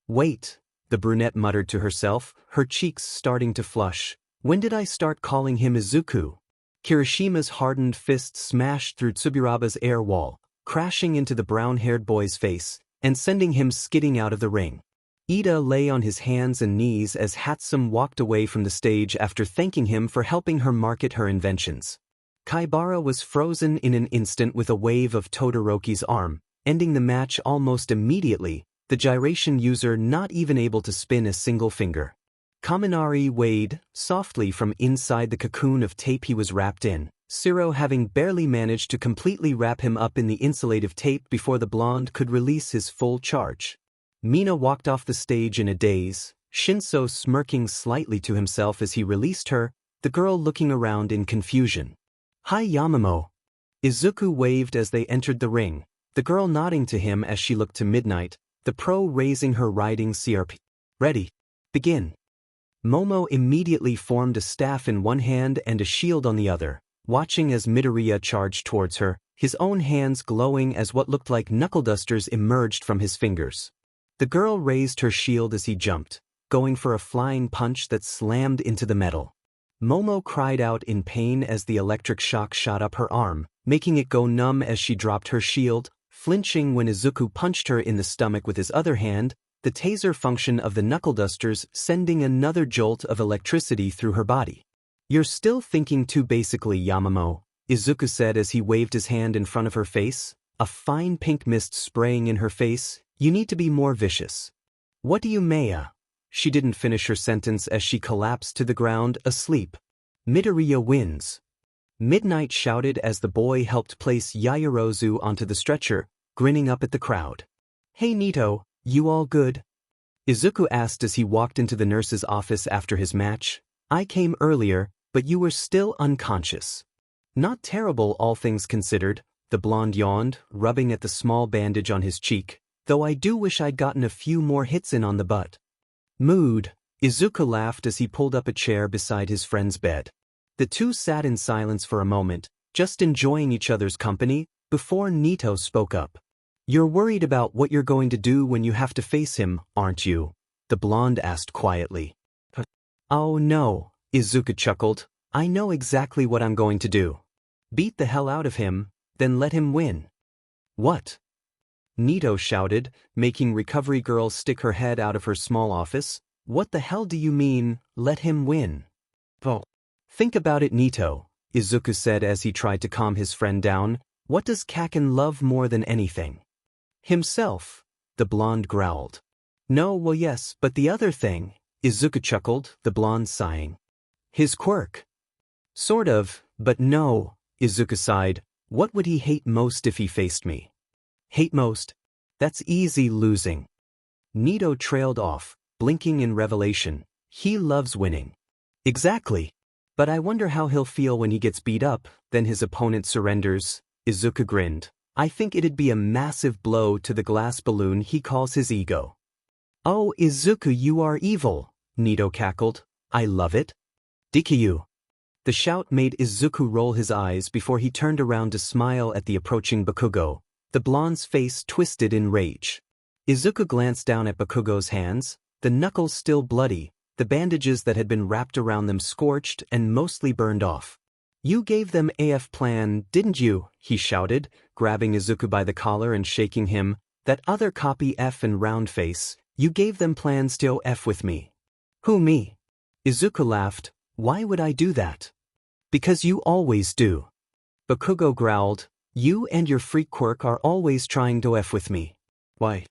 Wait, the brunette muttered to herself, her cheeks starting to flush. When did I start calling him Izuku? Kirishima's hardened fist smashed through Tsuburaga's air wall, crashing into the brown-haired boy's face, and sending him skidding out of the ring. Ida lay on his hands and knees as 𝗏𝗡𝗏 walked away from the stage after thanking him for helping her market her inventions. Kaibara was frozen in an instant with a wave of Todoroki's arm, ending the match almost immediately, the gyration user not even able to spin a single finger. Kaminari weighed softly from inside the cocoon of tape he was wrapped in, 𝗧𝗧𝗏 having barely managed to completely wrap him up in the insulative tape before the blonde could release his full charge. Mina walked off the stage in a daze, Shinso smirking slightly to himself as he released her, the girl looking around in confusion. Hi Yamamo. Izuku waved as they entered the ring, the girl nodding to him as she looked to Midnight, the pro raising her riding CRP. Ready. Begin. Momo immediately formed a staff in one hand and a shield on the other, watching as Midoriya charged towards her, his own hands glowing as what looked like knuckle dusters emerged from his fingers. The girl raised her shield as he jumped, going for a flying punch that slammed into the metal. Momo cried out in pain as the electric shock shot up her arm, making it go numb as she dropped her shield, flinching when Izuku punched her in the stomach with his other hand, the taser function of the knuckle dusters sending another jolt of electricity through her body. You're still thinking too basically, Yamamo, Izuku said as he waved his hand in front of her face, a fine pink mist spraying in her face. You need to be more vicious. What do you mean? She didn't finish her sentence as she collapsed to the ground, asleep. Midoriya wins. Midnight shouted as the boy helped place Yaoyorozu onto the stretcher, grinning up at the crowd. Hey Nito, you all good? Izuku asked as he walked into the nurse's office after his match. I came earlier, but you were still unconscious. Not terrible all things considered, the blonde yawned, rubbing at the small bandage on his cheek. Though I do wish I'd gotten a few more hits in on the butt. Mood. Izuku laughed as he pulled up a chair beside his friend's bed. The two sat in silence for a moment, just enjoying each other's company, before Nito spoke up. You're worried about what you're going to do when you have to face him, aren't you? The blonde asked quietly. Oh no, Izuku chuckled. I know exactly what I'm going to do. Beat the hell out of him, then let him win. What? Nito shouted, making Recovery Girl stick her head out of her small office. What the hell do you mean, let him win? Oh. Think about it, Nito, Izuku said as he tried to calm his friend down. What does Kaken love more than anything? Himself, the blonde growled. No, well yes, but the other thing, Izuku chuckled, the blonde sighing. His quirk. Sort of, but no, Izuku sighed. What would he hate most if he faced me? Hate most? That's easy losing. Nito trailed off, blinking in revelation. He loves winning. Exactly. But I wonder how he'll feel when he gets beat up, then his opponent surrenders. Izuku grinned. I think it'd be a massive blow to the glass balloon he calls his ego. Oh, Izuku, you are evil, Nito cackled. I love it. Deku. The shout made Izuku roll his eyes before he turned around to smile at the approaching Bakugo. The blonde's face twisted in rage. Izuku glanced down at Bakugo's hands, the knuckles still bloody, the bandages that had been wrapped around them scorched and mostly burned off. You gave them AF plan, didn't you? He shouted, grabbing Izuku by the collar and shaking him. That other copy F and round face, you gave them plans to F with me. Who, me? Izuku laughed. Why would I do that? Because you always do. Bakugo growled. You and your freak Quirk are always trying to F with me. Why?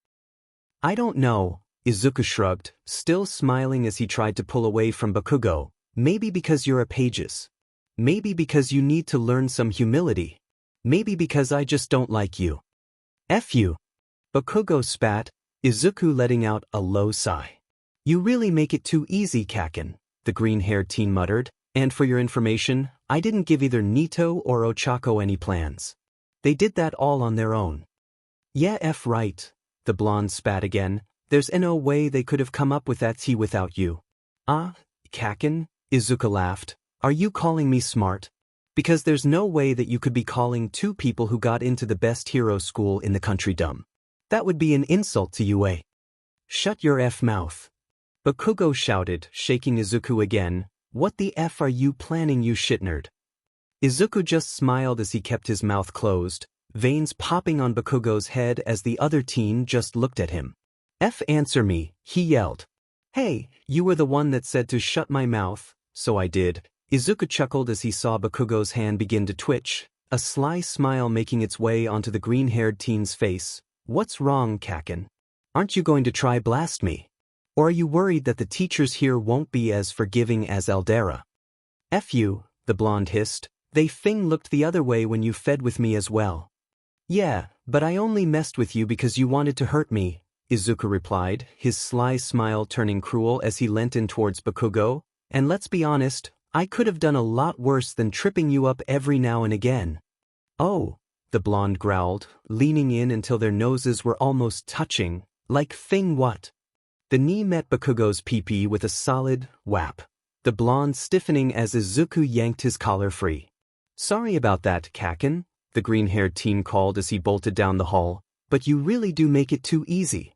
I don't know, Izuku shrugged, still smiling as he tried to pull away from Bakugo. Maybe because you're a pages. Maybe because you need to learn some humility. Maybe because I just don't like you. F you. Bakugo spat, Izuku letting out a low sigh. You really make it too easy, 𝐀𝐮𝐭𝐡𝐨𝐫, the green-haired teen muttered, and for your information, I didn't give either Nito or Ochako any plans. They did that all on their own. Yeah, F right, the blonde spat again, there's no way they could have come up with that tea without you. Ah, 𝐀𝐮𝐭𝐡𝐨𝐫, Izuku laughed. Are you calling me smart? Because there's no way that you could be calling two people who got into the best hero school in the country dumb. That would be an insult to you, eh? Shut your F mouth. Bakugo shouted, shaking Izuku again. What the F are you planning, you shitnerd? Izuku just smiled as he kept his mouth closed, veins popping on Bakugo's head as the other teen just looked at him. F answer me, he yelled. Hey, you were the one that said to shut my mouth, so I did. Izuku chuckled as he saw Bakugo's hand begin to twitch, a sly smile making its way onto the green-haired teen's face. What's wrong, 𝐀𝐮𝐭𝐡𝐨𝐫? Aren't you going to try blast me? Or are you worried that the teachers here won't be as forgiving as 𝐴LDERA? F you, the blonde hissed. They looked the other way when you fed with me as well. Yeah, but I only messed with you because you wanted to hurt me, Izuku replied, his sly smile turning cruel as he leant in towards Bakugo. And let's be honest, I could have done a lot worse than tripping you up every now and again. Oh, the blonde growled, leaning in until their noses were almost touching. Like what? The knee met Bakugo's pee-pee with a solid whap, the blonde stiffening as Izuku yanked his collar free. Sorry about that, 𝐀𝐮𝐭𝐡𝐨𝐫, the green-haired teen called as he bolted down the hall, but you really do make it too easy.